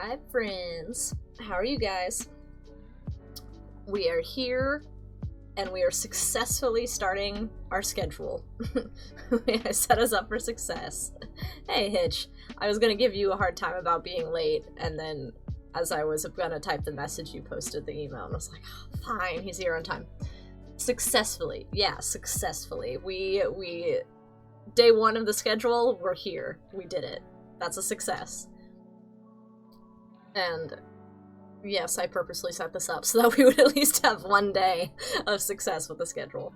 Hi, friends. How are you guys? We are here, and we are successfully starting our schedule. I set us up for success. Hey, Hitch. I was gonna give you a hard time about being late, and then as I was gonna type the message, you posted the email, and I was like, oh, fine, he's here on time. Successfully. Yeah, successfully. We day one of the schedule, we're here. We did it. That's a success. And yes, I purposely set this up so that we would at least have one day of success with the schedule.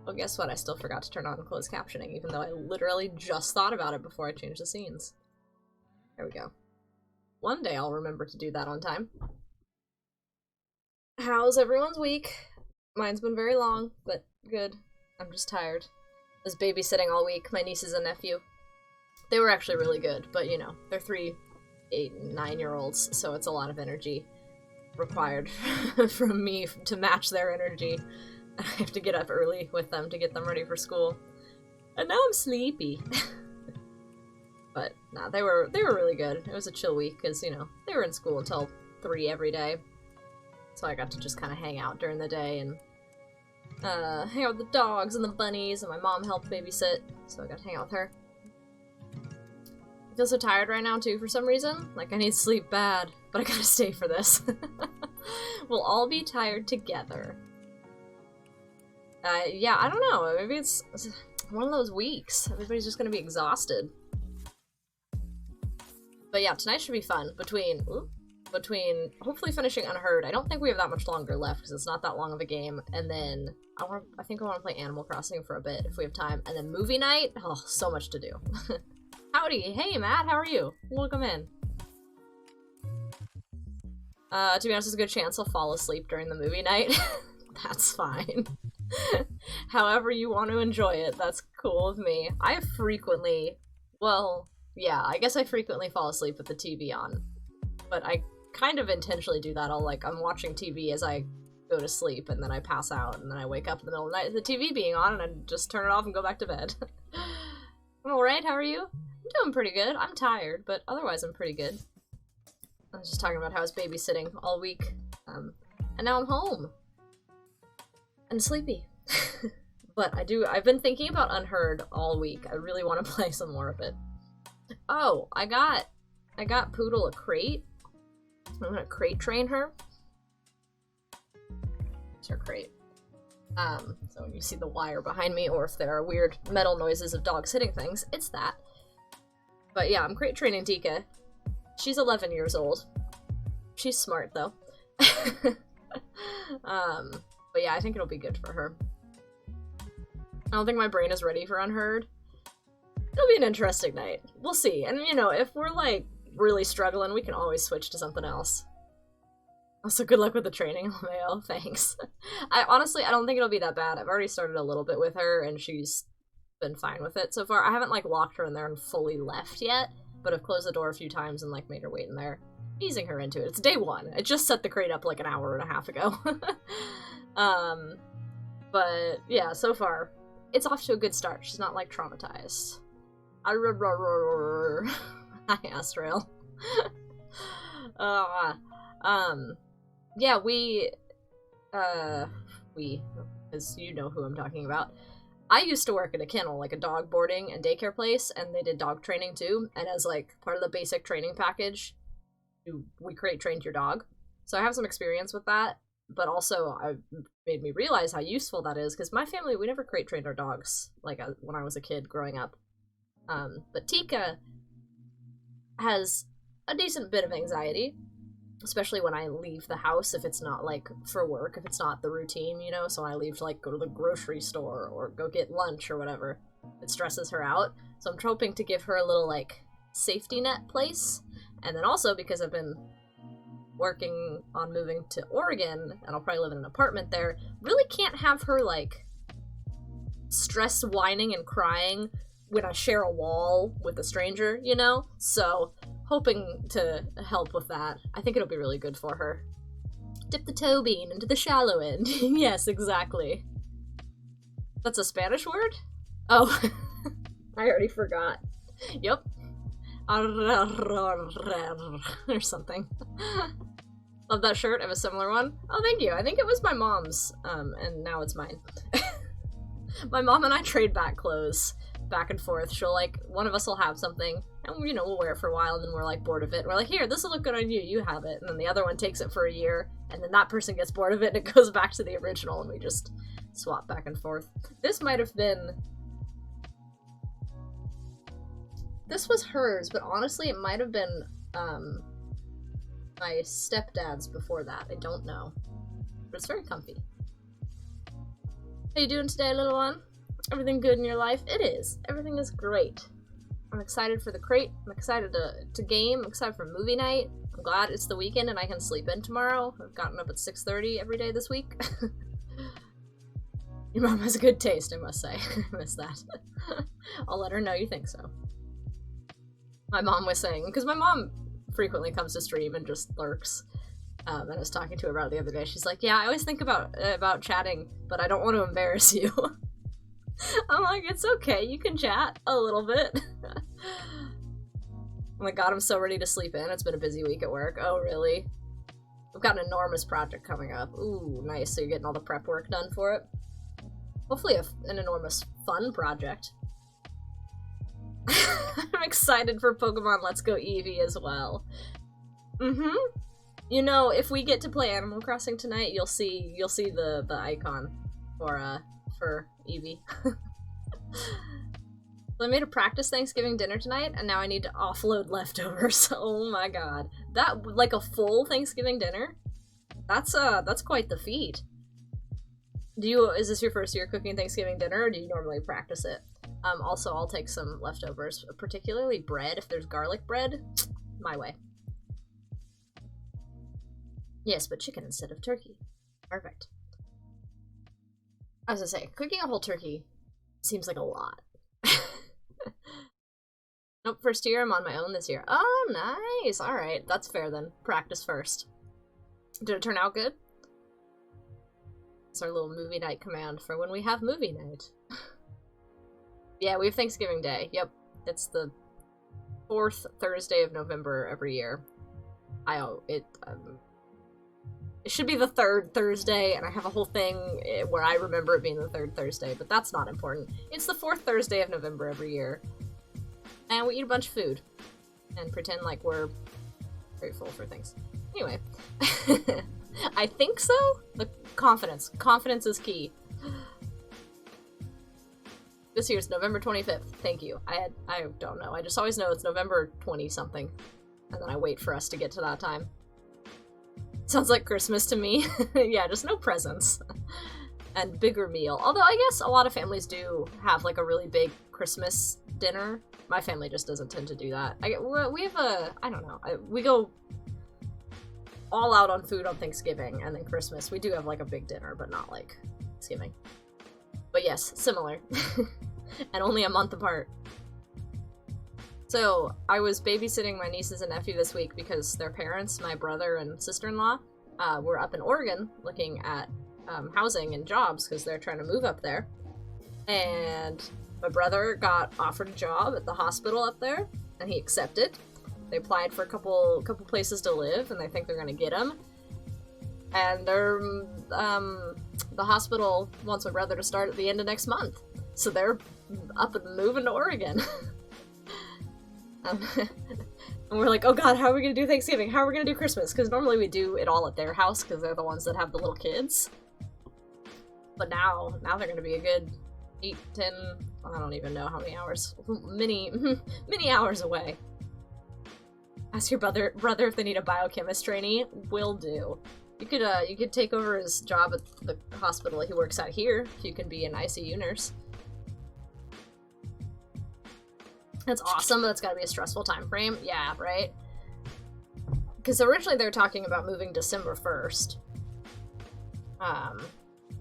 Well, guess what? I still forgot to turn on closed captioning, even though I literally just thought about it before I changed the scenes. There we go. One day I'll remember to do that on time. How's everyone's week? Mine's been very long, but good. I'm just tired. I was babysitting all week, my nieces and nephew. They were actually really good, but you know, they're 3, 8, and 9-year-olds, so it's a lot of energy required from me to match their energy. I have to get up early with them to get them ready for school. And now I'm sleepy. But nah, they were really good. It was a chill week because, you know, they were in school until 3 every day. So I got to just kind of hang out during the day and hang out with the dogs and the bunnies, and my mom helped babysit, so I got to hang out with her. I feel so tired right now, too, for some reason. Like, I need sleep bad, but I gotta stay for this. We'll all be tired together. Yeah, I don't know. Maybe it's one of those weeks. Everybody's just gonna be exhausted. But yeah, tonight should be fun. Between hopefully finishing Unheard. I don't think we have that much longer left, because it's not that long of a game. And then, I think I want to play Animal Crossing for a bit, if we have time. And then movie night? Oh, so much to do. Howdy! Hey, Matt, how are you? Welcome in. To be honest, there's a good chance I'll fall asleep during the movie night. That's fine. However you want to enjoy it, that's cool with me. I frequently, well, yeah, I guess I frequently fall asleep with the TV on. But I kind of intentionally do that. I'm watching TV as I go to sleep, and then I pass out, and then I wake up in the middle of the night with the TV being on, and I just turn it off and go back to bed. I'm alright, how are you? I'm doing pretty good. I'm tired, but otherwise I'm pretty good. I was just talking about how I was babysitting all week, and now I'm home. And sleepy. But I've been thinking about Unheard all week. I really want to play some more of it. Oh, I got Poodle a crate. I'm gonna crate train her. It's her crate. So when you see the wire behind me, or if there are weird metal noises of dogs hitting things, it's that. But yeah, I'm crate training Tika. She's 11 years old. She's smart, though. But yeah, I think it'll be good for her. I don't think my brain is ready for Unheard. It'll be an interesting night. We'll see. And, you know, if we're, like, really struggling, we can always switch to something else. Also, good luck with the training, LMAO. Thanks. I don't think it'll be that bad. I've already started a little bit with her, and she's been fine with it so far. I haven't, like, locked her in there and fully left yet, but I've closed the door a few times and, like, made her wait in there. Easing her into it. It's day one. I just set the crate up, like, an hour and a half ago. But, yeah, so far, it's off to a good start. She's not, like, traumatized. Hi, Astrail. Yeah, we, because you know who I'm talking about. I used to work at a kennel, like a dog boarding and daycare place, and they did dog training too, and as, like, part of the basic training package, we crate trained your dog. So I have some experience with that, but also it made me realize how useful that is, because my family, we never crate trained our dogs, like, when I was a kid growing up. But Tika has a decent bit of anxiety, especially when I leave the house, if it's not, like, for work, if it's not the routine, you know, so I leave to, like, go to the grocery store or go get lunch or whatever. It stresses her out, so I'm hoping to give her a little, like, safety net place. And then also, because I've been working on moving to Oregon, and I'll probably live in an apartment there, really can't have her, like, stressed, whining, and crying when I share a wall with a stranger, you know? So, hoping to help with that. I think it'll be really good for her. Dip the toe bean into the shallow end. Yes, exactly. That's a Spanish word? Oh, I already forgot. Yep. or something. Love that shirt. I have a similar one. Oh, thank you. I think it was my mom's, and now it's mine. My mom and I trade back clothes back and forth. She'll, like, one of us will have something, and, you know, we'll wear it for a while, and then we're, like, bored of it. We're like, here, this will look good on you. You have it. And then the other one takes it for a year, and then that person gets bored of it, and it goes back to the original, and we just swap back and forth. This might have been... This was hers, but honestly, it might have been, my stepdad's before that. I don't know. But it's very comfy. How you doing today, little one? Everything good in your life? It is. Everything is great. I'm excited for the crate. I'm excited to game. I'm excited for movie night. I'm glad it's the weekend and I can sleep in tomorrow. I've gotten up at 6:30 every day this week. Your mom has a good taste, I must say. I miss that. I'll let her know you think so. My mom was saying, because my mom frequently comes to stream and just lurks. And I was talking to her about it the other day. She's like, yeah, I always think about chatting, but I don't want to embarrass you. I'm like, it's okay, you can chat a little bit. Oh my god, I'm so ready to sleep in. It's been a busy week at work. Oh, really? I've got an enormous project coming up. Ooh, nice. So you're getting all the prep work done for it? Hopefully an enormous fun project. I'm excited for Pokemon Let's Go Eevee as well. Mm-hmm. You know, if we get to play Animal Crossing tonight, you'll see the icon for Eevee. So I made a practice Thanksgiving dinner tonight, and now I need to offload leftovers. Oh my god. That, like a full Thanksgiving dinner? That's quite the feat. Is this your first year cooking Thanksgiving dinner, or do you normally practice it? Also, I'll take some leftovers, particularly bread. If there's garlic bread, my way. Yes, but chicken instead of turkey. Perfect. As I say, cooking a whole turkey seems like a lot. Nope, first year, I'm on my own this year. Oh, nice! Alright, that's fair then. Practice first. Did it turn out good? It's our little movie night command for when we have movie night. Yeah, we have Thanksgiving Day. Yep. It's the 4th Thursday of November every year. It should be the 3rd Thursday, and I have a whole thing where I remember it being the 3rd Thursday, but that's not important. It's the 4th Thursday of November every year. And we eat a bunch of food. And pretend like we're grateful for things. Anyway. I think so? The confidence. Confidence is key. This year's November 25th. Thank you. I don't know. I just always know it's November 20-something. And then I wait for us to get to that time. Sounds like Christmas to me. Yeah, just no presents. And bigger meal. Although I guess a lot of families do have like a really big Christmas dinner. My family just doesn't tend to do that. We have I don't know. We go all out on food on Thanksgiving, and then Christmas we do have like a big dinner, but not like Thanksgiving. But yes, similar. And only a month apart. So, I was babysitting my nieces and nephew this week because their parents, my brother and sister-in-law, were up in Oregon looking at housing and jobs because they're trying to move up there. And my brother got offered a job at the hospital up there, and he accepted. They applied for a couple places to live, and they think they're gonna get him. And they're, the hospital wants my brother to start at the end of next month. So they're up and moving to Oregon. And we're like, oh god, how are we gonna do Thanksgiving? How are we gonna do Christmas? Because normally we do it all at their house, because they're the ones that have the little kids. But now they're gonna be a good 8, 10, I don't even know how many hours. Many hours away. Ask your brother if they need a biochemist trainee. Will do. You could take over his job at the hospital he works at here, if you can be an ICU nurse. That's awesome, but that's gotta be a stressful time frame. Yeah, right? Because originally they were talking about moving December 1st.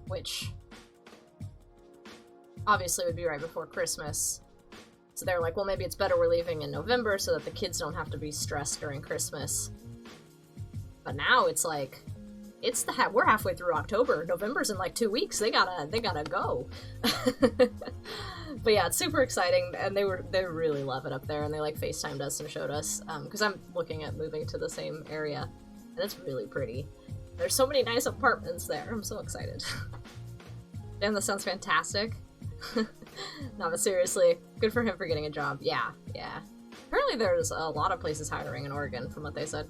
Which obviously would be right before Christmas. So they're like, well, maybe it's better we're leaving in November so that the kids don't have to be stressed during Christmas. But now it's like, we're halfway through October. November's in like 2 weeks. They gotta go. But yeah, it's super exciting, and they really love it up there, and they like FaceTimed us and showed us, because I'm looking at moving to the same area, and it's really pretty. There's so many nice apartments there. I'm so excited. Damn, that sounds fantastic. No, but seriously, good for him for getting a job. Yeah. Apparently there's a lot of places hiring in Oregon, from what they said.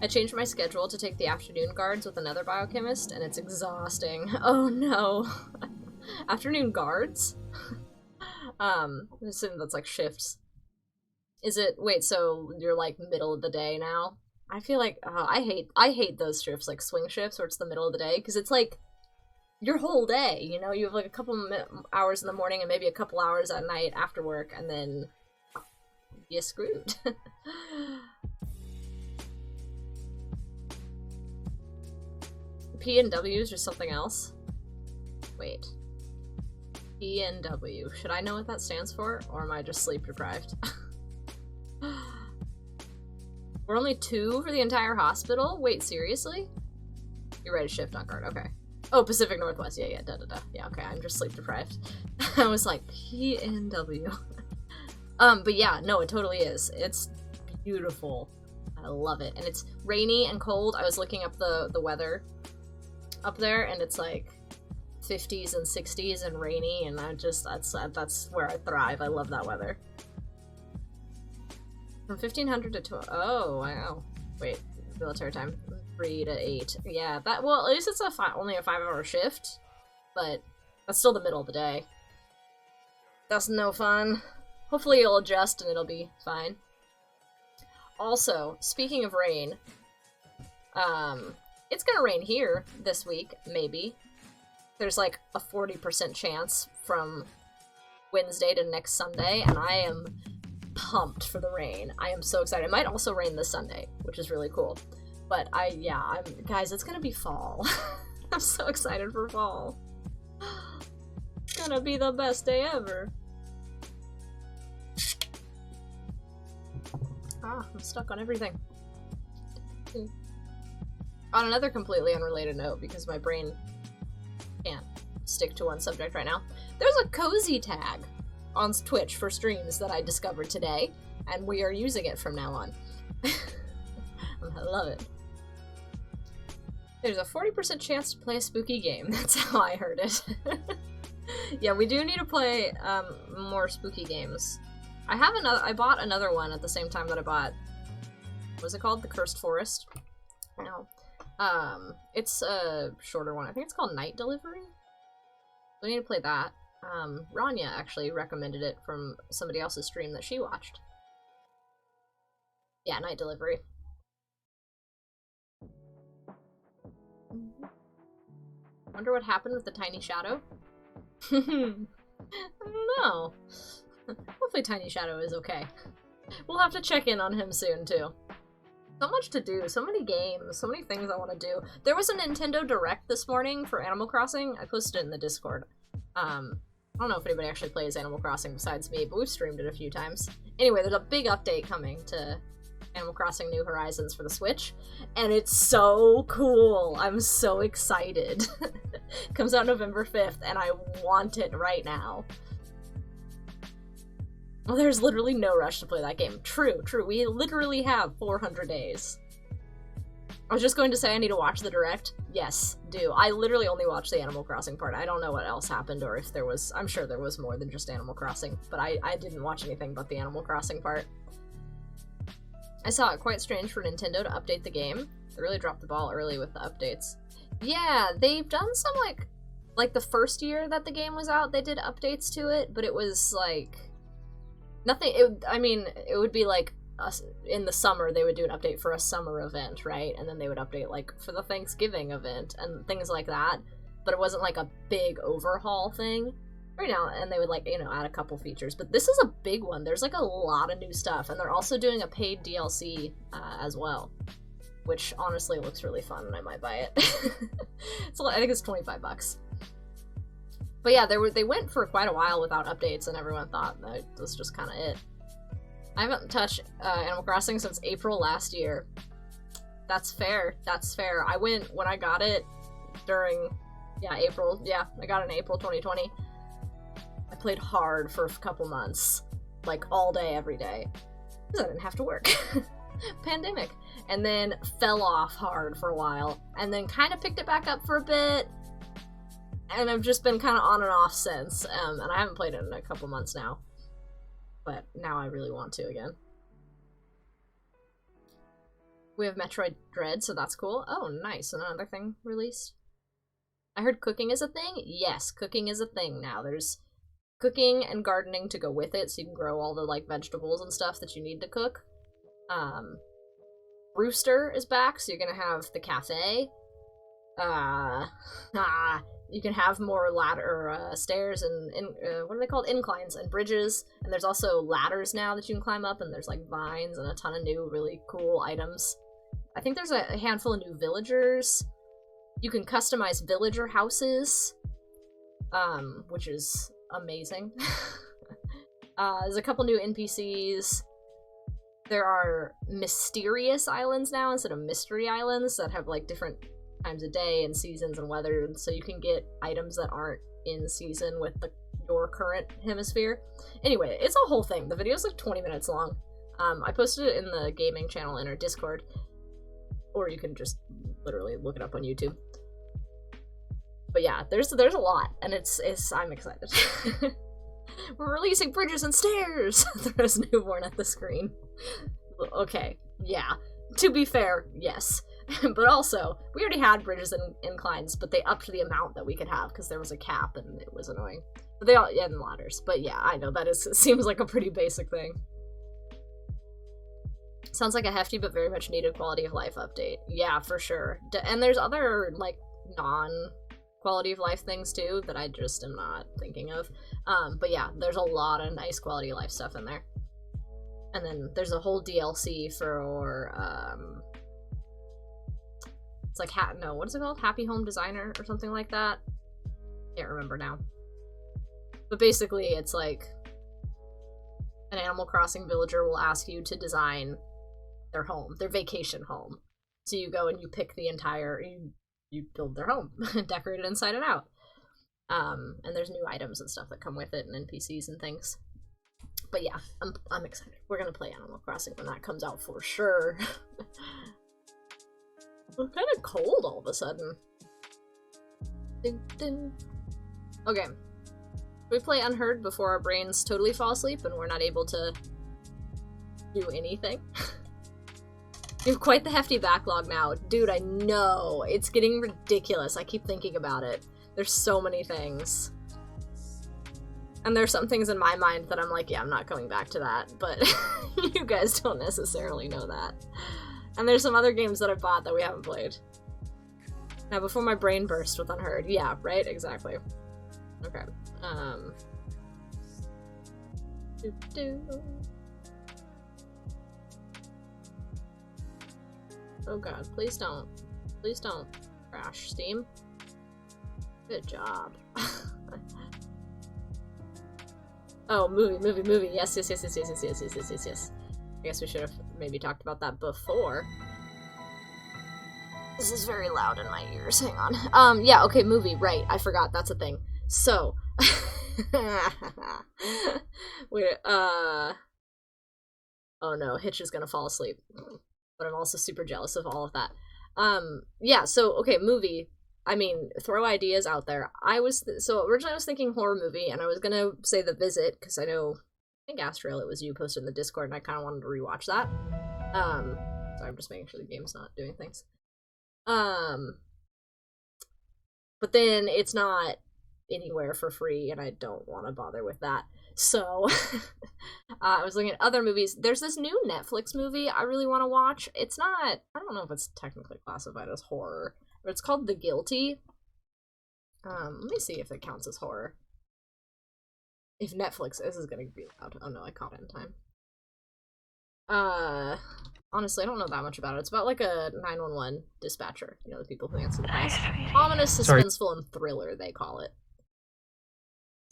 I changed my schedule to take the afternoon guards with another biochemist, and it's exhausting. Oh no. Afternoon guards? I assume that's like shifts. Is it, wait, so you're like middle of the day now? I feel like, I hate those shifts, like swing shifts where it's the middle of the day, because it's like your whole day, you know? You have like a couple hours in the morning and maybe a couple hours at night after work, and then you're screwed. P&W is just something else? Wait. P&W. Should I know what that stands for, or am I just sleep deprived? We're only 2 for the entire hospital? Wait, seriously? You're ready to shift on guard, okay. Oh, Pacific Northwest, yeah, da-da-da. Yeah, okay, I'm just sleep deprived. I was like, P&W. But yeah, no, it totally is. It's beautiful. I love it. And it's rainy and cold. I was looking up the weather up there, and it's like 50s and 60s and rainy, and that's where I thrive. I love that weather. From 1500 to 12. Oh, wow. Wait, military time. 3 to 8. Yeah, well, at least it's only a 5-hour shift, but that's still the middle of the day. That's no fun. Hopefully it'll adjust and it'll be fine. Also, speaking of rain, it's gonna rain here this week, maybe. There's like a 40% chance from Wednesday to next Sunday, and I am pumped for the rain. I am so excited. It might also rain this Sunday, which is really cool. But guys, it's gonna be fall. I'm so excited for fall. It's gonna be the best day ever. I'm stuck on everything. On another completely unrelated note, because my brain can't stick to one subject right now, there's a cozy tag on Twitch for streams that I discovered today, and we are using it from now on. I love it. There's a 40% chance to play a spooky game. That's how I heard it. Yeah, we do need to play more spooky games. I bought another one at the same time that I bought, what was it called? The Cursed Forest. No. It's a shorter one. I think it's called Night Delivery. We need to play that. Rania actually recommended it from somebody else's stream that she watched. Yeah, Night Delivery. Wonder what happened with the tiny shadow? I don't know. Hopefully Tiny Shadow is okay. We'll have to check in on him soon, too. So much to do, so many games, so many things I want to do. There was a Nintendo Direct this morning for Animal Crossing. I posted it in the Discord. I don't know if anybody actually plays Animal Crossing besides me, but we've streamed it a few times. Anyway, there's a big update coming to Animal Crossing New Horizons for the Switch, and it's so cool. I'm so excited. It comes out November 5th, and I want it right now. Well, there's literally no rush to play that game. True. We literally have 400 days. I was just going to say I need to watch the Direct. Yes, do. I literally only watched the Animal Crossing part. I don't know what else happened, or if there was... I'm sure there was more than just Animal Crossing, but I didn't watch anything but the Animal Crossing part. I saw it quite strange for Nintendo to update the game. They really dropped the ball early with the updates. Yeah, they've done some, like the first year that the game was out, they did updates to it, but it was, like... Nothing, it would be like in the summer they would do an update for a summer event, right? And then they would update like for the Thanksgiving event and things like that. But it wasn't like a big overhaul thing right now, and they would like, add a couple features. But this is a big one. There's like a lot of new stuff, and they're also doing a paid DLC as well, which honestly looks really fun, and I might buy it. I think it's $25. But yeah, they went for quite a while without updates, and everyone thought that was just kind of it. I haven't touched Animal Crossing since April last year. That's fair. That's fair. I went when I got it during, April. Yeah, I got it in April 2020. I played hard for a couple months, like all day, every day, because I didn't have to work. Pandemic. And then fell off hard for a while, and then kind of picked it back up for a bit, and I've just been kind of on and off since, and I haven't played it in a couple months now. But now I really want to again. We have Metroid Dread, so that's cool. Oh, nice. Another thing released. I heard cooking is a thing? Yes, cooking is a thing now. There's cooking and gardening to go with it, so you can grow all the, like, vegetables and stuff that you need to cook. Rooster is back, so you're gonna have the cafe. You can have more stairs and what are they called? Inclines and bridges. And there's also ladders now that you can climb up, and there's, like, vines and a ton of new really cool items. I think there's a handful of new villagers. You can customize villager houses, which is amazing. There's a couple new NPCs. There are mysterious islands now instead of mystery islands that have, like, different times of day and seasons and weather, and so you can get items that aren't in season with your current hemisphere. Anyway, it's a whole thing. The video's like 20 minutes long. I posted it in the gaming channel in our Discord, or you can just literally look it up on YouTube. But yeah, there's a lot, and I'm excited. We're releasing bridges and stairs! There's newborn at the screen. Okay, yeah. To be fair, yes. But also, we already had bridges and inclines, but they upped the amount that we could have because there was a cap and it was annoying. But they all, and ladders. But yeah, I know, seems like a pretty basic thing. Sounds like a hefty but very much needed quality of life update. Yeah, for sure. And there's other, like, non-quality of life things too that I just am not thinking of. But yeah, there's a lot of nice quality of life stuff in there. And then there's a whole DLC for, it's like, what is it called? Happy Home Designer or something like that? Can't remember now. But basically, it's like, an Animal Crossing villager will ask you to design their home, their vacation home. So you go and you pick the entire, you build their home, decorate it inside and out. And there's new items and stuff that come with it, and NPCs and things. But yeah, I'm excited. We're gonna play Animal Crossing when that comes out for sure. It's kind of cold all of a sudden. Dun, dun. Okay. We play Unheard before our brains totally fall asleep and we're not able to do anything. You have quite the hefty backlog now. Dude, I know. It's getting ridiculous. I keep thinking about it. There's so many things. And there's some things in my mind that I'm like, yeah, I'm not coming back to that. But you guys don't necessarily know that. And there's some other games that I bought that we haven't played. Now, before my brain burst with Unheard. Yeah, right? Exactly. Okay. Oh god, please don't. Please don't crash, Steam. Good job. Oh, movie. Yes. I guess we should have maybe talked about that before. This is very loud in my ears. Hang on. Yeah, okay, movie. Right. I forgot. That's a thing. So. Wait, oh no, Hitch is gonna fall asleep. But I'm also super jealous of all of that. Yeah, so, okay, movie. I mean, throw ideas out there. So originally I was thinking horror movie, and I was gonna say The Visit, because I think Astrail, it was you posted in the Discord, and I kind of wanted to rewatch that. So I'm just making sure the game's not doing things. But then it's not anywhere for free, and I don't want to bother with that. So, I was looking at other movies. There's this new Netflix movie I really want to watch. It's not, I don't know if it's technically classified as horror, but it's called The Guilty. Let me see if it counts as horror. If Netflix, this is gonna be loud. Oh no, I caught it in time. Honestly, I don't know that much about it. It's about like a 911 dispatcher. You know, the people who answer the calls. Ominous, suspenseful, and thriller, they call it.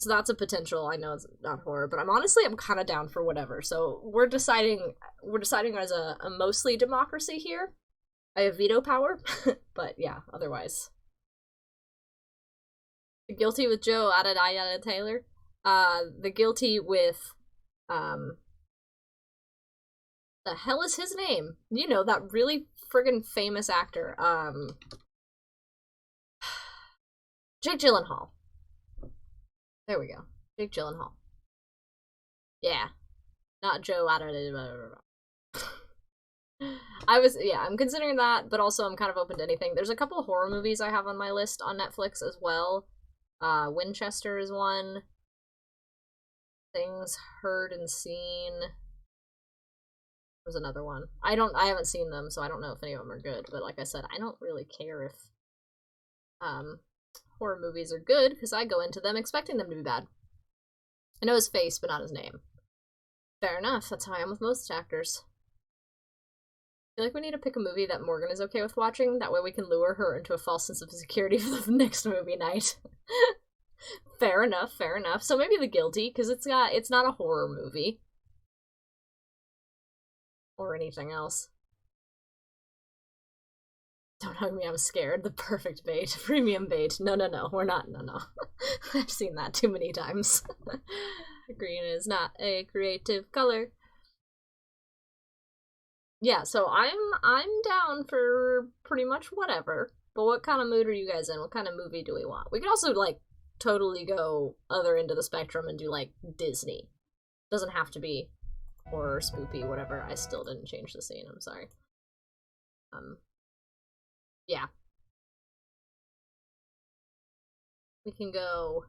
So that's a potential. I know it's not horror, but I'm kind of down for whatever. So we're deciding as a mostly democracy here. I have veto power, but yeah, otherwise. The Guilty with Joe added Taylor. The Guilty with, the hell is his name? You know, that really friggin' famous actor. Jake Gyllenhaal. There we go. Jake Gyllenhaal. Yeah. Not Joe I'm considering that, but also I'm kind of open to anything. There's a couple of horror movies I have on my list on Netflix as well. Winchester is one. Things Heard and Seen was another one. I haven't seen them, so I don't know if any of them are good, but like I said, I don't really care if horror movies are good, because I go into them expecting them to be bad. I know his face, but not his name. Fair enough, that's how I am with most actors. I feel like we need to pick a movie that Morgan is okay with watching, that way we can lure her into a false sense of security for the next movie night. Fair enough, fair enough. So maybe The Guilty, because it's not a horror movie. Or anything else. Don't hug me, I'm scared. The perfect bait. Premium bait. No, we're not. No. I've seen that too many times. Green is not a creative color. Yeah, so I'm down for pretty much whatever. But what kind of mood are you guys in? What kind of movie do we want? We could also, like, totally go other end of the spectrum and do, like, Disney. Doesn't have to be horror, spoopy, whatever. I still didn't change the scene, I'm sorry. Yeah. We can go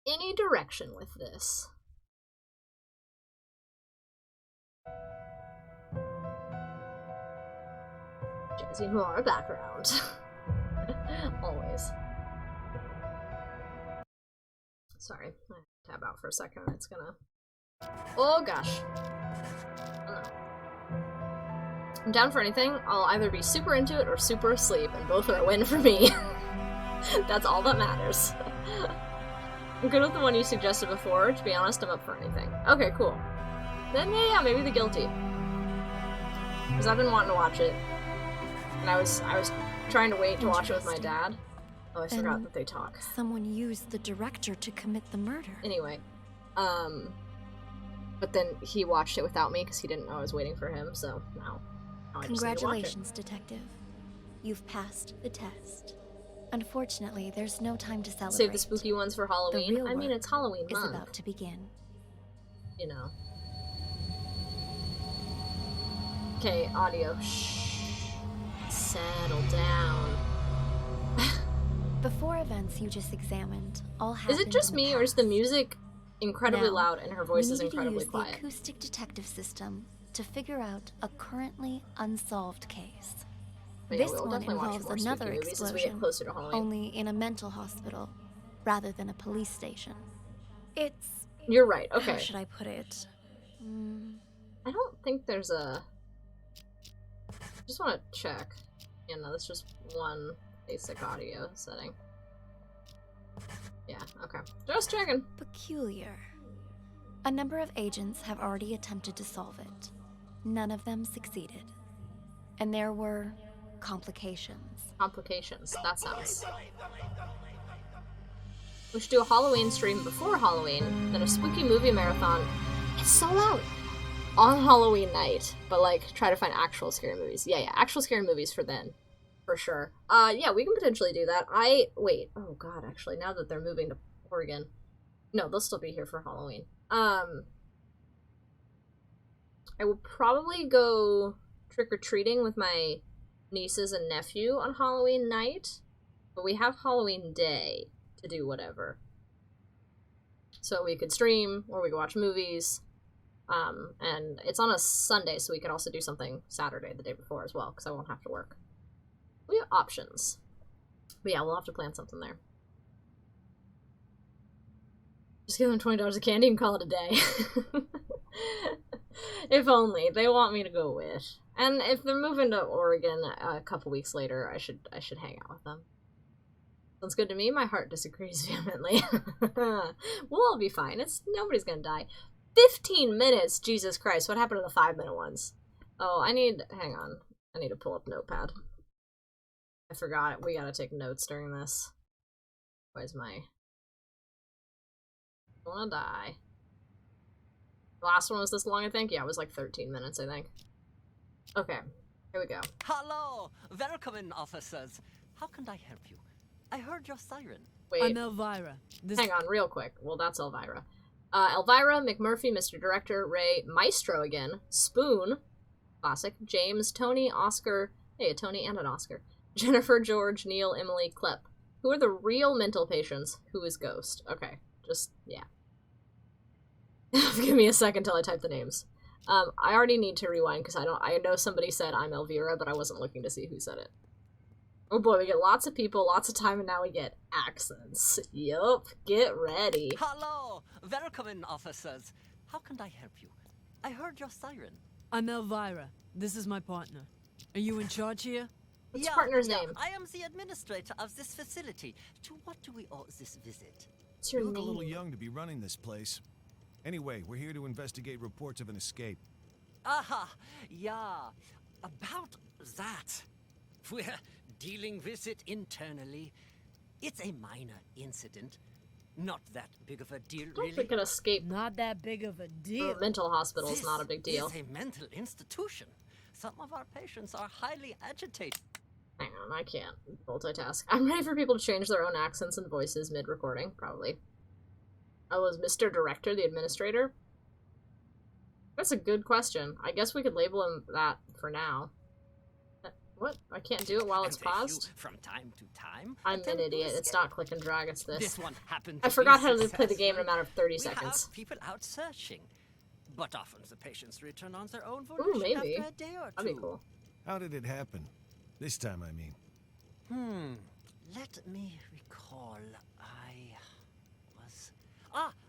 any direction with this. Jazzy Noir background. Always. Sorry, I tab out for a second. It's gonna... Oh gosh. Oh, no. I'm down for anything. I'll either be super into it or super asleep, and both are a win for me. That's all that matters. I'm good with the one you suggested before. To be honest, I'm up for anything. Okay, cool. Then yeah, maybe The Guilty. Because I've been wanting to watch it. And I was trying to wait to watch it with my dad. Oh, I forgot that they talk. Someone used the director to commit the murder. Anyway, but then he watched it without me because he didn't know I was waiting for him, so now I just need to watch it. Congratulations, Detective. You've passed the test. Unfortunately, there's no time to celebrate. Save the spooky ones for Halloween. The real I mean, it's Halloween month. Is about to begin. You know. Okay, audio. Shh. Settle down. The 4 events you just examined all happened. Is it just me, or is the music incredibly loud and her voice is incredibly quiet? The acoustic detective system to figure out a currently unsolved case. This one involves another explosion, only in a mental hospital, rather than a police station. It's... You're right, okay. How should I put it? I don't think there's a... I just want to check. Yeah, no, that's just one basic audio setting. Yeah, okay. Just checking. Peculiar. A number of agents have already attempted to solve it. None of them succeeded. And there were... complications. Complications. That sounds... We should do a Halloween stream before Halloween, then a spooky movie marathon. It's so loud! On Halloween night. But, like, try to find actual scary movies. Yeah, actual scary movies for then. For sure. Yeah, we can potentially do that. Wait. Oh, God, actually, now that they're moving to Oregon. No, they'll still be here for Halloween. I will probably go trick-or-treating with my nieces and nephew on Halloween night, but we have Halloween day to do whatever. So we could stream, or we could watch movies, and it's on a Sunday, so we could also do something Saturday, the day before as well, because I won't have to work. We have options. But yeah, we'll have to plan something there. Just give them $20 of candy and call it a day. If only. They want me to go with. And if they're moving to Oregon a couple weeks later, I should hang out with them. Sounds good to me. My heart disagrees vehemently. We'll all be fine. Nobody's gonna die. 15 minutes! Jesus Christ, what happened to the 5-minute ones? Oh, hang on. I I need to pull up Notepad. I forgot. We gotta take notes during this. Where's my... I wanna die. The last one was this long, I think? Yeah, it was like 13 minutes, I think. Okay, here we go. Hello! Welcome in, officers. How can I help you? I heard your siren. Wait. I'm Elvira. Hang on, real quick. Well, that's Elvira. Elvira, McMurphy, Mr. Director, Ray, Maestro again, Spoon, classic, James, Tony, Oscar, hey, a Tony and an Oscar, Jennifer, George, Neil, Emily, Klepp. Who are the real mental patients? Who is Ghost? Okay, just, yeah. Give me a second till I type the names. I already need to rewind because I know somebody said I'm Elvira, but I wasn't looking to see who said it. Oh boy, we get lots of people, lots of time, and now we get accents. Yup, get ready. Hello! Welcome in, officers. How can I help you? I heard your siren. I'm Elvira. This is my partner. Are you in charge here? What's your partner's name? I am the administrator of this facility. To what do we owe this visit? What's your You look name? a little young to be running this place. Anyway, we're here to investigate reports of an escape. Aha! Yeah. About that. We're dealing with it internally. It's a minor incident. Not that big of a deal, I don't really. think an escape Not that big of a deal. from a mental hospital is This not a big deal. is a mental institution. Some of our patients are highly agitated. Hang on, I can't multitask. I'm ready for people to change their own accents and voices mid-recording, probably. Oh, is Mr. Director the administrator? That's a good question. I guess we could label him that for now. What? I can't do it while it's And they paused? do from time to time. I'm an attempt to idiot. It's escape. not click and drag, it's this. This one happened. I to forgot be how to play the game in a successful. matter of 30 We seconds. have people out searching, but often the patients return on their own volition Ooh, maybe. after a day or two. That'd be cool. How did it happen? This time, I mean. Let me recall. I was...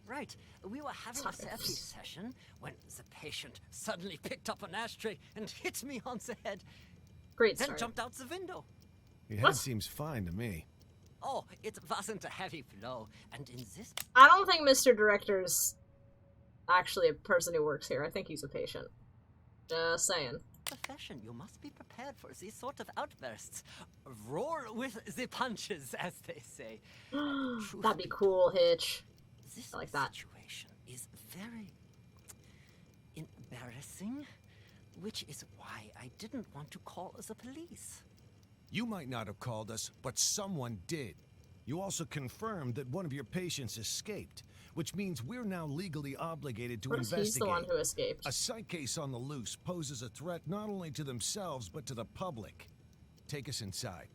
right. We were having a therapy session when the patient suddenly picked up an ashtray and hit me on the head. Great Then start. jumped out the window. Your What? head seems fine to me. Oh, it wasn't a heavy blow. And in this I don't think Mr. Director's actually a person who works here. I think he's a patient. Just saying. profession, you must be prepared for these sort of outbursts. Roar with the punches, as they say. That'd be cool, Hitch. This I like that. situation is very embarrassing, which is why I didn't want to call the police. You might not have called us, but someone did. You also confirmed that one of your patients escaped, which means we're now legally obligated to What if investigate. he's the one who escaped? A psych case on the loose poses a threat not only to themselves, but to the public. Take us inside.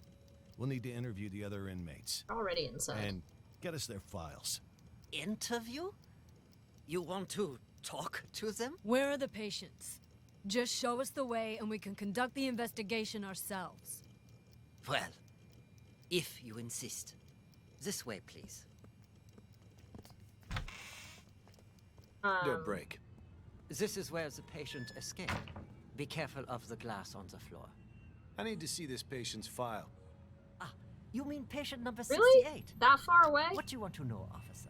We'll need to interview the other inmates. Already inside. And get us their files. Interview? You want to talk to them? Where are the patients? Just show us the way and we can conduct the investigation ourselves. Well, if you insist. This way, please. Door break. This is where the patient escaped. Be careful of the glass on the floor. I need to see this patient's file. Ah, you mean patient number Really? 68? That far away? What do you want to know, officer?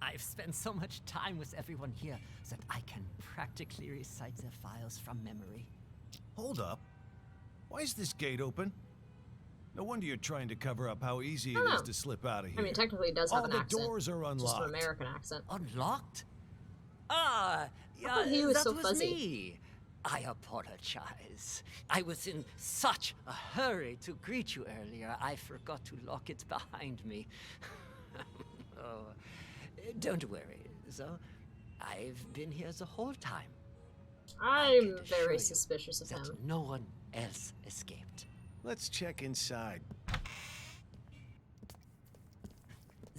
I've spent so much time with everyone here that I can practically recite their files from memory. Hold up. Why is this gate open? No wonder you're trying to cover up how easy it is to slip out of here. I mean, technically it does have All an the accent. doors are unlocked. Just an American accent. Unlocked? Ah, yeah, thought he was that so was fuzzy. me. I apologize. I was in such a hurry to greet you earlier, I forgot to lock it behind me. Oh, don't worry, though. I've been here the whole time. I'm assure very you suspicious of that him. no one else escaped. Let's check inside.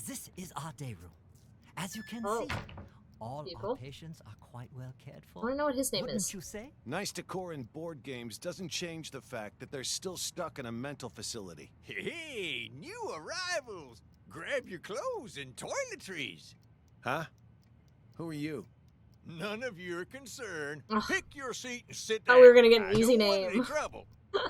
This is our day room. As you can Oh. see, all People? our patients are quite well cared for. I want to know what his name Wouldn't is. you say? Nice decor in board games doesn't change the fact that they're still stuck in a mental facility. Hey, new arrivals! Grab your clothes and toiletries. Huh? Who are you? None of your concern. Ugh. Pick your seat and sit Thought down. we were gonna get an I easy don't want any name. trouble.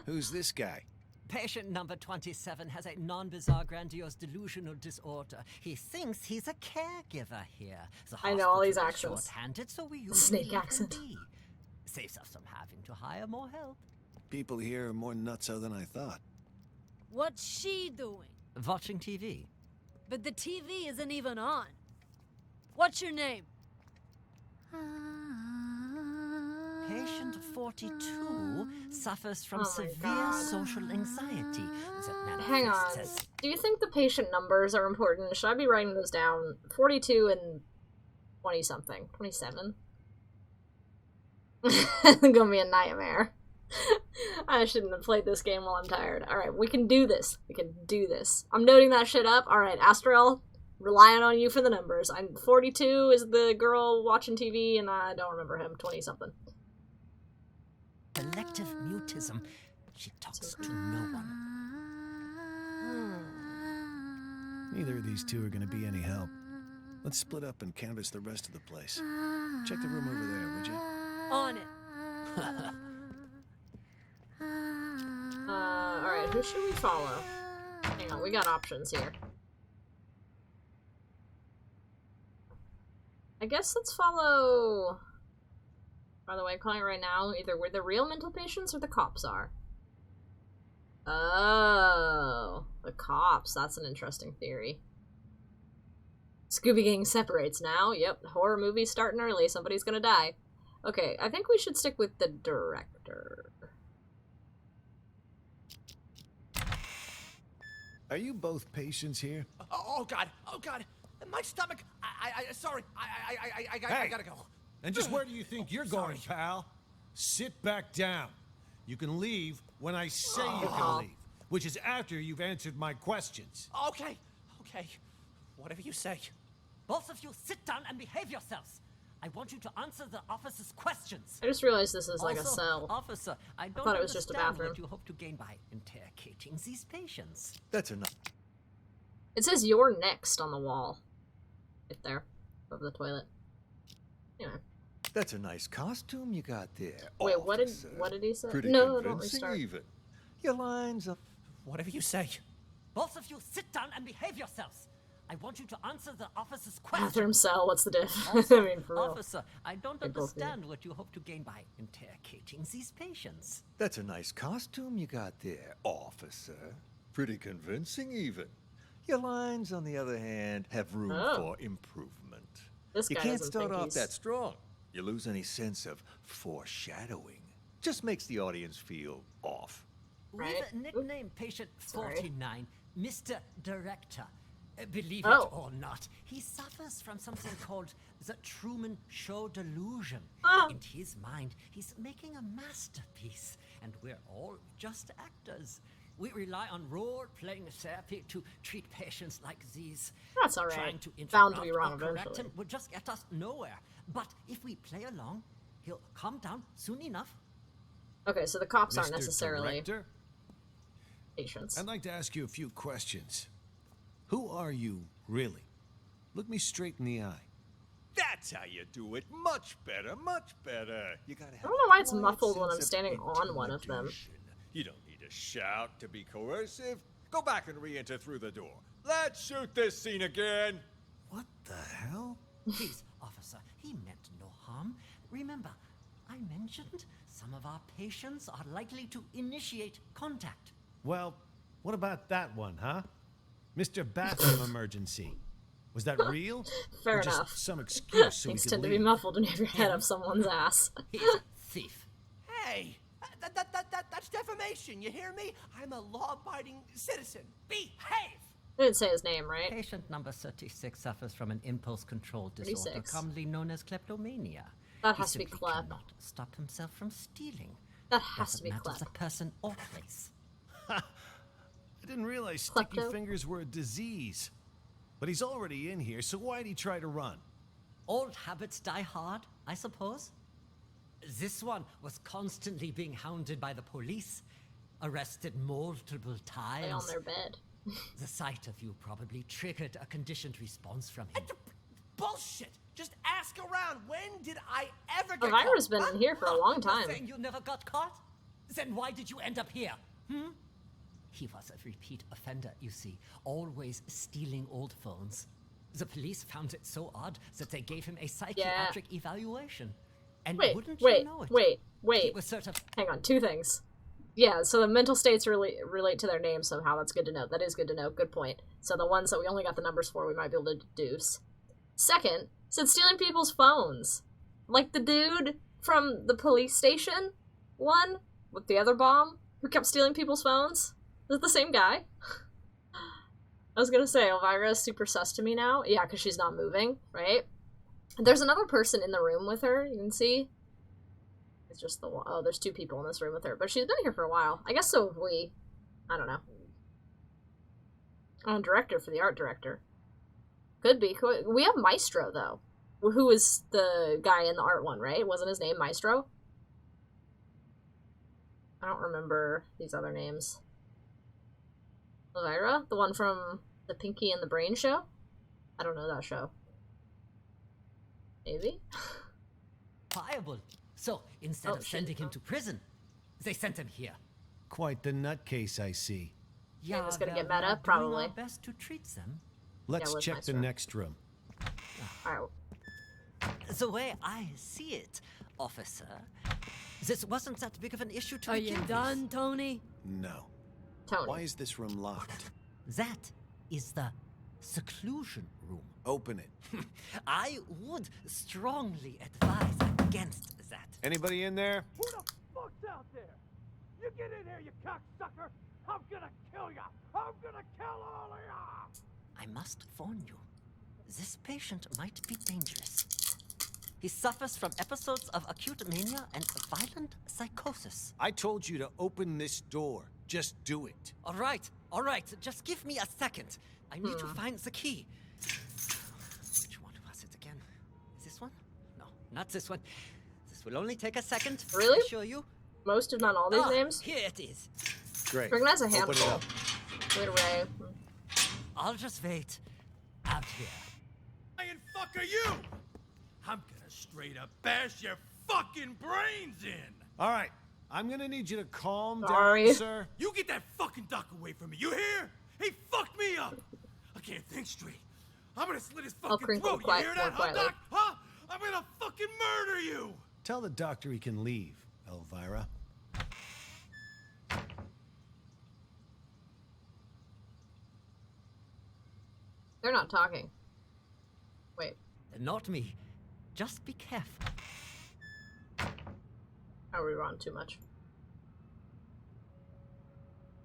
Who's this guy? Patient number 27 has a non-bizarre grandiose delusional disorder. He thinks he's a caregiver here. The I know all these hospital is accents. short-handed, so we use Snake him accent. Saves us from having to hire more help. people here are more nutso than I thought. What's she doing? Watching TV. But the TV isn't even on. What's your name? Patient 42 suffers from severe social anxiety. Hang on. Do you think the patient numbers are important? Should I be writing those down? 42 and 20-something. 27? It's gonna be a nightmare. I shouldn't have played this game while I'm tired. Alright, we can do this. We can do this. I'm noting that shit up. Alright, Astrel, relying on you for the numbers. I'm 42 is the girl watching TV, and I don't remember him. 20-something. Selective mutism. She talks to no one. Neither of these two are going to be any help. Let's split up and canvass the rest of the place. Check the room over there, would you? On it. Alright, who should we follow? Hang on, we got options here. I guess let's follow... By the way, I'm calling it right now, either we're the real mental patients or the cops are. Oh, the cops. That's an interesting theory. Scooby Gang separates now. Yep, horror movie starting early. Somebody's gonna die. Okay, I think we should stick with the director. Are you both patients here? Oh God! Oh God! My stomach! Sorry. I gotta go. And just where do you think you're going, pal? Sit back down. You can leave when I say you can leave, which is after you've answered my questions. Okay. Whatever you say. Both of you sit down and behave yourselves. I want you to answer the officer's questions. I just realized this is like Also, a cell. Officer, I don't thought it was just a bathroom. what you hope to gain by interrogating these patients. That's enough. It says "you're next" on the wall. Right there. Above the toilet. Anyway. That's a nice costume you got there. Wait, officer. what did he say? Pretty No, don't convincing restart. even. Your lines up. Whatever you say. Both of you sit down and behave yourselves. I want you to answer the officer's questions. Bathroom cell, what's the diff? Also, I mean, for real. officer, I don't They both do. understand what you hope to gain by interrogating these patients. That's a nice costume you got there, officer. Pretty convincing even. Your lines, on the other hand, have room for improvement. This You guy can't doesn't start think off he's... that strong. You lose any sense of foreshadowing. Just makes the audience feel off. Right. We've nicknamed patient Sorry. 49 Mr. Director. Believe it or not, he suffers from something called the Truman Show delusion. In his mind, he's making a masterpiece, and we're all just actors. We rely on role-playing therapy to treat patients like these. That's all right. Trying to Bound to be interrupt wrong or correct eventually. him would just get us nowhere. But if we play along, he'll calm down soon enough. Okay, so the cops aren't Mr. necessarily Director, patients. I'd like to ask you a few questions. Who are you, really? Look me straight in the eye. That's how you do it. Much better, much better. You gotta have I don't know why it's a quiet muffled when sense I'm of standing on one of them. intimidation. You don't need to shout to be coercive. Go back and re-enter through the door. Let's shoot this scene again. What the hell? Please, officer, he meant no harm. Remember, I mentioned some of our patients are likely to initiate contact. Well, what about that one, huh? Mr. Bathroom Emergency. Was that real? Fair or just enough. some excuse so we Things could tend to be leave? muffled when you have your head up someone's ass. He's a thief. Hey, that's defamation, you hear me? I'm a law-abiding citizen. Behave! I didn't say his name, right? Patient number 36 suffers from an impulse control disorder 36. commonly known as kleptomania. That He has to be simply Clep. cannot stop himself from stealing. That has to Doesn't be matter Clep. the person or place. I didn't realize sticky Klepto? fingers were a disease. But he's already in here, so why'd he try to run? Old habits die hard, I suppose. This one was constantly being hounded by the police, arrested multiple Lay on times. their bed. The sight of you probably triggered a conditioned response from him. Bullshit! Just ask around. When did I ever get Elvira's caught? been in here for a long You're time. saying you never got caught? Then why did you end up here? He was a repeat offender, you see, always stealing old phones. The police found it so odd that they gave him a psychiatric evaluation. And Wait, wouldn't wait, you know it? wait, He wait. was sort of Hang on, two things. Yeah, so the mental states really relate to their names somehow. That's good to know. That is good to know. Good point. So the ones that we only got the numbers for, we might be able to deduce. Second, said stealing people's phones. Like the dude from the police station one with the other bomb who kept stealing people's phones. Is it the same guy? I was gonna say, Elvira is super sus to me now. Yeah, because she's not moving, right? There's another person in the room with her, you can see. It's just the one. Oh, there's two people in this room with her, but she's been here for a while. I guess so have we. I don't know. Oh, director for the art director. Could be. We have Maestro, though. Who was the guy in the art one, right? Wasn't his name Maestro? I don't remember these other names. Elvira? The one from the Pinky and the Brain show? I don't know that show. Maybe? Fireball. So, instead of sending him to prison, they sent him here. Quite the nutcase, I see. Yeah, it's gonna get meta, probably. Our best to treat them. Let's check the next room. Alright. The way I see it, officer, this wasn't that big of an issue to Are you done, Tony? No. Tony. Why is this room locked? That is the seclusion room. Open it. I would strongly advise against that. Anybody in there? Who the fuck's out there? You get in here, you cocksucker! I'm gonna kill ya! I'm gonna kill all of ya! I must warn you, this patient might be dangerous. He suffers from episodes of acute mania and violent psychosis. I told you to open this door. Just do it. All right, just give me a second. I need to find the key. Which one was it again? This one? No, not this one. This will only take a second. Really? I show you. Most, if not all, these names? Here it is. Great. Recognize a Open it handful. up. Wait, Ray. I'll just wait out here. Lion fuck are you? I'm gonna straight up bash your fucking brains in! All right. I'm gonna need you to calm Sorry. down, sir. You get that fucking duck away from me, you hear? He fucked me up! I can't think straight. I'm gonna slit his fucking crinkle throat, you quiet, hear more that, huh, quietly. Doc? Huh? I'm gonna fucking murder you! Tell the doctor he can leave, Elvira. They're not talking. Wait. Not me. Just be careful. Are we wrong too much?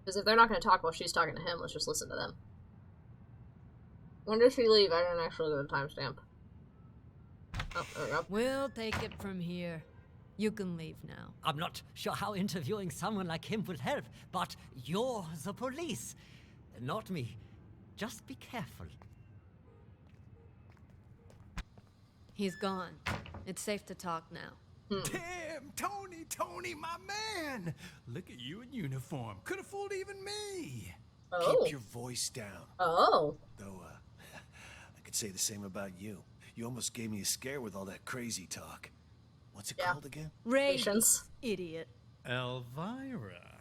Because if they're not going to talk while she's talking to him, let's just listen to them. When did she leave? I didn't actually get a timestamp. Oh, there we go. We'll take it from here. You can leave now. I'm not sure how interviewing someone like him will help, but you're the police. Not me. Just be careful. He's gone. It's safe to talk now. Damn, Tony, my man! Look at you in uniform. Could have fooled even me. Oh. Keep your voice down. Oh. Though, I could say the same about you. You almost gave me a scare with all that crazy talk. What's it called again? Ray, Patience. idiot. Elvira.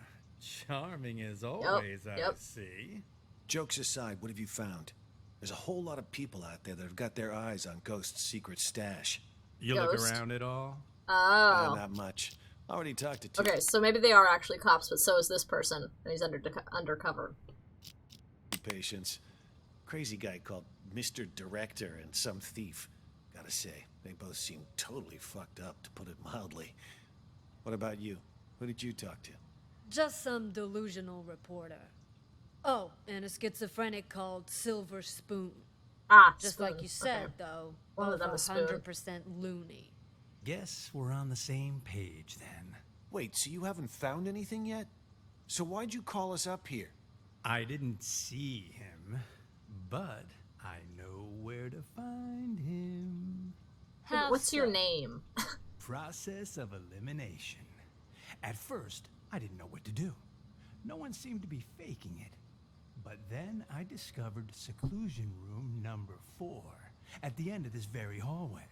Charming as always, I see. Jokes aside, what have you found? There's a whole lot of people out there that have got their eyes on Ghost's secret stash. You Ghost. look around at all? Oh. Not much. Already talked to two. Okay, so maybe they are actually cops, but so is this person, and he's undercover. Patience. Crazy guy called Mr. Director and some thief. Gotta say, they both seem totally fucked up, to put it mildly. What about you? Who did you talk to? Just some delusional reporter. Oh, and a schizophrenic called Silver Spoon. Ah, Just Spoon. like you said, Okay. though, One of both them is Spoon. 100% loony. Guess we're on the same page then. Wait, so you haven't found anything yet? So why'd you call us up here? I didn't see him, but I know where to find him. How What's your so? name? Process of elimination. At first, I didn't know what to do. No one seemed to be faking it. But then I discovered seclusion room number 4 at the end of this very hallway.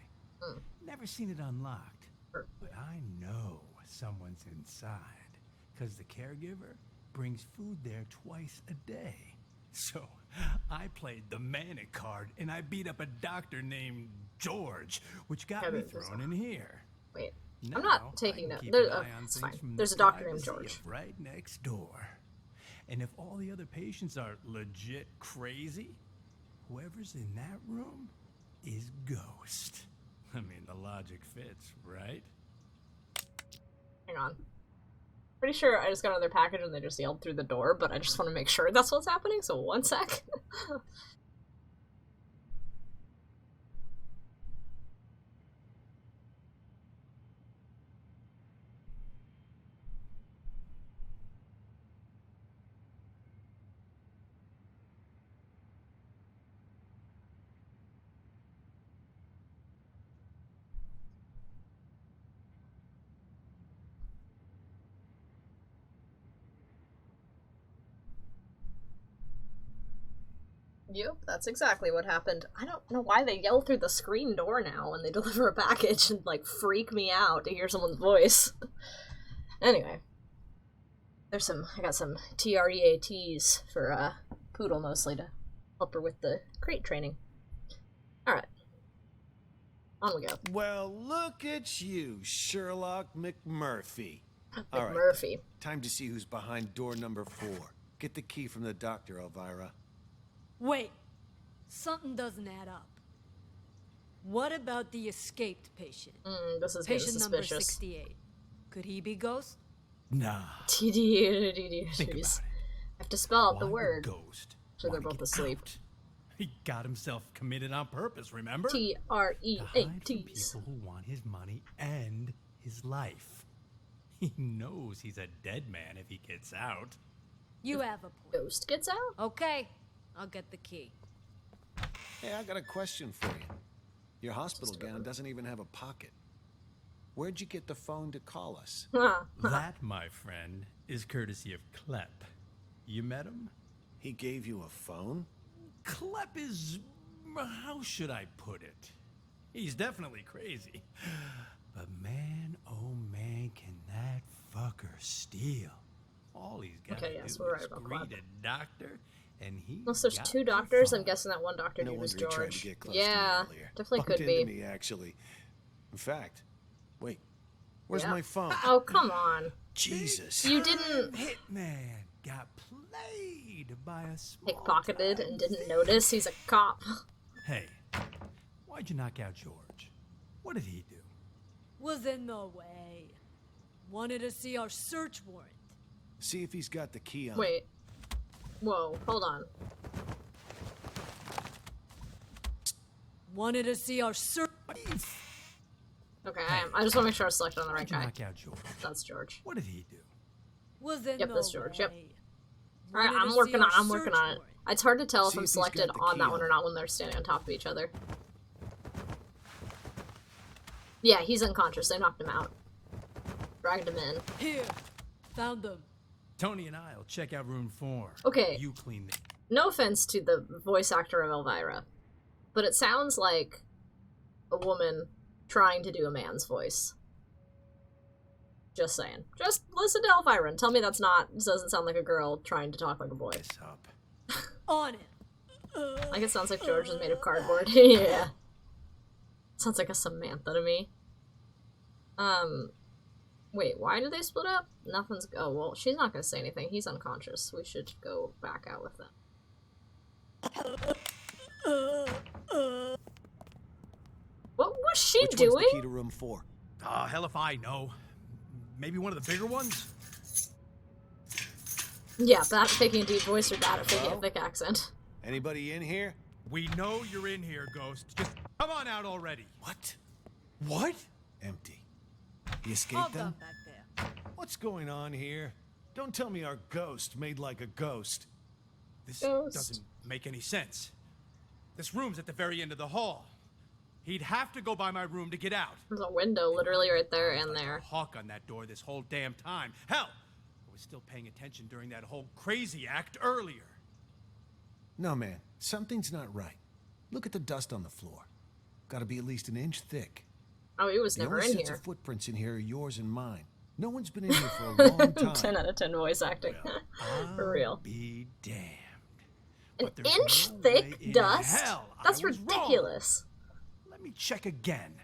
Never seen it unlocked, but I know someone's inside, because the caregiver brings food there twice a day. So I played the manic card, and I beat up a doctor named George, which got me thrown in here. Wait. I'm not taking notes. It's fine. There's a doctor named George. Right next door. And if all the other patients are legit crazy, whoever's in that room is Ghost. I mean, the logic fits, right? Hang on. Pretty sure I just got another package and they just yelled through the door, but I just want to make sure that's what's happening, so one sec. Yep, that's exactly what happened. I don't know why they yell through the screen door now when they deliver a package and, like, freak me out to hear someone's voice. Anyway. I got some TREATs for, Poodle mostly to help her with the crate training. Alright. On we go. Well, look at you, Sherlock McMurphy. McMurphy. Right, time to see who's behind door number 4. Get the key from the doctor, Elvira. Wait, something doesn't add up. What about the escaped patient? This is getting patient suspicious. number 68. Could he be Ghost? Nah. Think about it. I have to spell out the word. Ghost. So they're both asleep. Out. He got himself committed on purpose, remember? TREATs. People who want his money and his life. He knows he's a dead man if he gets out. You have a point. Ghost gets out? Okay, I'll get the key. Hey, I got a question for you. Your hospital gown doesn't even have a pocket. Where'd you get the phone to call us? That, my friend, is courtesy of Klepp. You met him? He gave you a phone? Klepp is... how should I put it? He's definitely crazy. But man, oh man, can that fucker steal. All he's got to do is greet a doctor, and he unless there's 2 doctors, I'm guessing that one doctor dude was George. Yeah, definitely could be. Me, actually. In fact, wait, where's my phone? Oh, come on. Jesus. You didn't... Hitman got played by a small pickpocketed and didn't notice he's a cop. Hey, why'd you knock out George? What did he do? Was in the way. Wanted to see our search warrant. See if he's got the key on. Wait. Whoa, hold on. Wanted to see our search. Okay, I just want to make sure I selected on the right guy. Knock out George. That's George. What did he do? Was in yep, the that's George. Yep. way. Alright, I'm working on it. It's hard to tell if I'm selected on that one or not when they're standing on top of each other. Yeah, he's unconscious. They knocked him out. Dragged him in. Here. Found them. Tony and I'll check out room 4. Okay. You clean the... No offense to the voice actor of Elvira, but it sounds like a woman trying to do a man's voice. Just saying. Just listen to Elvira and tell me that's not... doesn't sound like a girl trying to talk like a boy. Up. On it. Like it sounds like George is made of cardboard. Yeah. Sounds like a Samantha to me. Wait, why did they split up? Nothing's... oh, well, she's not gonna say anything. He's unconscious. We should go back out with them. What was she doing? Which one's the key to room 4? Hell if I know. Maybe one of the bigger ones? Yeah, bad at picking a deep voice or bad at picking a thick accent. Anybody in here? We know you're in here, Ghost. Just come on out already. What? What? Empty. He escaped them? Back there. What's going on here? Don't tell me our ghost made like a ghost. This Ghost. doesn't make any sense. This room's at the very end of the hall. He'd have to go by my room to get out. There's a window literally right there and Like there. a hawk on that door this whole damn time. Hell, I was still paying attention during that whole crazy act earlier. No, man. Something's not right. Look at the dust on the floor. Gotta be at least an inch thick. Oh, he was The never only in sets here. of footprints in here are yours and mine. No one's been in here for a long time. 10 out of 10 voice acting. Well, For real. I'll be damned. An But there's inch no thick way in dust? hell That's I was wrong. ridiculous. Let me check again.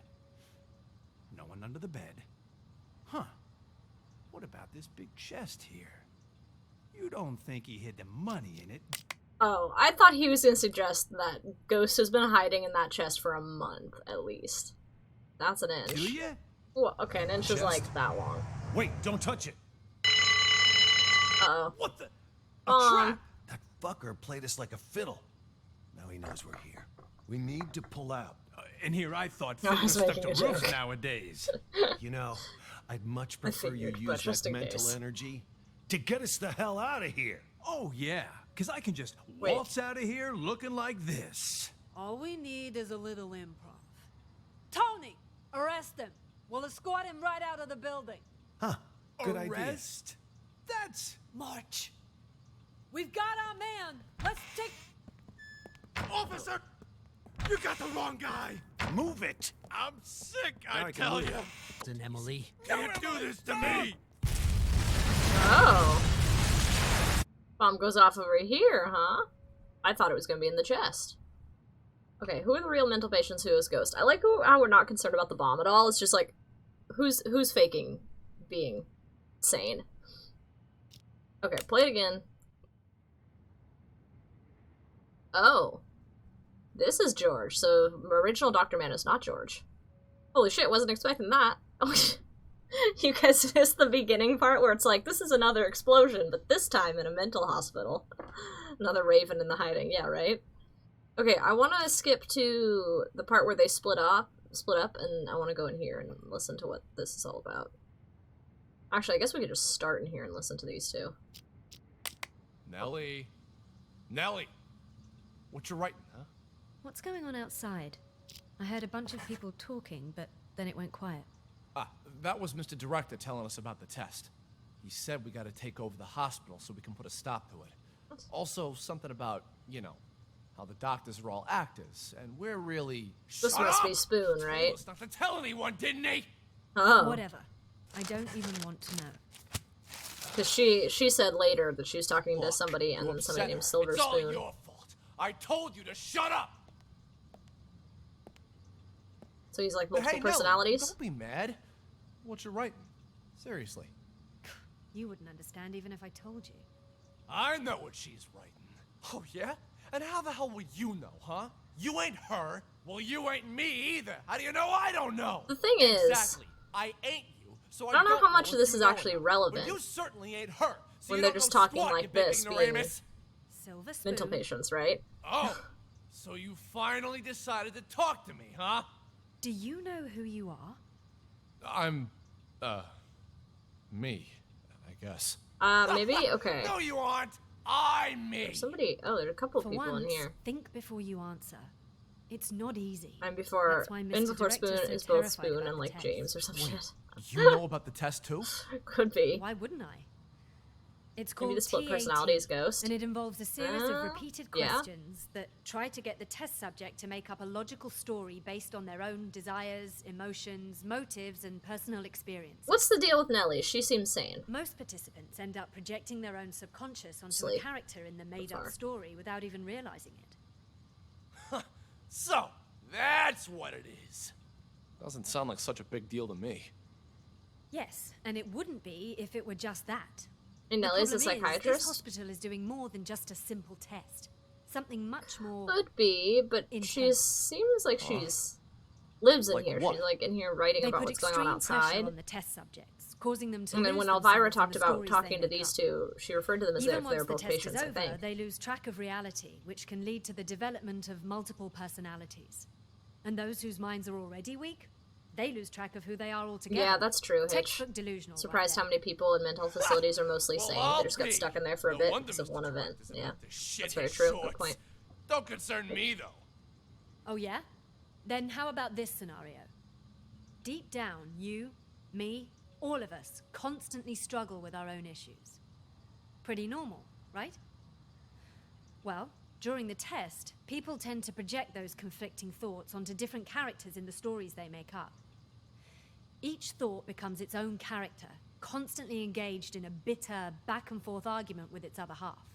No one under the bed. what about this big chest here? You don't think he hid the money in it? Oh, I thought he was going to suggest that Ghost has been hiding in that chest for a month, at least. That's an inch. Do you? Well, okay, an inch is like that long. Wait, don't touch it. Uh-oh. What the? A trap! That fucker played us like a fiddle. Now he knows we're here. We need to pull out. And here I thought I was fiddlers stuck making to a roofs joke. nowadays. You know, I'd much prefer you figured, use but just that in mental case. energy to get us the hell out of here. Oh, yeah, because I can just Wait. waltz out of here looking like this. All we need is a little improv. Tony, arrest him. We'll escort him right out of the building. Huh, good idea. Arrest? That's... March. We've got our man. Let's take... Officer! You got the wrong guy! Move it! I'm sick, I I can tell move you! it. And Emily. Can't do this to me! Oh. Bomb goes off over here, huh? I thought it was going to be in the chest. Okay, who are the real mental patients? Who is Ghost? I like how we're not concerned about the bomb at all. It's just like, who's faking being sane? Okay, play it again. Oh. This is George, so original Dr. Man is not George. Holy shit, wasn't expecting that. You guys missed the beginning part where it's like, this is another explosion, but this time in a mental hospital. Another Raven in the hiding, yeah, right? Okay, I want to skip to the part where they split up, and I want to go in here and listen to what this is all about. Actually, I guess we could just start in here and listen to these two. Nellie. Nellie! What you writing, huh? What's going on outside? I heard a bunch of people talking, but then it went quiet. Ah, that was Mr. Director telling us about the test. He said we gotta take over the hospital so we can put a stop to it. Also, something about, you know, how the doctors are all actors, and we're really... This must be Spoon, right? Told us not to tell anyone, didn't he? Oh. Whatever. I don't even want to know. Because she said later that she was talking to Look, somebody, and you then somebody upset named her. Silver It's all Spoon. your fault. I told you to shut up! So he's like But multiple hey, Nellie, personalities? don't be mad. What you writing? Seriously. You wouldn't understand even if I told you. I know what she's writing. Oh, yeah? And how the hell will you know, huh? You ain't her. Well, you ain't me either. How do you know I don't know? The thing is, Exactly. I ain't you, so I don't know how much what of this you is know actually about. relevant. But you certainly ain't her. So when you they're don't just know talking squat, like you big this, being ignoramus. Silver Spoon. mental patients, right? Oh, so you finally decided to talk to me, huh? Do you know who you are? I'm, me, I guess. Maybe? Okay. No, you aren't. I'm me. There's somebody, oh, there's a couple For people once, in here. think before you answer. It's not easy. I'm before, That's why in Mr. before Director's Spoon so is both terrified Spoon about and the like test. James or some shit. You know about the test too? Could be. Why wouldn't I? It's Maybe called the split TAT, personalities ghost. and it involves a series of repeated yeah. questions that try to get the test subject to make up a logical story based on their own desires, emotions, motives, and personal experience. What's the deal with Nellie? She seems sane. Most participants end up projecting their own subconscious onto Sleep. a character in the made-up far. story without even realizing it. So, that's what it is. Doesn't sound like such a big deal to me. Yes, and it wouldn't be if it were just that. And Nellie's a The problem is, psychiatrist? this hospital is doing more than just a simple test. Something much more... Could be, but she intense. seems like she's lives in Like here. what? She's like in here writing They about put what's going on extreme pressure outside. on the test subjects, causing them to And then lose when Elvira themselves in talked the about stories talking they to make these up. two, she referred to them as Even if they were once the both test patients, is I over, think. they lose track of reality, which can lead to the development of multiple personalities. And those whose minds are already weak, they lose track of who they are altogether. Yeah, that's true, Hitch. Textbook delusional. Surprised right how many people in mental facilities are mostly Well, sane. I'll They just got be. stuck in there for a No bit wonder because of Mr. one event. Director's Yeah, about to shit that's very his true. shorts. Good point. Don't concern me, though. Oh yeah? Then how about this scenario? Deep down, you, me, all of us constantly struggle with our own issues. Pretty normal, right? Well, during the test, people tend to project those conflicting thoughts onto different characters in the stories they make up. Each thought becomes its own character, constantly engaged in a bitter, back-and-forth argument with its other half.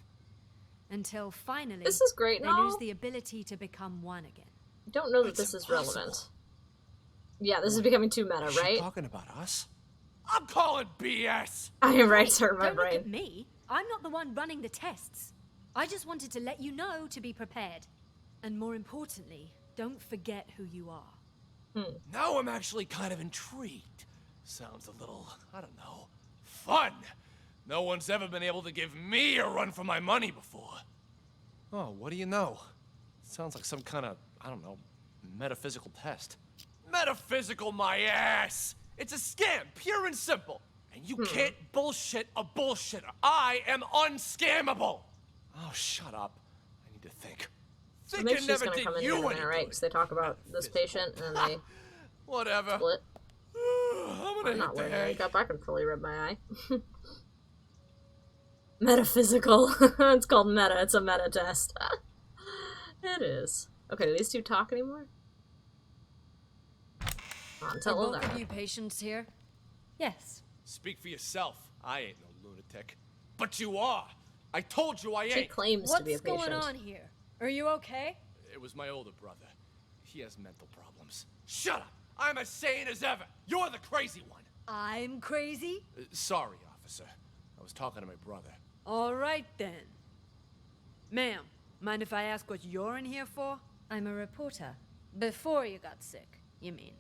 Until finally, This is great they and all. lose the ability to become one again. I don't know that It's this is impossible. relevant. Yeah, this is becoming too meta, Is she right? talking about us? I'm calling BS! I erased her in my Don't look brain. at me. I'm not the one running the tests. I just wanted to let you know to be prepared. And more importantly, don't forget who you are. Now I'm actually kind of intrigued. Sounds a little, I don't know, fun. No one's ever been able to give me a run for my money before. Oh, what do you know? Sounds like some kind of, I don't know, metaphysical test. Metaphysical my ass! It's a scam, pure and simple. And you can't bullshit a bullshitter. I am unscammable. Oh, shut up. I need to think. I think she's gonna come in here in a minute, right? Because they talk about this patient and then they Whatever. split. I'm gonna Not hit the wearing hay. makeup. I can fully rub my eye. Metaphysical. It's called meta. It's a meta test. It is. Okay, do these two talk anymore? Come on, Are tell both them. of you patients here? Yes. Speak for yourself. I ain't no lunatic. But you are. I told you I She ain't. claims to be a What's patient. going on here? Are you okay? It was my older brother. He has mental problems. Shut up! I'm as sane as ever. You're the crazy one. I'm crazy? Sorry, officer. I was talking to my brother. All right, then. Ma'am, mind if I ask what you're in here for? I'm a reporter. Before you got sick, you mean?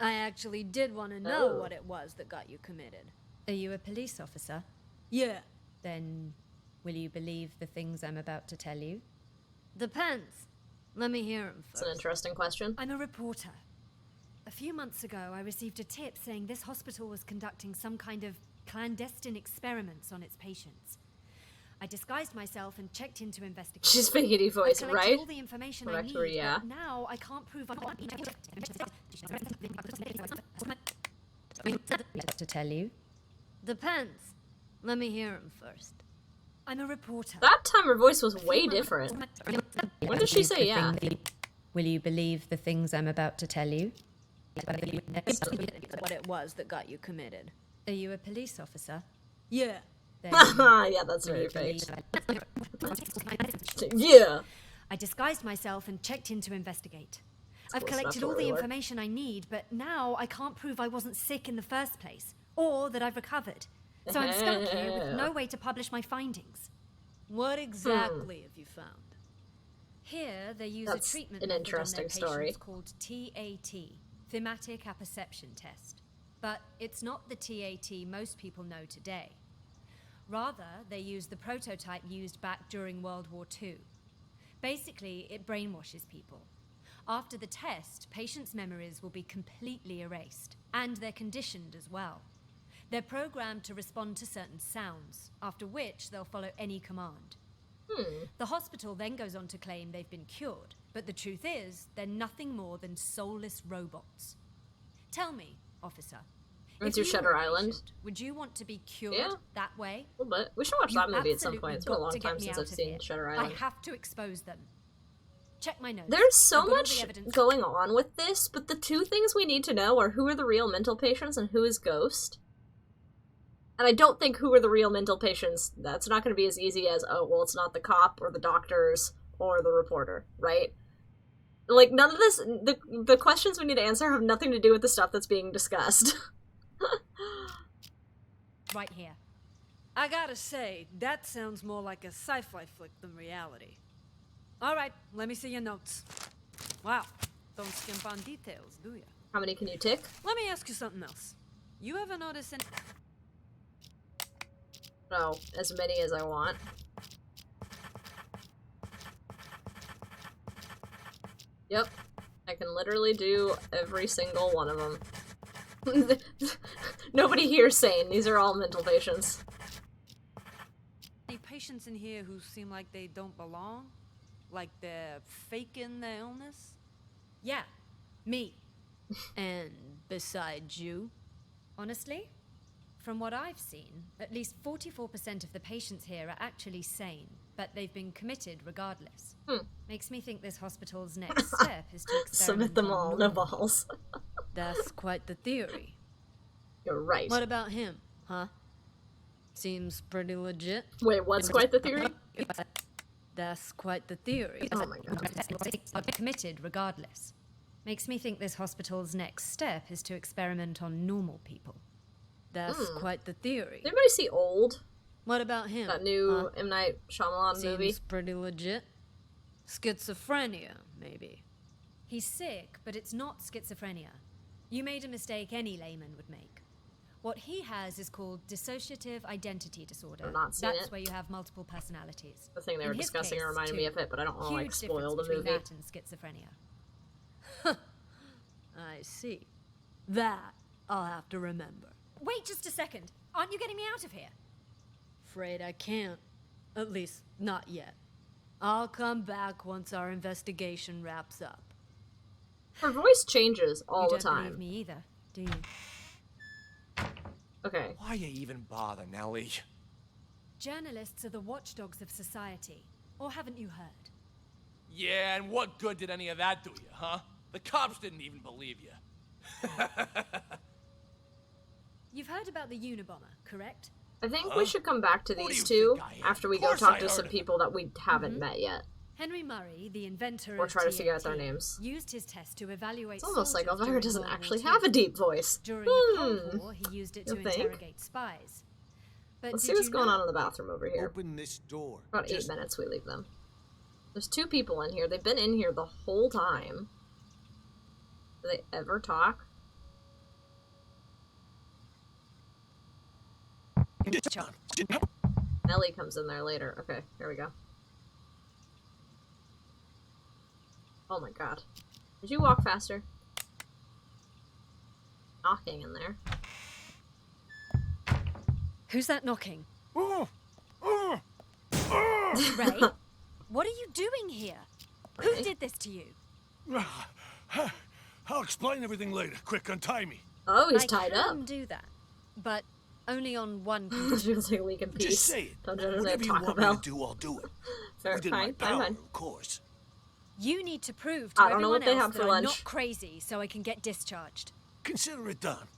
I actually did want to know Oh. what it was that got you committed. Are you a police officer? Yeah, Then will you believe the things I'm about to tell you? depends. Let me hear him It's an first. interesting question. I'm a reporter. A few months ago, I received a tip saying this hospital was conducting some kind of clandestine experiments on its patients. I disguised myself and checked in to investigate. She's Figgy voice, I collected right? all the information Well, I actually, need, yeah. but now I can't prove I'm to tell you. Depends. Let me hear him first. I'm a reporter. That time her voice was way different. When did she say yeah? Will you believe the things I'm about to tell you? What it was that got you committed. Are you a police officer? Yeah. Then Yeah, that's will very you fake. believe- Yeah. I disguised myself and checked in to investigate. I've close enough collected to all where the we were. information I need, but now I can't prove I wasn't sick in the first place, or that I've recovered. So I'm stuck here with no way to publish my findings. What exactly have you found? Here, they use That's a treatment an method on interesting their story. patients called TAT, Thematic Apperception Test. But it's not the TAT most people know today. Rather, they use the prototype used back during World War II. Basically, it brainwashes people. After the test, patients' memories will be completely erased, and they're conditioned as well. They're programmed to respond to certain sounds, after which they'll follow any command. The hospital then goes on to claim they've been cured, but the truth is, they're nothing more than soulless robots. Tell me, officer, Went if to you Shutter were a Island. patient, would you want to be cured Yeah. that way? A little bit. We should watch You that movie at some absolutely point. It's been a got long to get time me since out I've of seen here. Shutter I Island. have to expose them. Check my notes. There's so I've got all the much evidence. going on with this, but the two things we need to know are who are the real mental patients and who is Ghost. And I don't think who are the real mental patients, that's not going to be as easy as, oh, well, it's not the cop or the doctors or the reporter, right? Like, none of this, the questions we need to answer have nothing to do with the stuff that's being discussed. Right here. I gotta say, that sounds more like a sci-fi flick than reality. All right, let me see your notes. Wow, don't skimp on details, do you? How many can you tick? Let me ask you something else. You ever notice any... No, as many as I want. Yep. I can literally do every single one of them. Nobody here's sane. These are all mental patients. Any patients in here who seem like they don't belong? Like they're faking their illness? Yeah, me. And besides you? Honestly, from what I've seen, at least 44% of the patients here are actually sane, but they've been committed regardless. Makes me think this hospital's next step is to experiment Submit them on all, no normal balls. That's quite the theory. You're right. What about him, huh? Seems pretty legit. Wait, what's quite the theory? That's quite the theory. Oh my god. are committed regardless. Makes me think this hospital's next step is to experiment on normal people. That's quite the theory. Did anybody see Old? What about him? That new M. Night Shyamalan movie? Seems pretty legit. Schizophrenia, maybe. He's sick, but it's not schizophrenia. You made a mistake any layman would make. What he has is called dissociative identity disorder. I've not seen That's it. where you have multiple personalities. The thing they were In his discussing case, reminded me of it, but I don't want to like Huge spoil difference the between movie. that and schizophrenia. I see. That I'll have to remember. Wait just a second. Aren't you getting me out of here? Afraid I can't. At least, not yet. I'll come back once our investigation wraps up. Her voice changes all You the don't believe time. me either, do you? Okay. Why you even bother, Nellie? Journalists are the watchdogs of society. Or haven't you heard? Yeah, and what good did any of that do you, huh? The cops didn't even believe you. You've heard about the Unabomber, correct? I think we should come back to Who do these you two think I am? after we Of go course talk I to some heard of people that we haven't met yet. Henry Murray, the inventor Or of try to figure out TNT, their names. used his test to evaluate It's almost like soldiers Elvira during doesn't World actually War have a II. deep voice. During the Cold War, he used it to You think? interrogate spies. But Let's did see what's you going know- on in the bathroom over here. Open this door. About 8 Just minutes we leave them. There's 2 people in here. They've been in here the whole time. Do they ever talk? Nellie comes in there later. Okay, here we go. Oh my god. Did you walk faster? Knocking in there. Who's that knocking? Oh, oh, Ray? What are you doing here? Who Ray? did this to you? I'll explain everything later. Quick, untie me. Oh, he's I tied can up. do that, but only on one condition. Feels like a week in peace. Just say it. Don't judge me Whatever at you Taco want Bell. me to do, I'll do it. Fair, Within my fine, power, fine. of course. You need to prove to I don't know everyone what they else have that for I'm lunch. not crazy so I can get discharged. Consider it done.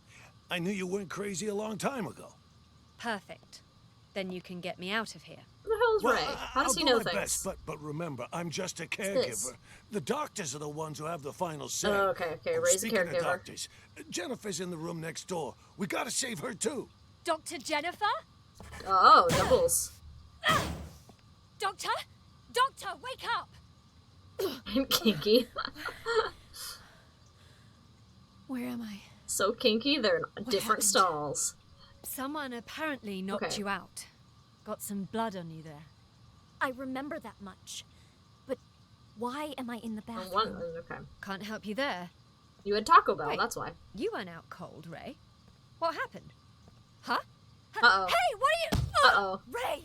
I knew you weren't crazy a long time ago. Perfect. Then you can get me out of here. Who the hell is Ray? How does I'll he do know my things? best, but remember, I'm just a this? caregiver. The doctors are the ones who have the final say. Oh, okay, Ray's a Speaking of caregiver. doctors, Jennifer's in the room next door. We gotta save her too. Dr. Jennifer? Oh, doubles. Doctor? Doctor, wake up! I'm kinky. Where am I? So kinky, they're in different happened? stalls. Someone apparently knocked Okay. you out. Got some blood on you there. I remember that much. But why am I in the On bathroom? one, okay. Can't help you there. You had Taco Bell, Wait. that's why. You weren't out cold, Ray. What happened? Huh? Uh-oh. Hey, what are you? Uh-oh. Ray!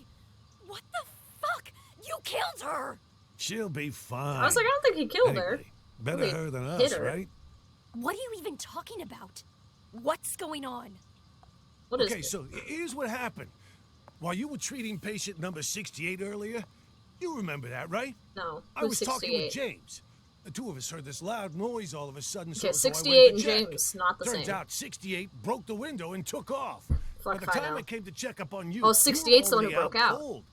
What the fuck? You killed her! She'll be fine. I was like, I don't think he killed her. Anyway, better Really her than hit us, her. right? What are you even talking about? What's going on? What is Okay, it? so here's what happened. While you were treating patient number 68 earlier, you remember that, right? No. I Who's was talking with 68? James. The two of us heard this loud noise all of a sudden. Okay, so I went 68 to and check. James, not the Turns same. out 68 broke the window and took off. Fuck By the if I time know. I came to check up on you, Oh, you were 68's the one who already broke out. cold.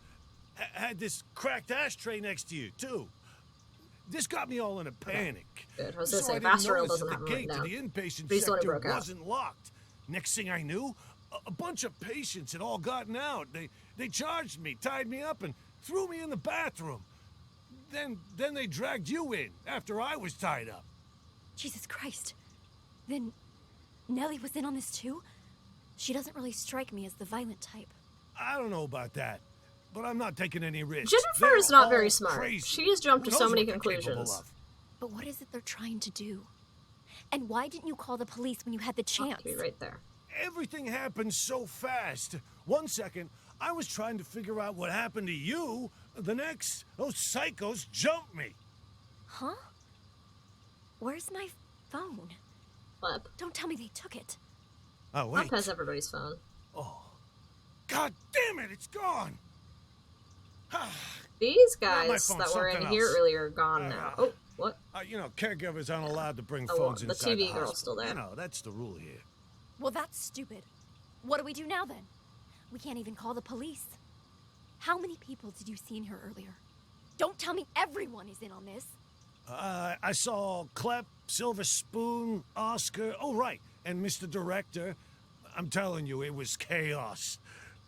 Had this cracked ashtray next to you, too. This got me all in a panic. Good. I was So gonna say, I didn't Vassar notice doesn't that have the them right gate now. to the inpatient But he's the one who sector broke out. wasn't locked. Next thing I knew, a bunch of patients had all gotten out. They charged me, tied me up, and threw me in the bathroom. Then they dragged you in after I was tied up. Jesus Christ. Then Nellie was in on this too? She doesn't really strike me as the violent type. I don't know about that, but I'm not taking any risks. Jennifer They're is not all very smart. crazy. She has jumped Who to so knows many what they're capable conclusions. of? But what is it they're trying to do? And why didn't you call the police when you had the chance? Be right there. Everything happened so fast. 1 second, I was trying to figure out what happened to you. The next, those psychos jumped me. Huh? Where's my phone? Flip. Don't tell me they took it. Oh, wait. Flip has everybody's phone. Oh. God damn it, it's gone. These Not my guys phone, that were in something here else. earlier are gone now. Oh, what? You know, caregivers aren't allowed to bring Oh, well, phones the inside TV the girl's hospital. still there. You know, that's the rule here. Well, that's stupid. What do we do now then? We can't even call the police. How many people did you see in here earlier? Don't tell me everyone is in on this. I saw Clep, Silver Spoon, Oscar. Oh, right. And Mr. Director. I'm telling you, it was chaos.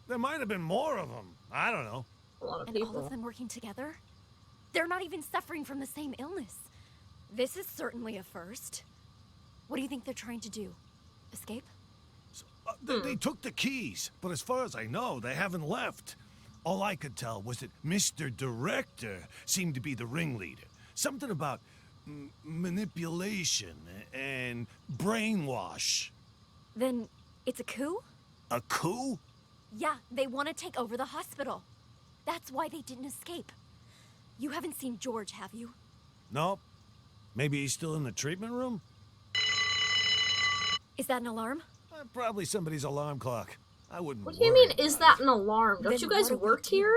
There might have been more of them. I don't know. A lot of and people. all of them working together? They're not even suffering from the same illness. This is certainly a first. What do you think they're trying to do? Escape? They took the keys, but as far as I know, they haven't left. All I could tell was that Mr. Director seemed to be the ringleader. Something about manipulation and brainwash. Then it's a coup? A coup? Yeah, they want to take over the hospital. That's why they didn't escape. You haven't seen George, have you? Nope. Maybe he's still in the treatment room? Is that an alarm? Probably somebody's alarm clock. I wouldn't What do you worry mean, is about that an alarm? Don't Then you guys what do we work do? here?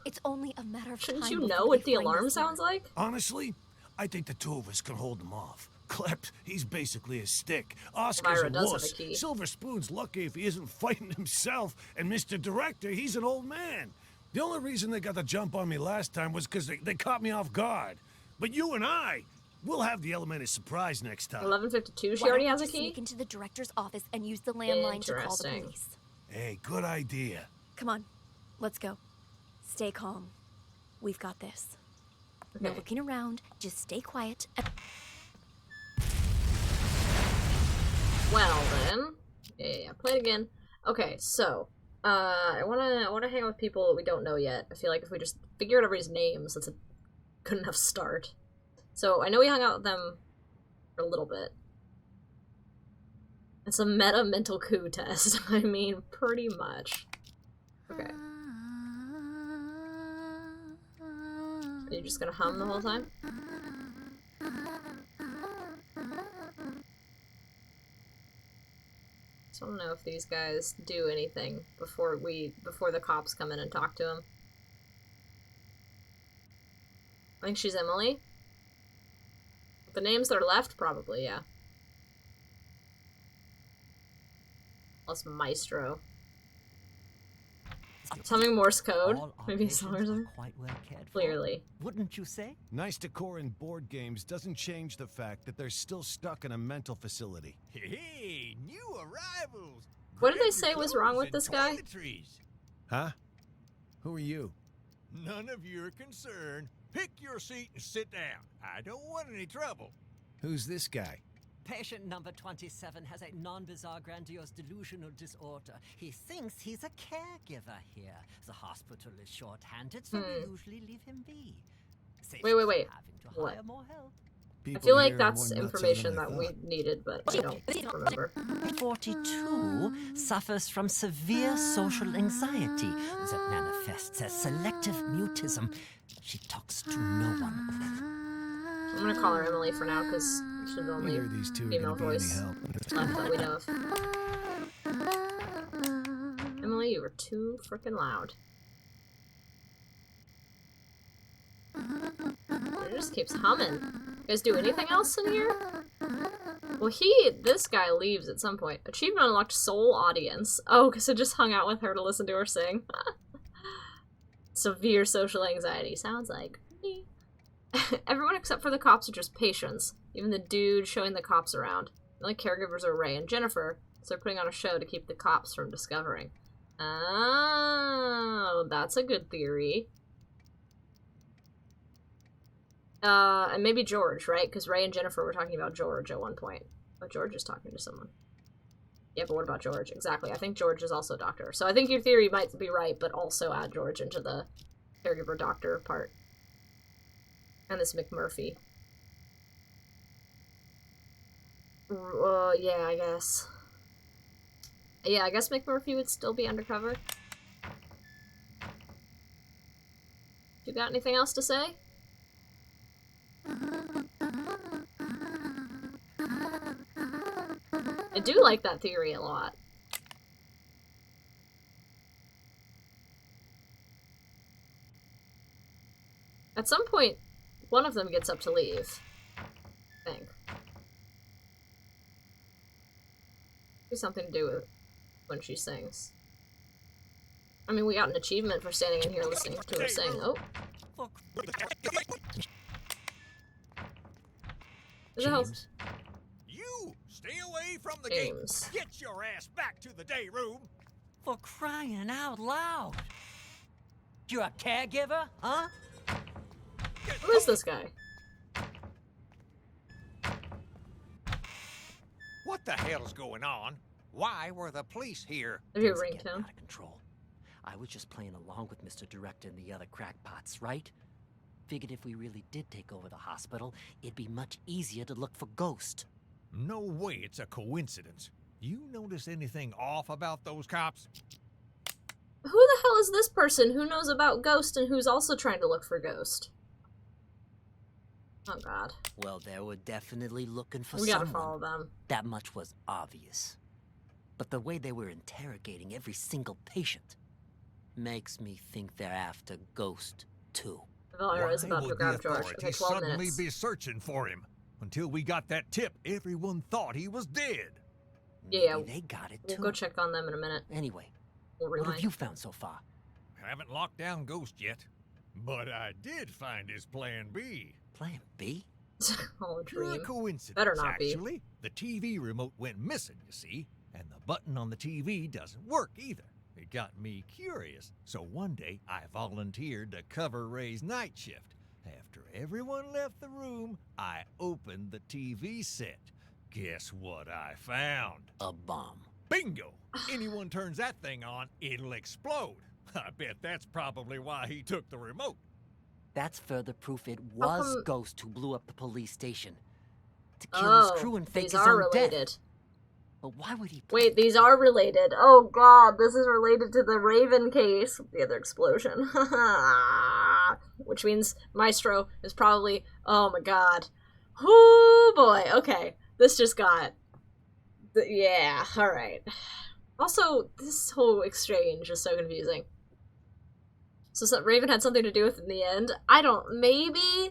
It's only a matter of Shouldn't time you before know they what the find alarm us sounds here. like? Honestly, I think the two of us can hold them off. Klept, he's basically a stick. Oscar's Myra a does have wuss. a key. Silver Spoon's lucky if he isn't fighting himself. And Mr. Director, he's an old man. The only reason they got the jump on me last time was because they caught me off guard. But you and I, we'll have the element of surprise next time. 11:52. She Why already don't has a you key. sneak into the director's office and use the landline to call the Interesting. police. Hey, good idea. Come on, let's go. Stay calm. We've got this. No Okay. looking around, just stay quiet. Well then, yeah, play it again. Okay, so I wanna hang out with people that we don't know yet. I feel like if we just figure out everybody's names, that's a good enough start. So I know we hung out with them for a little bit. It's a meta mental coup test. I mean, pretty much. Okay. Are you just gonna hum the whole time? So I don't know if these guys do anything before the cops come in and talk to them. I think she's Emily. The names that are left, probably, yeah. Plus Maestro. Something Morse code. All our Maybe patients some or are something. quite well cared for. Clearly. Wouldn't you say? Nice decor in board games doesn't change the fact that they're still stuck in a mental facility. Hey, new arrivals. What did Grab they your say was wrong clothes with this and guy? toiletries. Huh? Who are you? None of your concern. Pick your seat and sit down. I don't want any trouble. Who's this guy? Patient number 27 has a non-bizarre grandiose delusional disorder. He thinks he's a caregiver here. The hospital is short-handed, so we usually leave him be. Saves Wait. us having to What? hire more help. I feel like that's information that we needed, but I don't remember. 42 suffers from severe social anxiety that manifests as selective mutism. She talks to no one. I'm gonna call her Emily for now, because she's the only Neither of these two are female gonna be any voice help. left that we know of. Emily, you were too freaking loud. It just keeps humming. You guys do anything else in here? Well, this guy leaves at some point. Achievement unlocked sole audience. Oh, because I just hung out with her to listen to her sing. Severe social anxiety. Sounds like me. Everyone except for the cops are just patients. Even the dude showing the cops around. The only caregivers are Ray and Jennifer, so they're putting on a show to keep the cops from discovering. Oh, that's a good theory. And maybe George, right? Because Ray and Jennifer were talking about George at one point. Oh, George is talking to someone. Yeah, but what about George? Exactly. I think George is also a doctor. So I think your theory might be right, but also add George into the caregiver doctor part. And this McMurphy. Yeah, I guess. Yeah, I guess McMurphy would still be undercover. You got anything else to say? I do like that theory a lot. At some point, one of them gets up to leave. I think. Be something to do with when she sings. I mean, we got an achievement for standing in here listening to her sing. Oh. Who the hell's... You stay away away from the James. gate. Get your ass back to the day room. For crying out loud. You're a caregiver, huh? Who is this guy? What the hell's going on? Why were the police here? Have you Things are ringed getting him? out of control. I was just playing along with Mr. Director and the other crackpots, right? Figured if we really did take over the hospital, it'd be much easier to look for Ghost. No way it's a coincidence. You notice anything off about those cops? Who the hell is this person who knows about Ghost and who's also trying to look for Ghost? Oh god. Well, they were definitely looking for We someone. gotta follow them. That much was obvious. But the way they were interrogating every single patient makes me think they're after Ghost, too. Valera is about to would grab the George. authorities Okay, 12 suddenly minutes. be searching for him? Until we got that tip, everyone thought he was dead. Yeah, Maybe they got it, we'll too. go check on them in a minute. Anyway, We'll what have rewind. you found so far? Haven't locked down Ghost yet. But I did find his plan B. Plan B? Oh, a Pure dream. coincidence, Better not be. actually. The TV remote went missing, you see, and the button on the TV doesn't work either. It got me curious, so one day I volunteered to cover Ray's night shift. After everyone left the room, I opened the TV set. Guess what I found? A bomb. Bingo! Anyone turns that thing on, it'll explode. I bet that's probably why he took the remote. That's further proof it How was come- Ghost who blew up the police station. To kill Oh, his crew and fake these his are own related. death. But why would he... Wait, these are related. Oh god, this is related to the Raven case. The other explosion. Which means Maestro is probably... Oh my god. Oh boy, okay. This just got... Yeah, alright. Also, this whole exchange is so confusing. So Raven had something to do with it in the end? I don't... Maybe?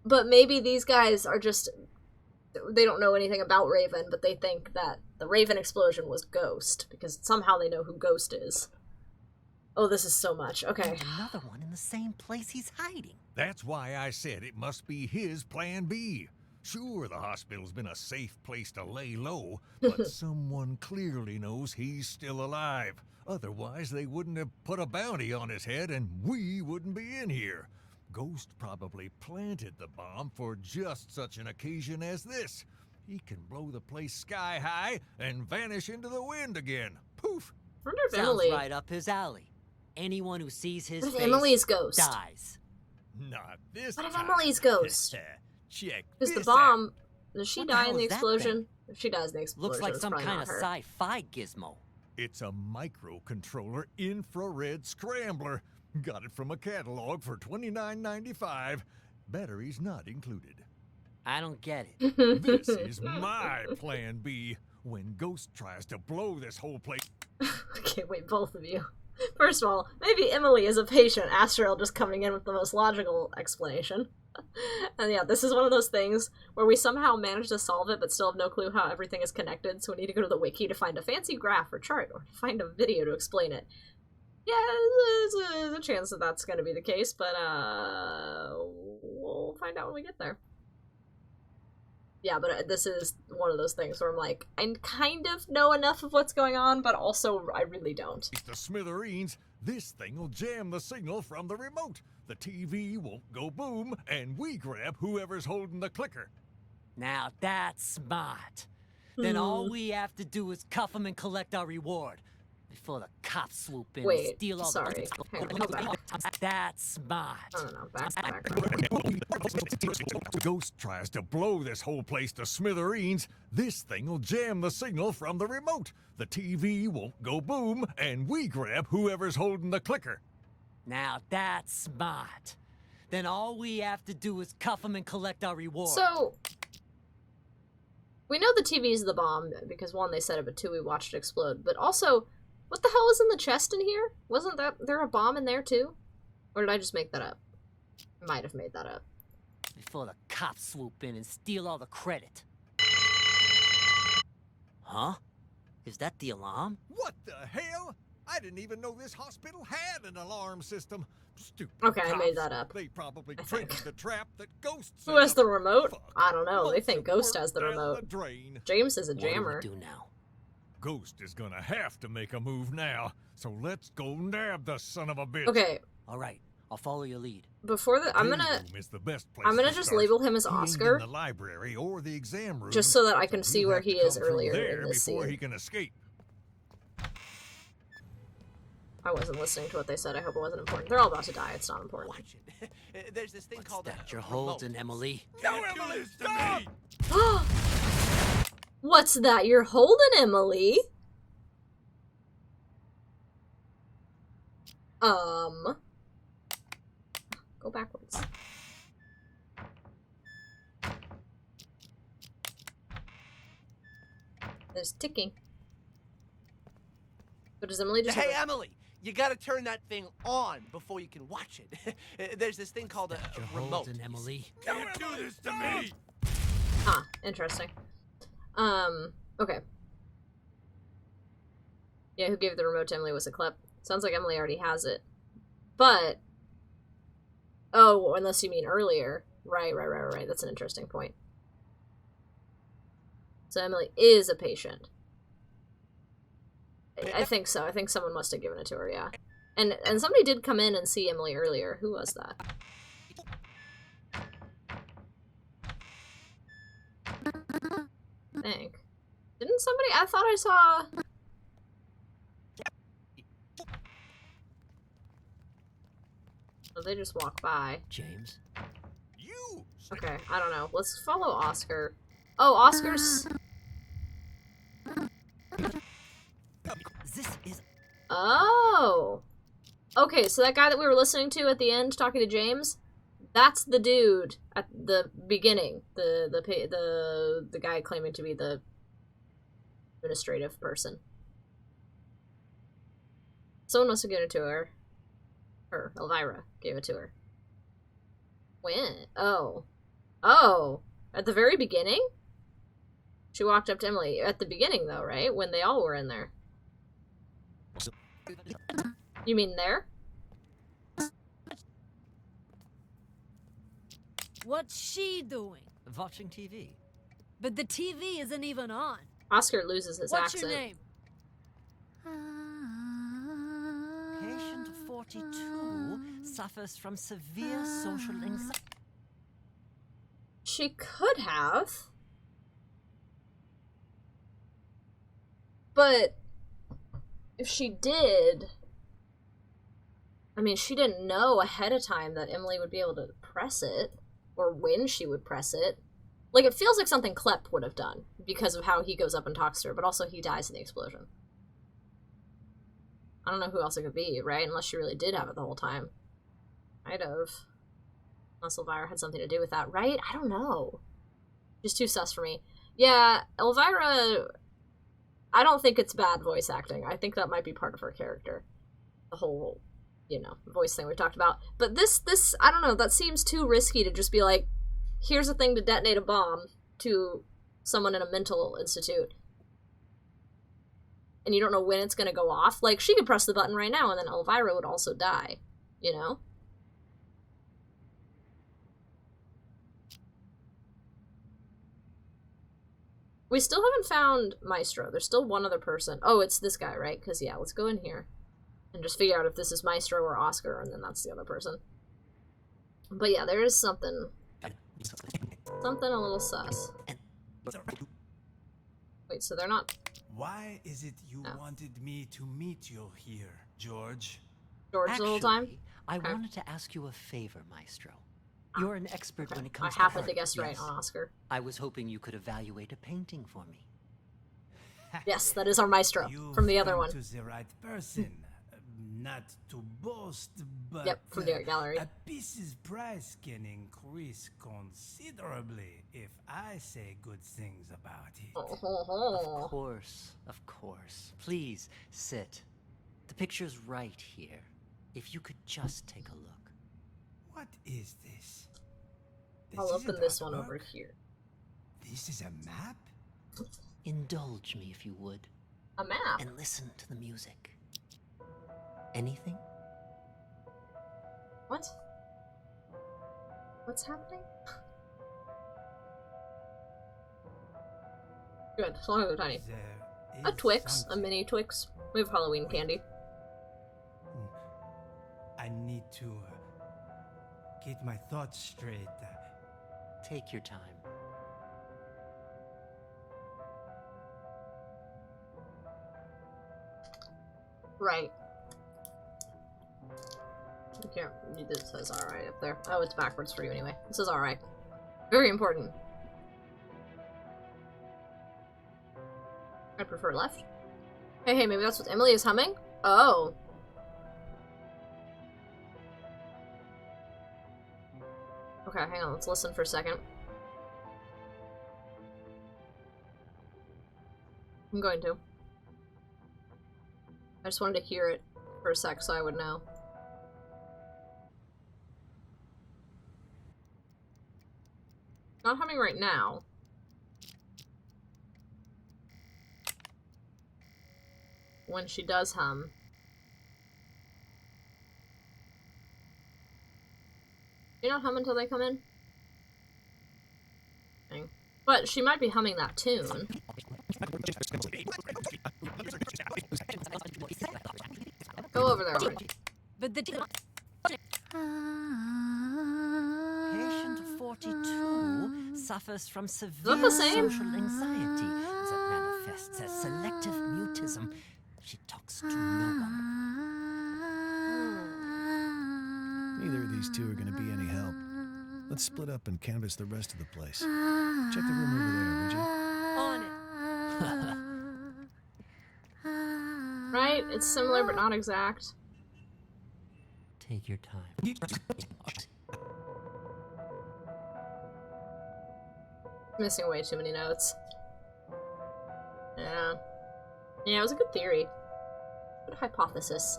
But maybe these guys are just... They don't know anything about Raven, but they think that the Raven explosion was Ghost, because somehow they know who Ghost is. Oh, this is so much. Okay. And another one in the same place he's hiding. That's why I said it must be his plan B. Sure, the hospital's been a safe place to lay low, but someone clearly knows he's still alive. Otherwise, they wouldn't have put a bounty on his head and we wouldn't be in here. Ghost probably planted the bomb for just such an occasion as this. He can blow the place sky high and vanish into the wind again. Poof! I wonder if Sounds Emily... right up his alley. Anyone who sees his What if face Emily's Ghost? dies. Not this What if time. Emily's Ghost? Check Because the this bomb... Does she What the die hell in the is that explosion? If she dies in the explosion, Looks like it's some probably kind not of her. sci-fi gizmo. It's a microcontroller infrared scrambler. Got it from a catalog for $29.95. Batteries not included. I don't get it. This is my plan B. When Ghost tries to blow this whole place... Okay, wait, both of you. First of all, maybe Emily is a patient, Astrael just coming in with the most logical explanation. And yeah, this is one of those things where we somehow managed to solve it but still have no clue how everything is connected, so we need to go to the wiki to find a fancy graph or chart or find a video to explain it. Yeah, there's a chance that that's going to be the case, but we'll find out when we get there. Yeah, but this is one of those things where I'm like, I kind of know enough of what's going on, but also I really don't. The smithereens, this thing will jam the signal from the remote. The TV won't go boom, and we grab whoever's holding the clicker. Now that's smart. Then all we have to do is cuff him and collect our reward. Before the cops swoop in and Wait, steal all sorry. Hang on, hold back. That's smart. I don't know, back. Ghost tries to blow this whole place to smithereens. This thing will jam the signal from the remote. The TV won't go boom, and we grab whoever's holding the clicker. Now that's smart. Then all we have to do is cuff him and collect our reward. So, we know the TV is the bomb, because one, they set it, but two, we watched it explode. But also, what the hell is in the chest in here? Wasn't there a bomb in there too? Or did I just make that up? Might have made that up. Before the cops swoop in and steal all the credit. Huh? Is that the alarm? What the hell? I didn't even know this hospital had an alarm system. Stupid Okay, I cops. made that up. They probably triggered the trap that Ghost set Who has up. the remote? Fuck. I don't know. They Lots think of Ghost work has the down remote. the drain. James is a What do jammer. we do now? Ghost is gonna have to make a move now, so let's go nab the son of a bitch. Okay, All right, I'll follow your lead. before the I'm Playroom gonna is the best place I'm gonna to just start. label him as He ain't Oscar, in the library or the exam room, just so that I can see he'll where have to he is come through earlier there in this before scene. he can escape. I wasn't listening to what they said. I hope it wasn't important. They're all about to die. It's not important. Watch it. There's this thing What's called that a you're remote. holding, Emily? No, Emily, stop! What's that you're holding, Emily? Go backwards. There's ticking. But does Emily just Hey, have Emily, you gotta turn that thing on before you can watch it. There's this thing called That a you're remote. holding, Emily? Can't do this to me! Ah, interesting. Okay. Yeah, who gave the remote to Emily was a clip. Sounds like Emily already has it. But... Oh, unless you mean earlier. Right. That's an interesting point. So Emily is a patient. I think so. I think someone must have given it to her, yeah. And somebody did come in and see Emily earlier. Who was that? I think. Didn't somebody... I thought I saw... Oh, they just walk by. James? You! Okay, I don't know. Let's follow Oscar. Oh, Oscar's... This is... Oh! Okay, so that guy that we were listening to at the end talking to James, that's the dude at the beginning. The guy claiming to be the administrative person. Someone must have given it to her. Her, Elvira, gave it to her. When? Oh. Oh! At the very beginning? She walked up to Emily. At the beginning, though, right? When they all were in there. You mean there? What's she doing? Watching TV. But the TV isn't even on. Oscar loses his What's accent. your name? Patient 42 suffers from severe social anxiety. She could have. But if she did, I mean, she didn't know ahead of time that Emily would be able to press it, or when she would press it. Like, it feels like something Klepp would have done, because of how he goes up and talks to her, but also he dies in the explosion. I don't know who else it could be, right? Unless she really did have it the whole time. Might have. Unless Elvira had something to do with that, right? I don't know. Just too sus for me. Yeah, Elvira... I don't think it's bad voice acting. I think that might be part of her character. The whole, you know, voice thing we talked about. But this, I don't know, that seems too risky to just be like, here's a thing to detonate a bomb to someone in a mental institute. And you don't know when it's going to go off. Like, she could press the button right now and then Elvira would also die, you know? We still haven't found Maestro. There's still one other person. Oh, it's this guy, right? Because, yeah, let's go in here and just figure out if this is Maestro or Oscar, and then that's the other person. But yeah, there is something. Something a little sus. Wait, so they're not... Why is it you wanted me to meet you here, George? George the whole time? I Okay. wanted to ask you a favor, Maestro. You're an expert when it I comes to happened art. to guess right Yes. on Oscar. I was hoping you could evaluate a painting for me. Yes, that is our Maestro You've from the other come one. to the right person. Not to boast, but Yep, from the art gallery. a piece's price can increase considerably if I say good things about it. Of course. Please, sit. The picture's right here. If you could just take a look. What is this? I'll open isn't this one artwork. over here. This is a map? Indulge me if you would. A map? And listen to the music. Anything? What? What's happening? Good, as long as they're tiny. A Twix, a mini Twix. We have Halloween candy. I need to get my thoughts straight. Take your time. Right. You can't. It says alright up there. Oh, it's backwards for you anyway. It says alright. Very important. I prefer left. Hey, maybe that's what Emily is humming? Oh. Okay, hang on, let's listen for a second. I'm going to. I just wanted to hear it for a sec so I would know. Not humming right now. When she does hum. You not hum until they come in? Dang. But she might be humming that tune. Go over there already. But the patient 42 suffers from severe social anxiety that manifests as selective mutism. She talks to no one. Neither of these two are going to be any help. Let's split up and canvass the rest of the place. Check the room over there, would you? On it. Right? It's similar but not exact. Take your time. Missing way too many notes. Yeah. Yeah, it was a good theory. Good hypothesis.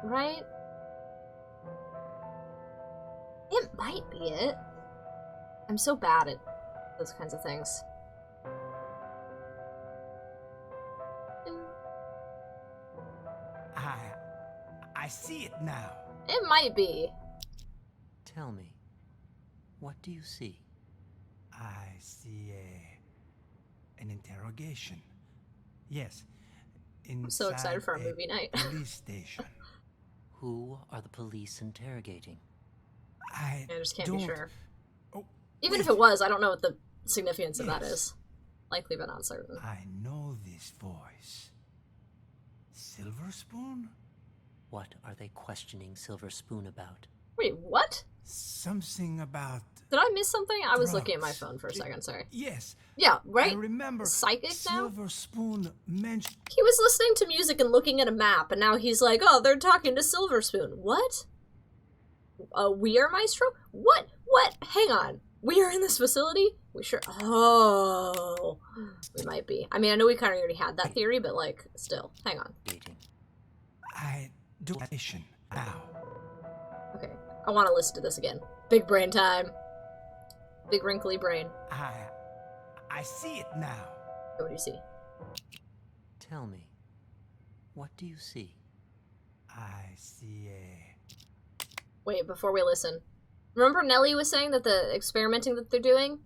Right? It might be it. I'm so bad at those kinds of things. I see it now. It might be. Tell me, what do you see? I see an interrogation. Yes. I'm so excited for our movie night. Police station. Who are the police interrogating? I just can't be sure. Oh, even if it was, I don't know what the significance of that is. Likely, but not certain. I know this voice. Silver Spoon? What are they questioning Silver Spoon about? Wait, what? Something about... Did I miss something? I was drugs. looking at my phone for a second, sorry. Yes. Yeah, right? I remember Psychic now? Silver Spoon mentioned... He was listening to music and looking at a map, and now he's like, oh, they're talking to Silver Spoon. What? We are Maestro? What? What? Hang on. We are in this facility? We sure... Oh. We might be. I mean, I know we kind of already had that theory, but, like, still. Hang on. I do now. Okay. I want to listen to this again. Big brain time. Big wrinkly brain. I see it now. What do you see? Tell me, what do you see? I see Wait, before we listen. Remember Nellie was saying that the experimenting that they're doing?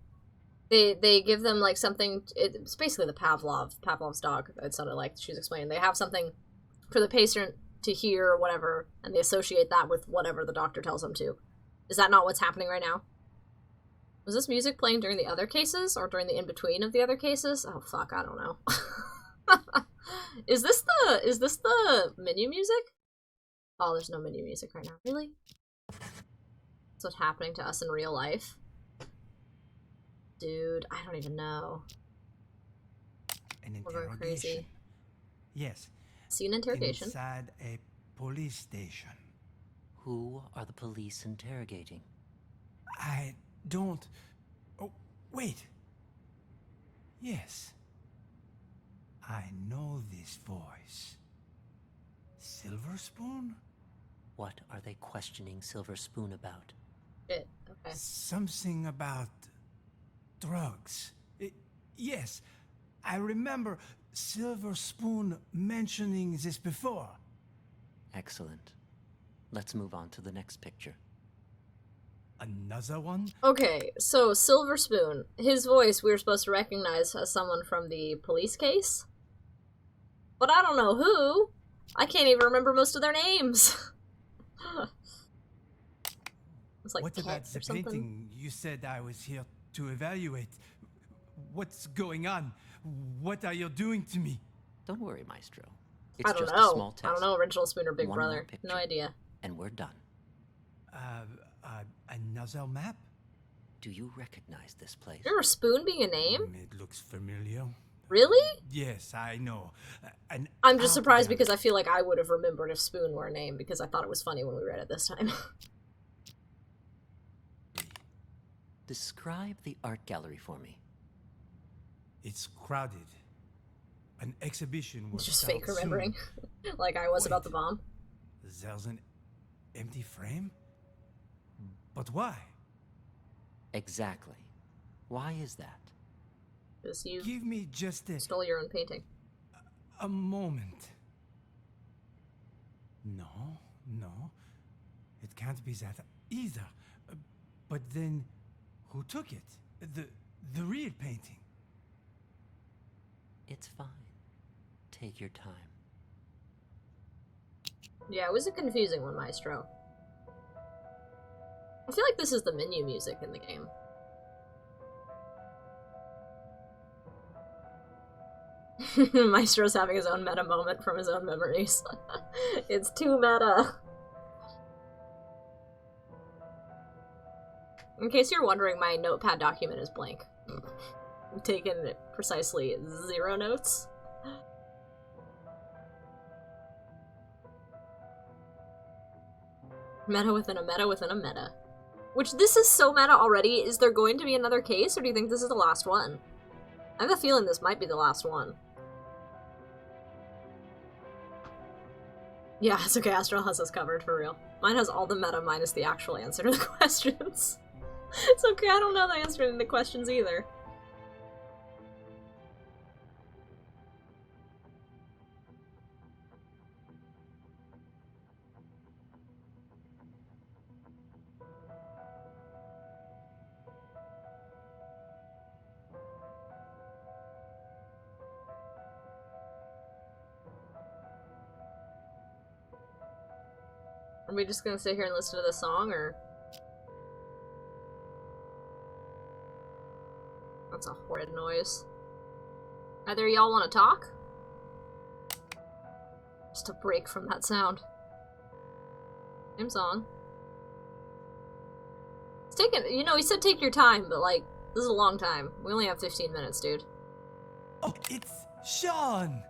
They give them, like, something... It's basically the Pavlov's dog, it sounded like she was explaining. They have something for the patient to hear or whatever, and they associate that with whatever the doctor tells them to. Is that not what's happening right now? Was this music playing during the other cases, or during the in-between of the other cases? Oh, fuck, I don't know. Is this the menu music? Oh, there's no menu music right now. Really? That's what's happening to us in real life? Dude, I don't even know. an We're going interrogation. crazy. Yes. See an interrogation. Inside a police station. Who are the police interrogating? I don't... Oh, wait. Yes. I know this voice. Silver Spoon? What are they questioning Silver Spoon about? Shit, okay. Something about drugs. Yes. I remember Silver Spoon mentioning this before. Excellent. Let's move on to the next picture. Another one? Okay, so Silver Spoon. His voice we were supposed to recognize as someone from the police case. But I don't know who. I can't even remember most of their names. It's like what about the something? painting? You said I was here to evaluate. What's going on? What are you doing to me? Don't worry, Maestro. It's I don't just know. a small test. I don't know. Original Spoon or Big One Brother. more picture, No idea. and we're done. Another map? Do you recognize this place? Remember Spoon being a name? It looks familiar. Really? Yes, I know. I'm just surprised because I feel like I would have remembered if Spoon were a name because I thought it was funny when we read it this time. Describe the art gallery for me. It's crowded. An exhibition was It's just start fake remembering. soon. Like I was about the bomb. There's an empty frame? But why? Exactly. Why is that? Because you Give me just stole your own painting. a moment. No. It can't be that either. But then, who took it? The real painting? It's fine. Take your time. Yeah, it was a confusing one, Maestro. I feel like this is the menu music in the game. Maestro's having his own meta moment from his own memories. It's too meta. In case you're wondering, my notepad document is blank. I've taken precisely 0 notes. Meta within a meta within a meta. Which, this is so meta already. Is there going to be another case, or do you think this is the last one? I have a feeling this might be the last one. Yeah, it's okay, Astral has us covered, for real. Mine has all the meta minus the actual answer to the questions. It's okay, I don't know the answer to the questions either. Are we just gonna sit here and listen to the song, or...? That's a horrid noise. Either y'all want to talk? Just a break from that sound. Same song. It's taking, you know, he said take your time, but like, this is a long time. We only have 15 minutes, dude. Oh, it's Sean!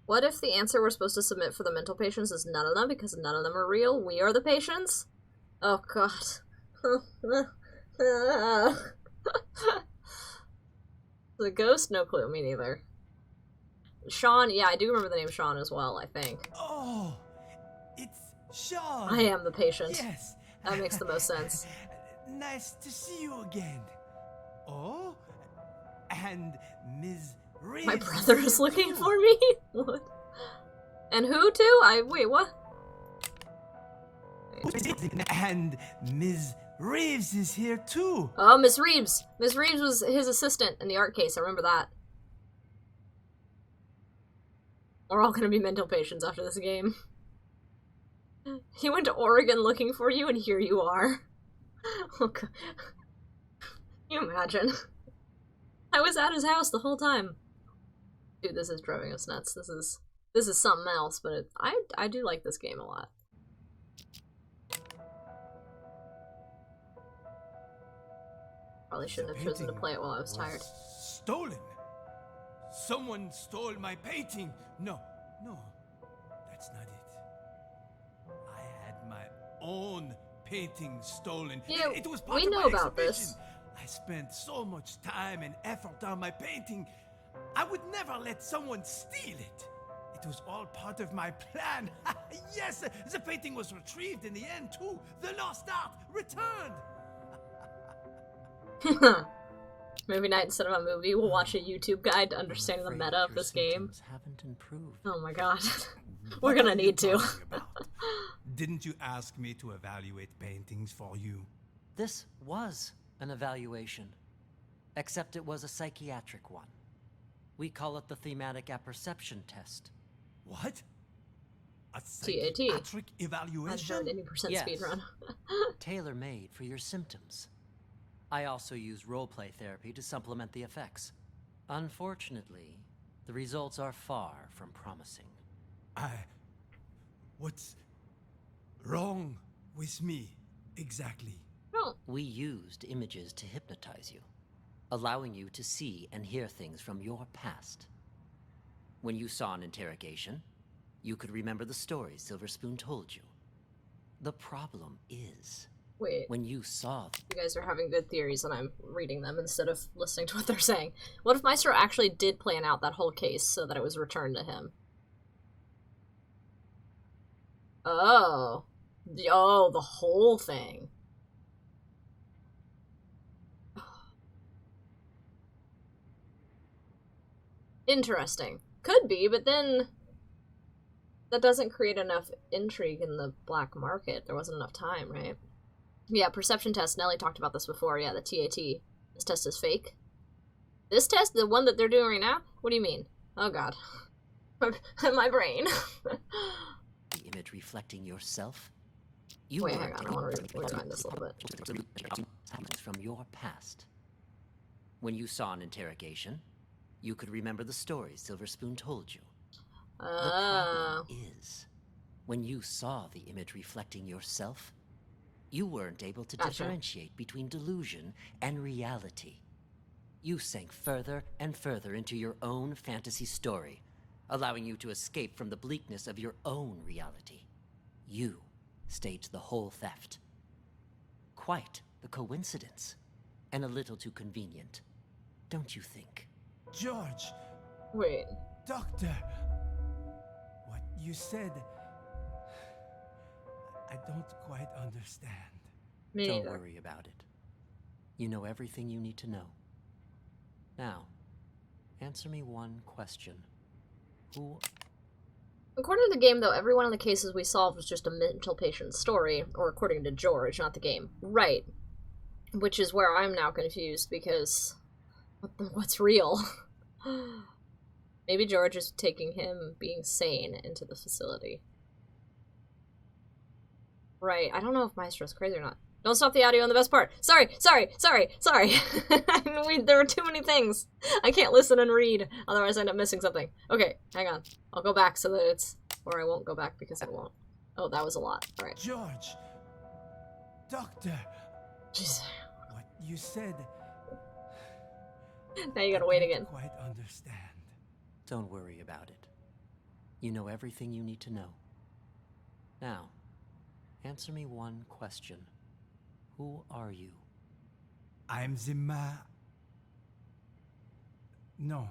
What if the answer we're supposed to submit for the mental patients is none of them because none of them are real? We are the patients? Oh god. The ghost? No clue, me neither. Sean? Yeah, I do remember the name Sean as well, I think. Oh, it's Sean! I am the patient. Yes! That makes the most sense. Nice to see you again. Oh? And Ms. Reeves. My brother is looking for me? What? And who too? Wait, what? And Ms. Reeves is here too. Oh, Miss Reeves. Miss Reeves was his assistant in the art case. I remember that. We're all gonna be mental patients after this game. He went to Oregon looking for you, and here you are. Oh, God. Can you imagine? I was at his house the whole time. Dude, this is driving us nuts. This is something else, but I do like this game a lot. Probably shouldn't have chosen to play it while I was tired. Stolen. Someone stole my painting. No, that's not it. I had my own painting stolen. Yeah, it was part we of know my about exhibition. this. I spent so much time and effort on my painting. I would never let someone steal it. It was all part of my plan. Yes, the painting was retrieved in the end too. The lost art returned. Movie night instead of a movie. We'll watch a YouTube guide to understand the meta of this game. Haven't improved. Oh my god. We're gonna need to. Didn't you ask me to evaluate paintings for you? This was an evaluation, except it was a psychiatric one. We call it the thematic apperception test. What? A TAT. psychiatric evaluation? Unheard 80% Yes. speedrun. Tailor-made for your symptoms. I also use roleplay therapy to supplement the effects. Unfortunately, the results are far from promising. What's wrong with me, exactly? No. We used images to hypnotize you, allowing you to see and hear things from your past. When you saw an interrogation, you could remember the stories Silver Spoon told you. The problem is, Wait. when you saw... You guys are having good theories and I'm reading them instead of listening to what they're saying. What if Maestro actually did plan out that whole case so that it was returned to him? Oh. Oh, the whole thing. Interesting. Could be, but then that doesn't create enough intrigue in the black market. There wasn't enough time, right? Yeah, perception test. Nelly talked about this before. Yeah, the TAT. This test is fake. This test? The one that they're doing right now? What do you mean? Oh god. My brain. The image reflecting yourself. You Wait, hang on. I want to rewind this a little bit. From your past. When you saw an interrogation, you could remember the stories Silver Spoon told you. The problem is, when you saw the image reflecting yourself, you weren't able to differentiate between delusion and reality. You sank further and further into your own fantasy story, allowing you to escape from the bleakness of your own reality. You staged the whole theft. Quite the coincidence, and a little too convenient, don't you think? George! Wait. Doctor! What you said... I don't quite understand. Me Don't neither. worry about it. You know everything you need to know. Now, answer me one question. Who... According to the game, though, every one of the cases we solved was just a mental patient's story, or according to George, not the game. Right. Which is where I'm now confused, because... what's real? Maybe George is taking him being sane into the facility. Right, I don't know if Maestro's crazy or not. Don't stop the audio on the best part. Sorry. There were too many things. I can't listen and read, otherwise I end up missing something. Okay, hang on. I'll go back so that it's... Or I won't go back because it won't. Oh, that was a lot. Alright. George! Doctor! Jeez. What you said... Now you gotta wait again. I don't quite understand. Don't worry about it. You know everything you need to know. Now, answer me one question. Who are you? I'm the No.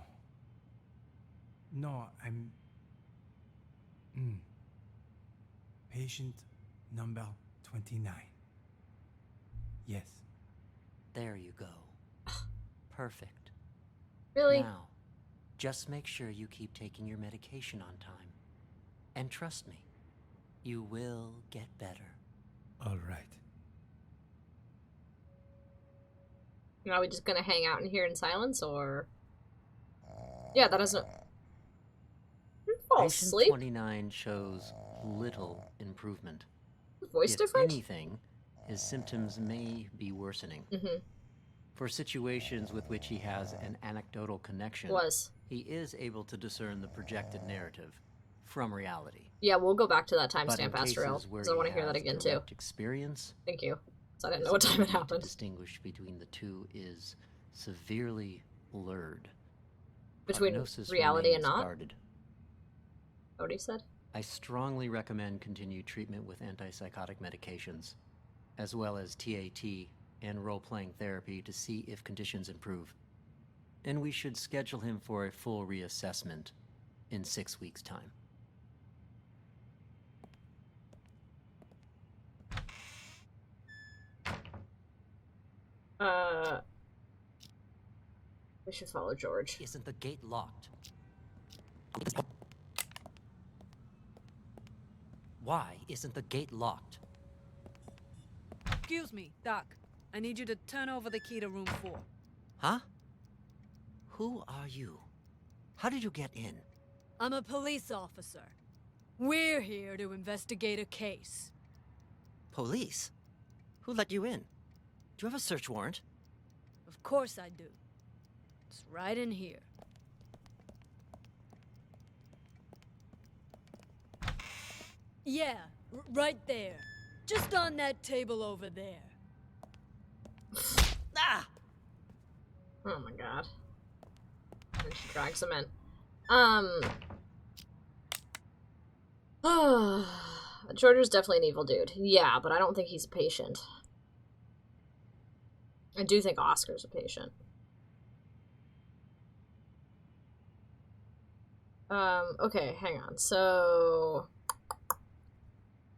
No, I'm... Patient number 29. Yes. There you go. Perfect. Really? Now, just make sure you keep taking your medication on time. And trust me, you will get better. All right. Are we just gonna hang out in here in silence, or... Yeah, that doesn't... Fall Patient asleep? 29 shows little improvement. Voice If different? anything, his symptoms may be worsening. Mm-hmm. For situations with which he has an anecdotal connection, he is able to discern the projected narrative from reality. Yeah, we'll go back to that But in timestamp after all, cases where because I want to he hear that has again too. direct experience, Thank you. So I didn't know his what time it ability to happened. distinguish between the two is severely blurred. Between Prognosis reality and remains not? guarded. What he said? I strongly recommend continued treatment with antipsychotic medications, as well as TAT and role-playing therapy to see if conditions improve. And we should schedule him for a full reassessment in 6 weeks' time. We should follow George. Isn't the gate locked? Why isn't the gate locked? Excuse me, Doc. I need you to turn over the key to room 4. Huh? Who are you? How did you get in? I'm a police officer. We're here to investigate a case. Police? Who let you in? Do you have a search warrant? Of course I do. It's right in here. Yeah, right there. Just on that table over there. Ah! Oh my god. And she drags him in. George is definitely an evil dude. Yeah, but I don't think he's a patient. I do think Oscar's a patient. Okay, hang on. So...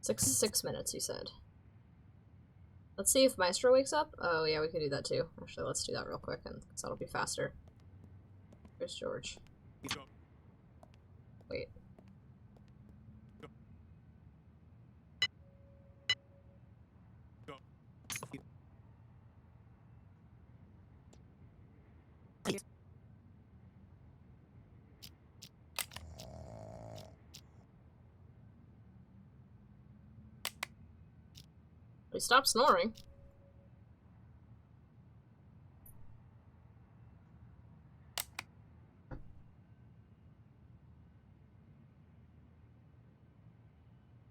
Six minutes, you said. Let's see if Maestro wakes up. Oh, yeah, we could do that too. Actually, let's do that real quick, and so it'll be faster. Where's George? Wait. He stopped snoring.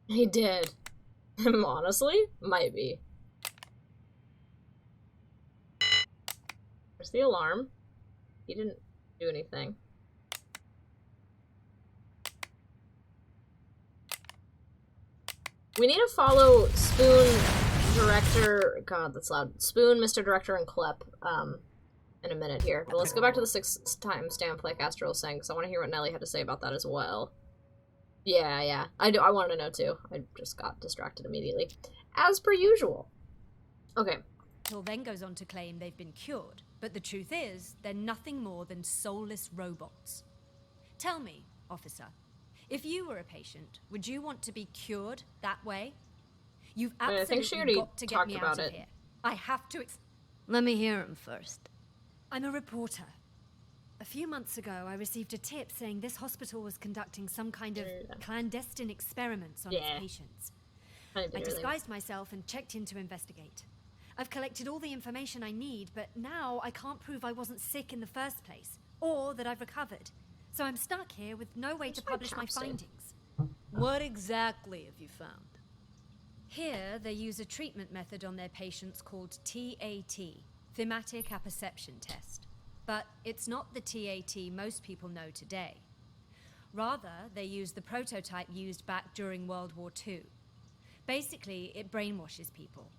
He did. Honestly? Might be. There's the alarm. He didn't do anything. We need to follow Spoon, Director... God, that's loud. Spoon, Mr. Director, and Klepp, in a minute here. But let's go back to the 6 timestamp like Astro was saying, because I want to hear what Nelly had to say about that as well. Yeah. I wanted to know too. I just got distracted immediately. As per usual. Okay. Till then goes on to claim they've been cured, but the truth is, they're nothing more than soulless robots. Tell me, officer, if you were a patient, would you want to be cured that way? You've absolutely got to get me out of here. I have to Let me hear him first. I'm a reporter. A few months ago, I received a tip saying this hospital was conducting some kind of clandestine experiments on its patients. I disguised myself and checked in to investigate. I've collected all the information I need, but now I can't prove I wasn't sick in the first place, or that I've recovered. So I'm stuck here with no way to publish my findings. What exactly have you found? Here, they use a treatment method on their patients called TAT, Thematic Apperception Test. But it's not the TAT most people know today. Rather, they use the prototype used back during World War II. Basically, it brainwashes people.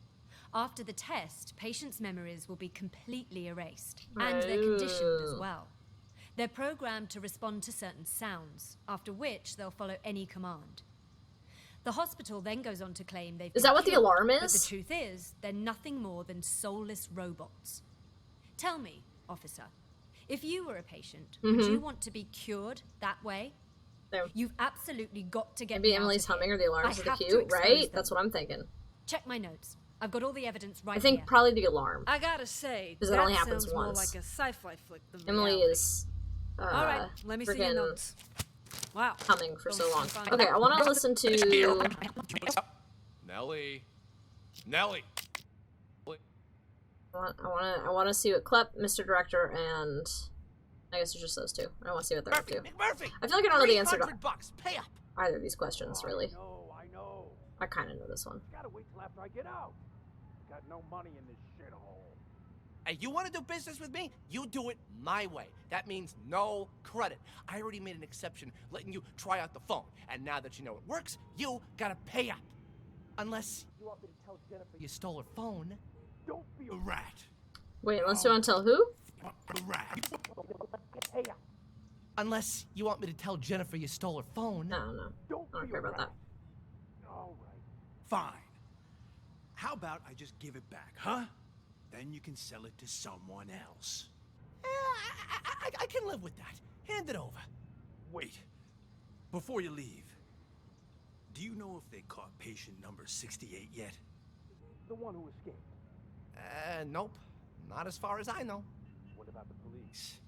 After the test, patients' memories will be completely erased, and they're conditioned as well. They're programmed to respond to certain sounds, after which they'll follow any command. The hospital then goes on to claim they've Is that what the alarm is? But the truth is, they're nothing more than soulless robots. Tell me, officer, if you were a patient, would you want to be cured that way? There. You've absolutely got to get Maybe me out Emily's of here. humming or the alarms are I have to cute, expose right? them. That's what I'm thinking. Check my notes. I've got all the evidence right I think here. probably the alarm. I gotta say, Because it only happens sounds once. more like a sci-fi flick than Emily reality. is All right, let me see your notes. Wow. humming for so long. Don't Okay, I want to listen to... Nelly. Nelly. I want to see what Klepp, Mr. Director, and I guess it's just those two. I want to see what they're up to. McMurphy! I feel like I don't know the answer to $300, pay up! either of these questions, really. I know. I kind of know this one. Gotta wait till after I get out. Got no money in this shithole. Hey, you want to do business with me? You do it my way. That means no credit. I already made an exception, letting you try out the phone. And now that you know it works, you gotta pay up. Unless You want me to tell Jennifer you stole her phone. don't be a Rat. Wait, let's do want to tell who? Rat. pay up. Unless you want me to tell Jennifer you stole her phone. No. Don't I don't be care a about rat. that. All right. Fine. How about I just give it back, huh? Then you can sell it to someone else. I can live with that. Hand it over. Wait. Before you leave, do you know if they caught patient number 68 yet? The one who escaped. Nope. Not as far as I know. What about the police?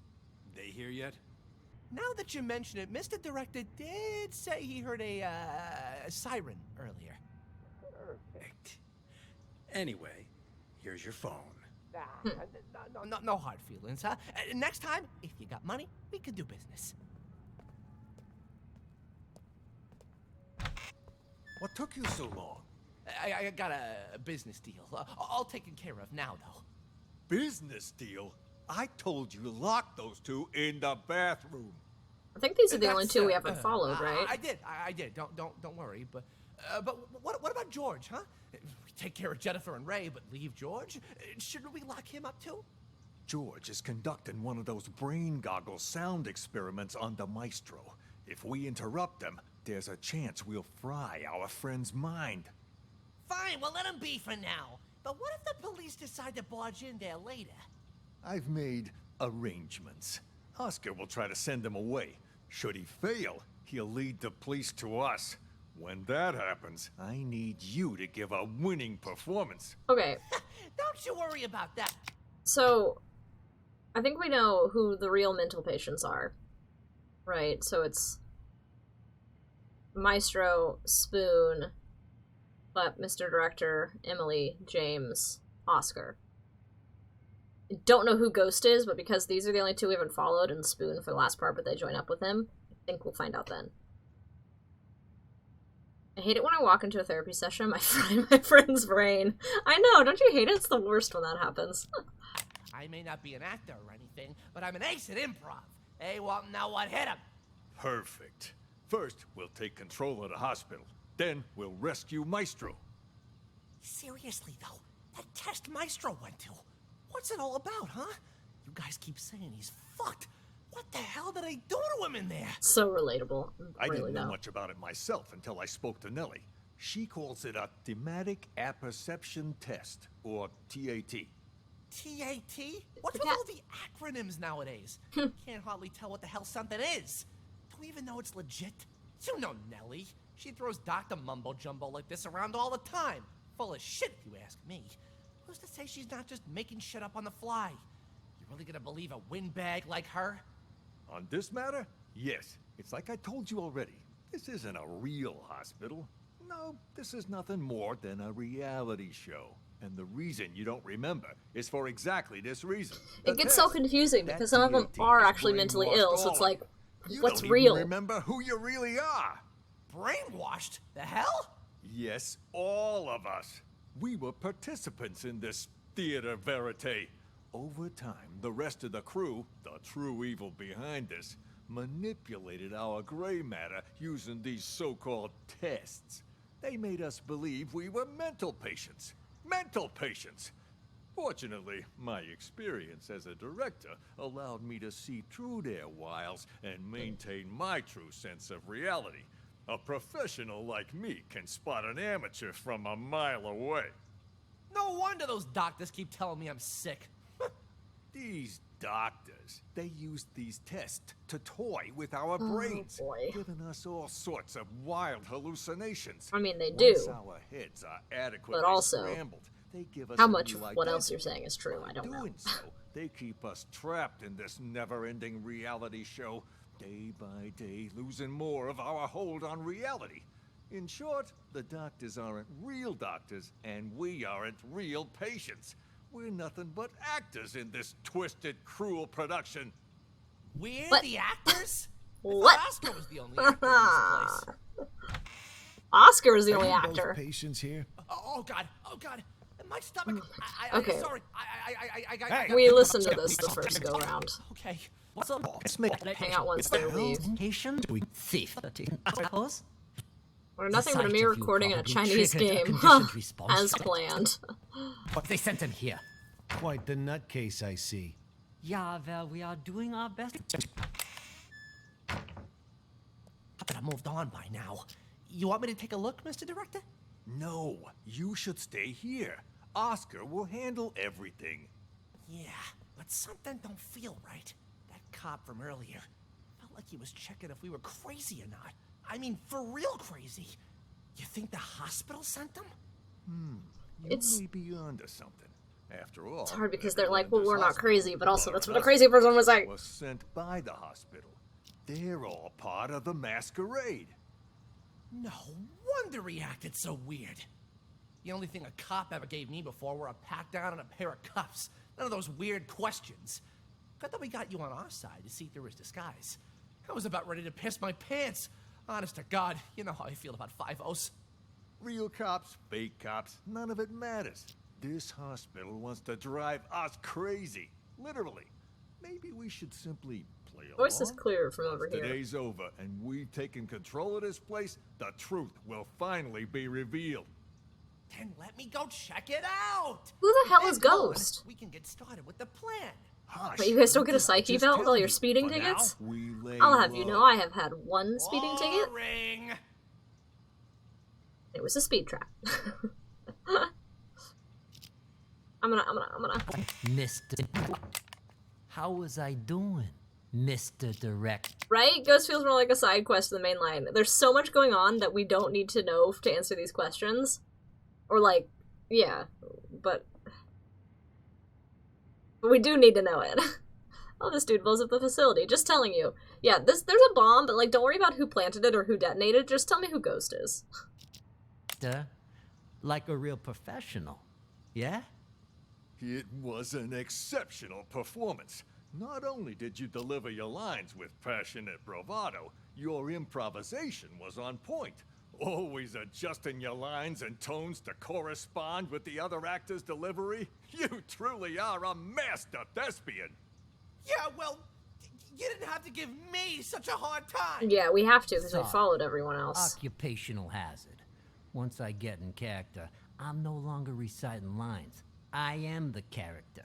They here yet? Now that you mention it, Mr. Director did say he heard a siren earlier. Perfect. Anyway, here's your phone. No hard feelings, huh? Next time, if you got money, we can do business. What took you so long? I got a business deal. All taken care of now, though. Business deal? I told you to lock those two in the bathroom. I think these are the only two we haven't followed, right? I did. Don't worry. But what about George, huh? We take care of Jennifer and Ray, but leave George? Shouldn't we lock him up too? George is conducting one of those brain goggle sound experiments on the Maestro. If we interrupt them, there's a chance we'll fry our friend's mind. Fine, we'll let him be for now. But what if the police decide to barge in there later? I've made arrangements. Oscar will try to send him away. Should he fail, he'll lead the police to us. When that happens, I need you to give a winning performance. Okay. Don't you worry about that. So, I think we know who the real mental patients are. Right, so it's Maestro, Spoon, but Mr. Director, Emily, James, Oscar. I don't know who Ghost is, but because these are the only two we haven't followed, and Spoon for the last part, but they join up with him, I think we'll find out then. I hate it when I walk into a therapy session, I fry my friend's brain. I know, don't you hate it? It's the worst when that happens. I may not be an actor or anything, but I'm an ace at improv. Hey, well, now what? Hit him! Perfect. First, we'll take control of the hospital. Then, we'll rescue Maestro. Seriously, though, that test Maestro went to, what's it all about, huh? You guys keep saying he's fucked. What the hell did I do to him in there? So relatable. I didn't know much about it myself until I spoke to Nellie. She calls it a thematic apperception test, or TAT. TAT? What's with all the acronyms nowadays? Can't hardly tell what the hell something is. Don't even know it's legit. You know Nellie. She throws Dr. Mumbo-Jumbo like this around all the time. Full of shit, if you ask me. Who's to say she's not just making shit up on the fly? You really gonna believe a windbag like her? On this matter? Yes. It's like I told you already. This isn't a real hospital. No, this is nothing more than a reality show. And the reason you don't remember is for exactly this reason. It gets so confusing because some of them are actually mentally ill, so it's like, what's real? You don't remember who you really are. Brainwashed? The hell? Yes, all of us. We were participants in this theater verite. Over time, the rest of the crew, the true evil behind this, manipulated our gray matter using these so-called tests. They made us believe we were mental patients. Mental patients! Fortunately, my experience as a director allowed me to see through their wiles and maintain my true sense of reality. A professional like me can spot an amateur from a mile away. No wonder those doctors keep telling me I'm sick. These doctors, they used these tests to toy with our brains, giving us all sorts of wild hallucinations. I mean, they do. Once our heads are adequately but also, scrambled, they give us how much of what else you're saying is true, I don't know. Doing so, they keep us trapped in this never-ending reality show, day by day losing more of our hold on reality. In short, the doctors aren't real doctors, and we aren't real patients. We're nothing but actors in this twisted, cruel production. We're what? The actors? What? Oscar was the only actor in this place. Oscar is the only actor. Both patients here? Oh God! My stomach. Okay. Sorry. We listened to this the first go round. Okay. What's up? Hang out once they leave. Patient? Thief. Or nothing but a mere recording in a Chinese game. As planned. But they sent him here. Quite the nutcase, I see. Yeah, well, we are doing our best. I could have moved on by now. You want me to take a look, Mr. Director? No, you should stay here. Oscar will handle everything. Yeah, but but something don't feel right. That cop from earlier felt like he was checking if we were crazy or not. I mean, for real crazy. You think the hospital sent them? You may be onto something. After all, it's hard because they're like, well, we're not crazy, but also that's what a us crazy person was like. Was sent by the hospital. They're all part of the masquerade. No wonder he acted so weird. The only thing a cop ever gave me before were a pat down and a pair of cuffs. None of those weird questions. Good that we got you on our side to see through his disguise. I was about ready to piss my pants. Honest to God, you know how I feel about 5-0s. Real cops, fake cops, none of it matters. This hospital wants to drive us crazy. Literally. Maybe we should simply play along. Voice is clear from over here. Today's over, and we've taken control of this place. The truth will finally be revealed. Then let me go check it out. Who the hell is Ghost? We can get started with the plan. Hush. Wait, you guys don't get a psyche Just belt tell with all your me. speeding For tickets? now, we lay I'll have you low. know I have had one speeding ticket. Boring. It was a speed trap. I'm gonna. Mr. How was I doing, Mr. Direct? Right? Ghost feels more like a side quest than the main line. There's so much going on that we don't need to know to answer these questions. Or like, yeah, but we do need to know it. Oh, this dude blows up the facility. Just telling you. Yeah, there's a bomb, but like, don't worry about who planted it or who detonated it. Just tell me who Ghost is. Like a real professional, yeah? It was an exceptional performance. Not only did you deliver your lines with passionate bravado, your improvisation was on point. Always adjusting your lines and tones to correspond with the other actor's delivery. You truly are a master thespian. Yeah, well, you didn't have to give me such a hard time. Yeah, we have to because we Sorry. followed everyone else. Occupational hazard. Once I get in character, I'm no longer reciting lines. I am the character.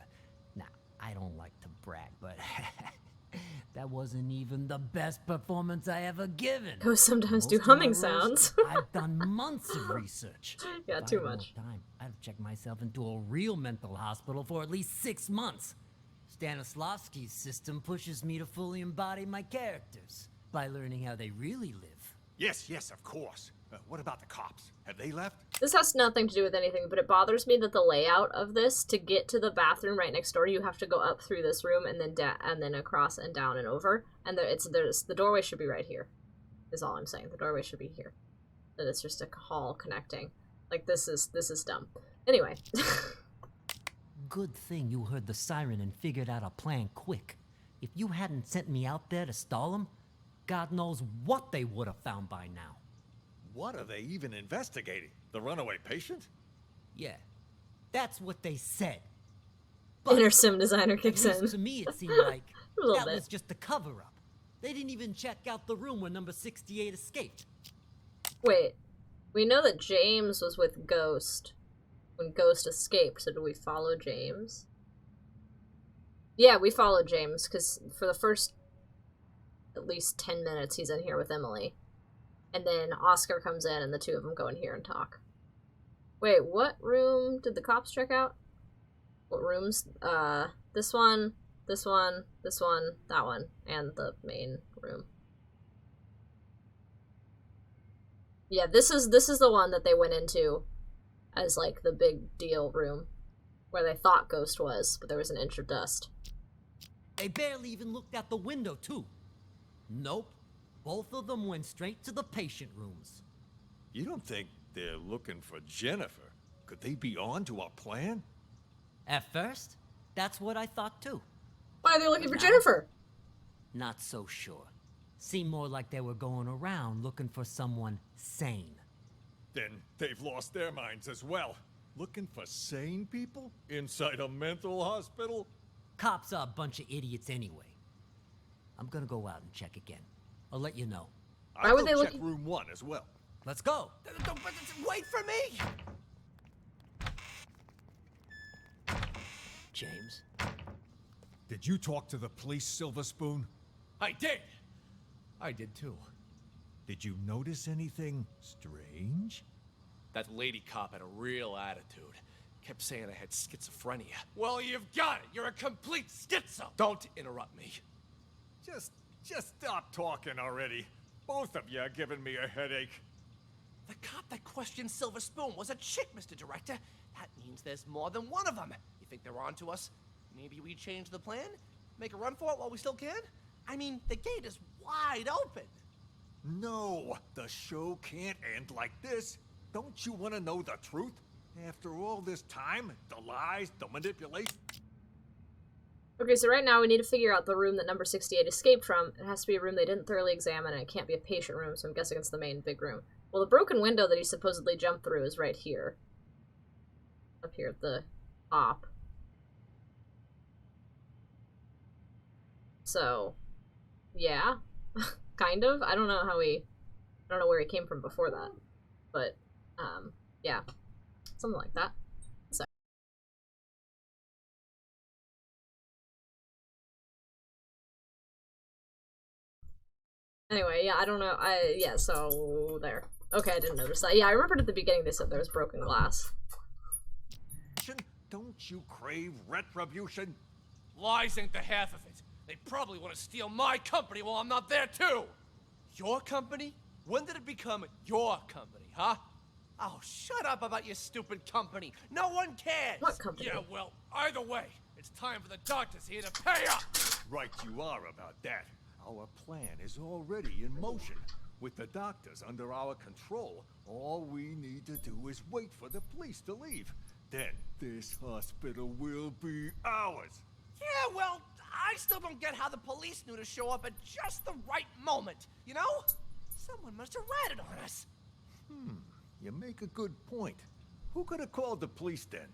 Now, I don't like to brag, but that wasn't even the best performance I ever given. Ghosts sometimes Most do of my humming roles, sounds. I've done months of research. Yeah, If I too had more much. Time, I'd have checked myself into a real mental hospital for at least 6 months. Stanislavski's system pushes me to fully embody my characters by learning how they really live. Yes, of course. What about the cops? Have they left? This has nothing to do with anything, but it bothers me that the layout of this, to get to the bathroom right next door, you have to go up through this room and then across and down and over. And the doorway should be right here. Is all I'm saying. The doorway should be here. That it's just a hall connecting. Like this is dumb. Anyway. Good thing you heard the siren and figured out a plan quick. If you hadn't sent me out there to stall them, God knows what they would have found by now. What are they even investigating? The runaway patient? Yeah, that's what they said. Inner sim designer kicks At least in. to me, it seemed like A little that bit. was just a cover-up. They didn't even check out the room where number 68 escaped. Wait. We know that James was with Ghost when Ghost escaped, so do we follow James? Yeah, we followed James, because for the first at least 10 minutes he's in here with Emily. And then Oscar comes in and the two of them go in here and talk. Wait, what room did the cops check out? What rooms? This one, this one, this one, that one, and the main room. Yeah, this is the one that they went into as like the big deal room where they thought Ghost was, but there was an inch of dust. They barely even looked out the window, too. Nope. Both of them went straight to the patient rooms. You don't think they're looking for Jennifer? Could they be on to our plan? At first, that's what I thought, too. Why are they looking for Now- Jennifer? Not so sure. Seemed more like they were going around looking for someone sane. Then they've lost their minds as well. Looking for sane people? Inside a mental hospital? Cops are a bunch of idiots anyway. I'm gonna go out and check again. I'll let you know. Why would I'll they check look- room 1 as well. Let's go. Wait for me! James. Did you talk to the police, Silver Spoon? I did! I did too. Did you notice anything strange? That lady cop had a real attitude. Kept saying I had schizophrenia. Well, you've got it. You're a complete schizo. Don't interrupt me. Just stop talking already. Both of you are giving me a headache. The cop that questioned Silver Spoon was a chick, Mr. Director. That means there's more than one of them. You think they're on to us? Maybe we change the plan? Make a run for it while we still can? I mean, the gate is wide open. No, the show can't end like this. Don't you want to know the truth? After all this time, the lies, the manipulation... Okay, so right now we need to figure out the room that number 68 escaped from. It has to be a room they didn't thoroughly examine, and it can't be a patient room, so I'm guessing it's the main big room. Well, the broken window that he supposedly jumped through is right here. Up here at the top. So, yeah. Kind of. I don't know how I don't know where he came from before that. But, yeah. Something like that. So. Anyway, yeah, I don't know. Yeah, so there. Okay, I didn't notice that. Yeah, I remembered at the beginning they said there was broken glass. Don't you crave retribution? Lies ain't the half of it. They probably want to steal my company while I'm not there, too. Your company? When did it become your company, huh? Oh, shut up about your stupid company. No one cares. What company? Yeah, well, either way, it's time for the doctors here to pay up. Right you are about that. Our plan is already in motion. With the doctors under our control, all we need to do is wait for the police to leave. Then this hospital will be ours. Yeah, well, I still don't get how the police knew to show up at just the right moment, you know? Someone must have ratted on us. You make a good point. Who could have called the police then?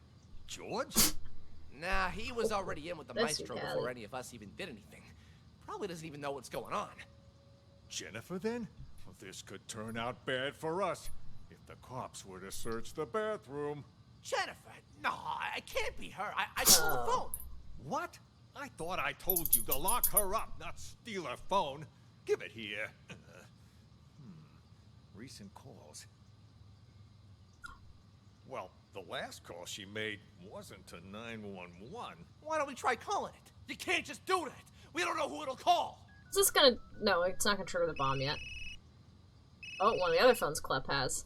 George? Nah, he was already in with the That's maestro you, before Daddy. any of us even did anything. Probably doesn't even know what's going on. Jennifer then? Well, this could turn out bad for us. If the cops were to search the bathroom. Jennifer? No, I can't be her. I called the phone. What? I thought I told you to lock her up, not steal her phone. Give it here. Recent calls. Well, the last call she made wasn't to 911. Why don't we try calling it? You can't just do that. We don't know who it'll call. Is this gonna... No, it's not gonna trigger the bomb yet. Oh, one of the other phones Klepp has.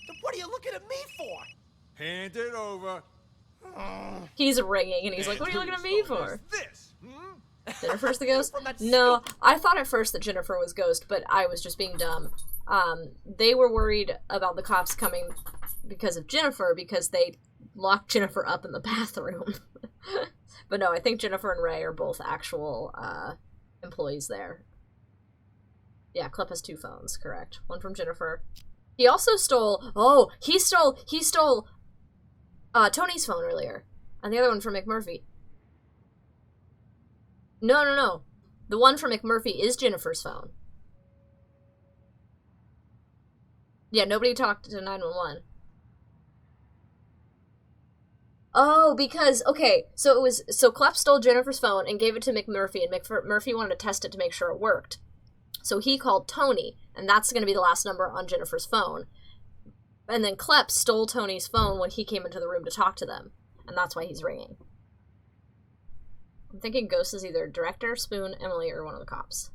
Then what are you looking at me for? Hand it over. He's ringing, and he's like, what are you looking at me Phone for? is this? Jennifer's the ghost? From that No, stupid- I thought at first that Jennifer was ghost, but I was just being dumb. They were worried about the cops coming because of Jennifer, because they locked Jennifer up in the bathroom. But no, I think Jennifer and Ray are both actual employees there. Yeah, Klepp has 2 phones, correct. One from Jennifer. He also stole... Oh, he stole Tony's phone earlier. And the other one from McMurphy. No. The one from McMurphy is Jennifer's phone. Yeah, nobody talked to 911. Oh, because, okay, so Klepp stole Jennifer's phone and gave it to McMurphy, and McMurphy wanted to test it to make sure it worked. So he called Tony, and that's going to be the last number on Jennifer's phone. And then Klepp stole Tony's phone when he came into the room to talk to them, and that's why he's ringing. I'm thinking Ghost is either Director, Spoon, Emily, or one of the cops.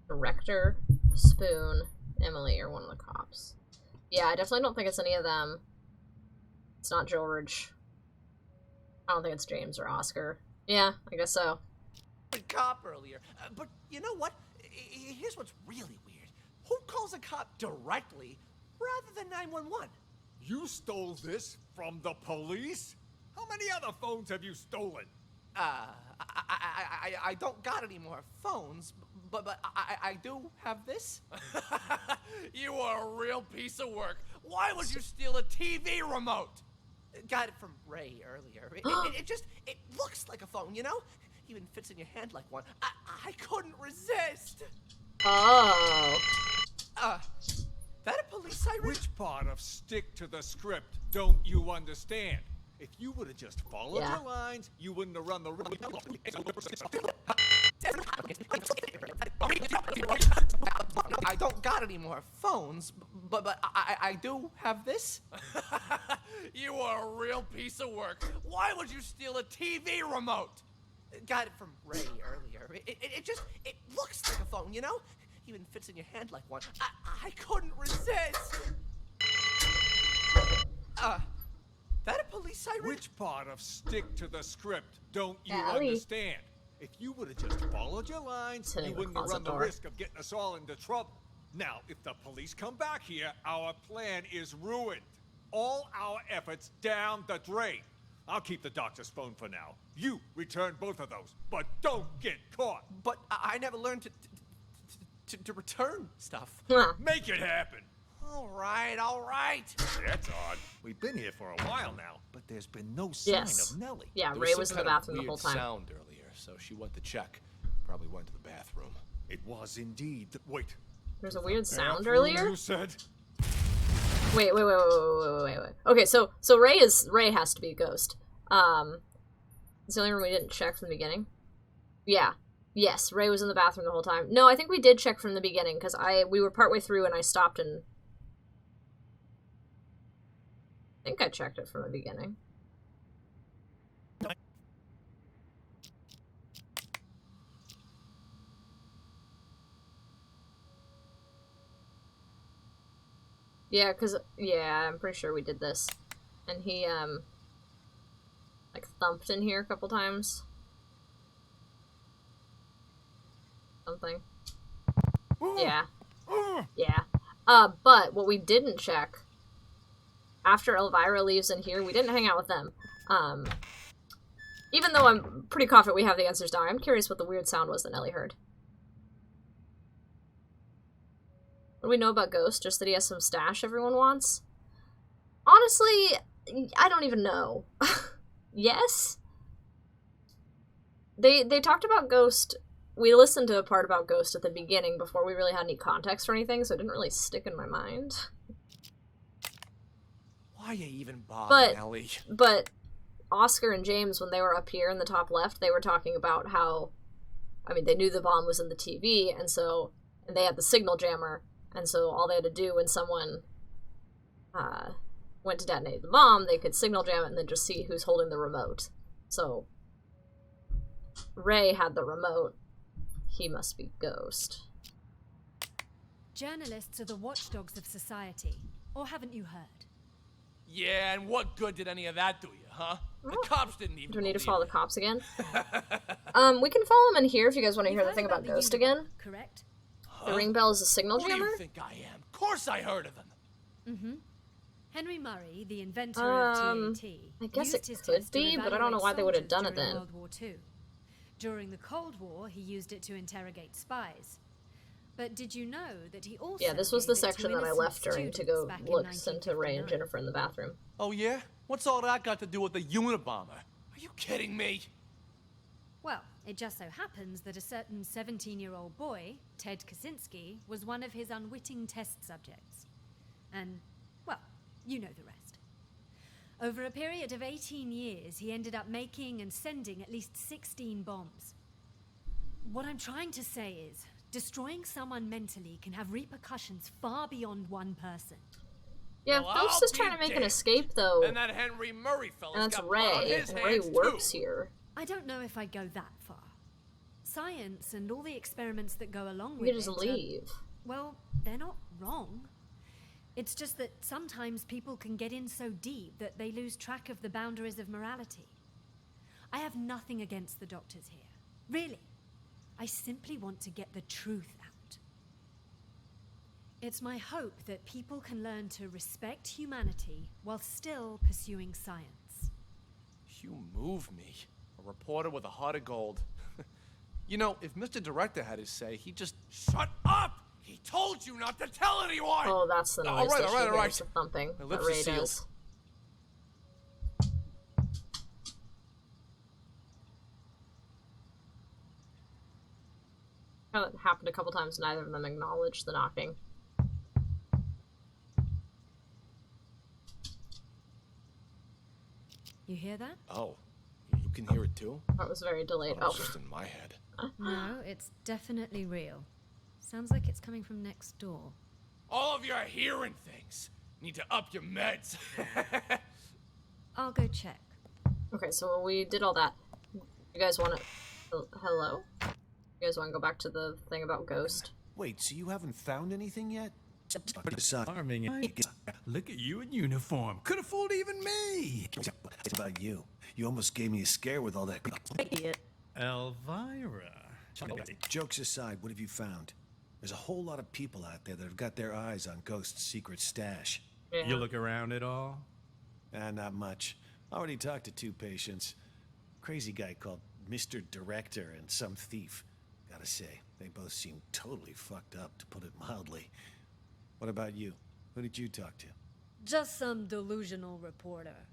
Director, Spoon, Emily, or one of the cops. Yeah, I definitely don't think it's any of them. It's not George. I don't think it's James or Oscar. Yeah, I guess so. A cop earlier. But you know what? Here's what's really weird. Who calls a cop directly rather than 911? You stole this from the police? How many other phones have you stolen? I don't got any more phones, but I do have this. You are a real piece of work. Why would you steal a TV remote? Got it from Ray earlier. It looks like a phone, you know? Even fits in your hand like one. I couldn't resist. Oh. That a police siren? Which part of stick to the script don't you understand? If you would have just followed Yeah. your lines, you wouldn't have run the risk. I don't got any more phones, but I do have this. You are a real piece of work. Why would you steal a TV remote? Got it from Ray earlier. It looks like a phone, you know? Even fits in your hand like one. I couldn't resist. That a police siren? Which part of stick to the script don't you Allie. understand? If you would have just followed your lines, you wouldn't have run the risk of getting us all into trouble. Now, if the police come back here, our plan is ruined. All our efforts down the drain. I'll keep the doctor's phone for now. You return both of those, but don't get caught. But I never learned to return stuff. Make it happen. All right. That's odd. We've been here for a while now, but there's been no sign of Nellie. Yeah, There Ray was in the some kind of bathroom the whole weird time. sound earlier, so she went to check. Probably went to the bathroom. It was indeed. Wait. There's a weird sound Bathroom, earlier? You said? Wait. Okay, so Ray has to be a ghost. It's the only room we didn't check from the beginning. Yeah. Yes, Ray was in the bathroom the whole time. No, I think we did check from the beginning, because we were partway through and I stopped and... I think I checked it from the beginning. Yeah, I'm pretty sure we did this. And he, like, thumped in here a couple times. Something. Yeah. Yeah. But what we didn't check, after Elvira leaves in here, we didn't hang out with them. Even though I'm pretty confident we have the answers now, I'm curious what the weird sound was that Nellie heard. What do we know about Ghost? Just that he has some stash everyone wants? Honestly, I don't even know. Yes? They talked about Ghost. We listened to a part about Ghost at the beginning before we really had any context or anything, so it didn't really stick in my mind. Why you even bother, Ellie? But Oscar and James, when they were up here in the top left, they were talking about how, I mean, they knew the bomb was in the TV, and they had the signal jammer, and so all they had to do when someone went to detonate the bomb, they could signal jam it and then just see who's holding the remote. So Ray had the remote. He must be Ghost. Journalists are the watchdogs of society, or haven't you heard? Yeah, and what good did any of that do you, huh? The cops didn't even Do we need to believe follow it. the cops again? We can follow them in here if you guys want to hear the thing about Ghost again. Correct? The ring bell is a signal Who jammer? do you think I am? Of course I heard of them. Mm-hmm. Henry Murray, the inventor of TNT, I guess used it his could test to be, but I don't know why they would have done it evaluate then. soldiers during World War II. During the Cold War, he used it to interrogate spies. But did you know that he also... Yeah, this was the gave it to section that I innocent left during to go students back in look into Ray and 1959? Jennifer in the bathroom. Oh, yeah? What's all that got to do with the Unabomber? Are you kidding me? Well, it just so happens that a certain 17-year-old boy, Ted Kaczynski, was one of his unwitting test subjects. And, well, you know the rest. Over a period of 18 years, he ended up making and sending at least 16 bombs. What I'm trying to say is, destroying someone mentally can have repercussions far beyond one person. Yeah, Well, Ghost I'll is trying to be make an damned. escape, though. And that Henry Murray fella's And that's got blood on Ray, his and Ray hands, works too. here. I don't know if I'd go that far. Science and all the experiments that go along You with could just it are- leave. well, they're not wrong. It's just that sometimes people can get in so deep that they lose track of the boundaries of morality. I have nothing against the doctors here. Really. I simply want to get the truth out. It's my hope that people can learn to respect humanity while still pursuing science. You move me. A reporter with a heart of gold. You know, if Mr. Director had his say, he'd just... Shut up! He told you not to tell anyone! Oh, that's the noise All right, that all she right, all hears, right. the thumping My that lips are Ray sealed. does. It happened a couple times, neither of them acknowledged the knocking. You hear that? Oh, you can hear it too? That was very delayed. Oh, Oh, it's just in my head. No, it's definitely real. Sounds like it's coming from next door. All of you are hearing things. Need to up your meds. I'll go check. Okay, so we did all that. You guys want to... Hello? You guys want to go back to the thing about Ghost? Wait, so you haven't found anything yet? Charming. Look at you in uniform. Could have fooled even me. It's about you. You almost gave me a scare with all that. Idiot. Elvira. Jokes aside, what have you found? There's a whole lot of people out there that have got their eyes on Ghost's secret stash. Yeah. You look around at all? Not much. Already talked to 2 patients. Crazy guy called Mr. Director and some thief. Gotta say, they both seem totally fucked up, to put it mildly. What about you? Who did you talk to? Just some delusional reporter.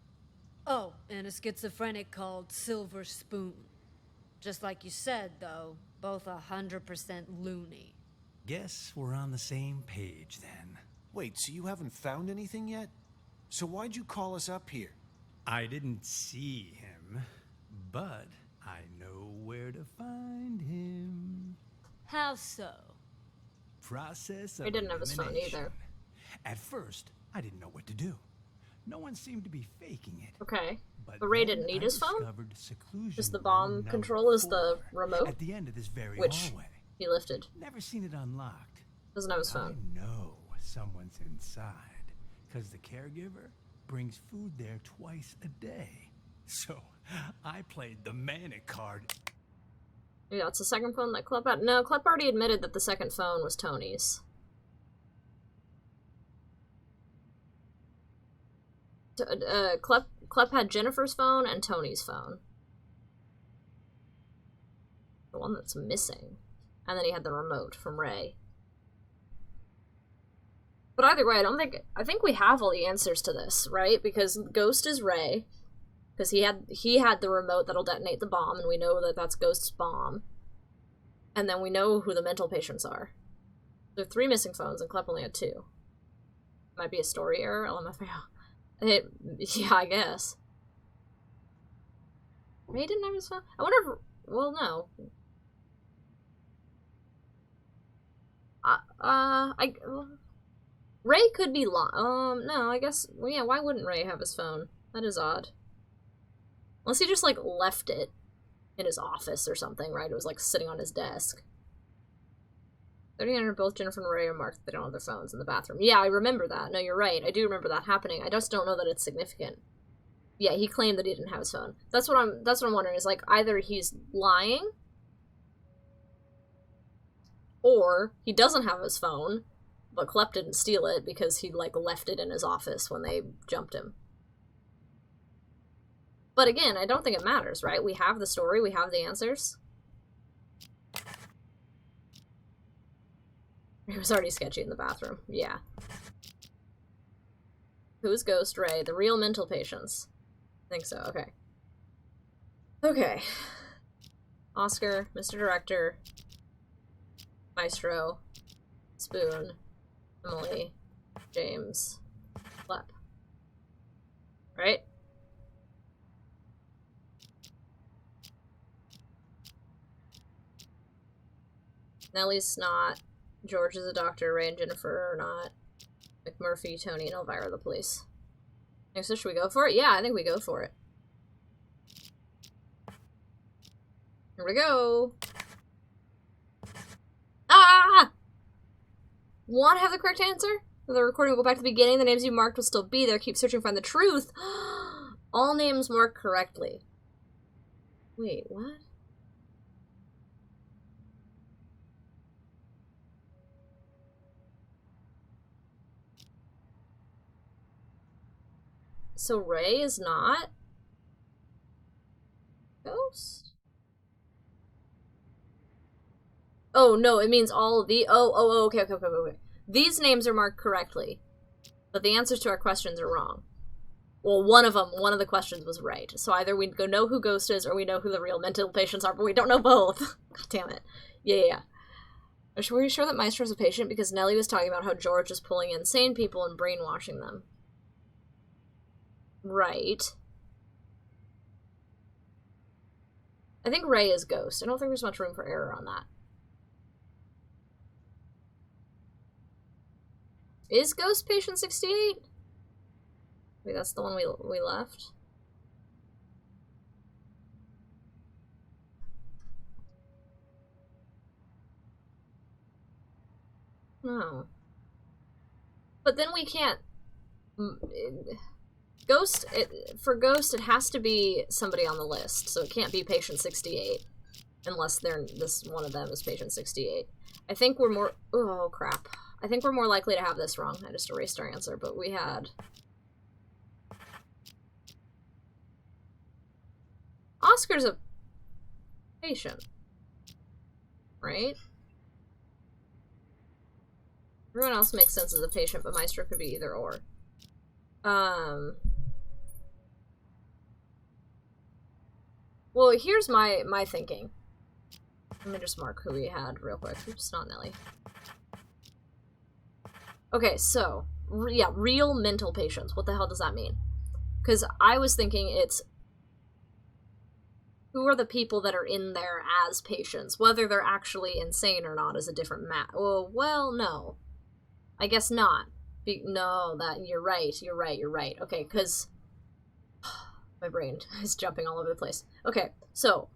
Oh, and a schizophrenic called Silver Spoon. Just like you said, though, both 100% loony. Guess we're on the same page then. Wait, so you haven't found anything yet? So why'd you call us up here? I didn't see him, but I know where to find him. How so? Process of He didn't have his phone elimination. either. At first, I didn't know what to do. No one seemed to be faking it. Okay. But Ray didn't need his phone? Just the bomb control is the remote? At the end of this very Which hallway. he lifted. Never seen it unlocked. Doesn't have his phone. I know someone's inside, because the caregiver brings food there twice a day. So, I played the manic card. Yeah, it's the second phone that Klepp had. No, Klepp already admitted that the second phone was Tony's. Klepp had Jennifer's phone and Tony's phone. The one that's missing. And then he had the remote from Ray. But either way, I think we have all the answers to this, right? Because Ghost is Ray. Because he had the remote that'll detonate the bomb, and we know that that's Ghost's bomb. And then we know who the mental patients are. There are 3 missing phones, and Klepp only had 2. Might be a story error, LMFAO. Yeah, I guess. Ray didn't have his phone? I wonder if... Well, no. Ray could be no, I guess... Well, yeah, why wouldn't Ray have his phone? That is odd. Unless he just, like, left it in his office or something, right? It was, like, sitting on his desk. 3900, both Jennifer and Ray are marked that they don't have their phones in the bathroom. Yeah, I remember that. No, you're right. I do remember that happening. I just don't know that it's significant. Yeah, he claimed that he didn't have his phone. That's what I'm wondering, is, like, either he's lying, or he doesn't have his phone, but Klepp didn't steal it because he, like, left it in his office when they jumped him. But again, I don't think it matters, right? We have the story, we have the answers. It was already sketchy in the bathroom. Yeah. Who's Ghost Ray? The real mental patients. I think so, okay. Okay. Oscar, Mr. Director, Maestro, Spoon, Emily, James, Klepp. Right? Nellie's not. George is a doctor. Ray and Jennifer are not. McMurphy, Tony, and Elvira are the police. Okay, so should we go for it? Yeah, I think we go for it. Here we go. Ah! Want to have the correct answer? The recording will go back to the beginning. The names you marked will still be there. Keep searching, find the truth. All names marked correctly. Wait, what? So Ray is not Ghost? Oh, no, it means all of the... Oh, okay. These names are marked correctly, but the answers to our questions are wrong. Well, one of the questions was right. So either we know who Ghost is, or we know who the real mental patients are, but we don't know both. God damn it. Yeah. Are we sure that Maestro's a patient? Because Nellie was talking about how George is pulling insane people and brainwashing them. Right. I think Ray is Ghost. I don't think there's much room for error on that. Is Ghost patient 68? Wait, that's the one we left? No. But then we can't... Ghost, for Ghost, it has to be somebody on the list, so it can't be patient 68. Unless this one of them is patient 68. I think we're more... Oh, crap. I think we're more likely to have this wrong. I just erased our answer, but we had... Oscar's a patient. Right? Everyone else makes sense as a patient, but Maestro could be either or. Well, here's my thinking. Let me just mark who we had real quick. Oops, not Nelly. Okay, so, yeah, real mental patients. What the hell does that mean? Because I was thinking it's... Who are the people that are in there as patients? Whether they're actually insane or not is a different matter. Oh, well, no. I guess not. No, you're right. Okay, because... My brain is jumping all over the place. Okay, so...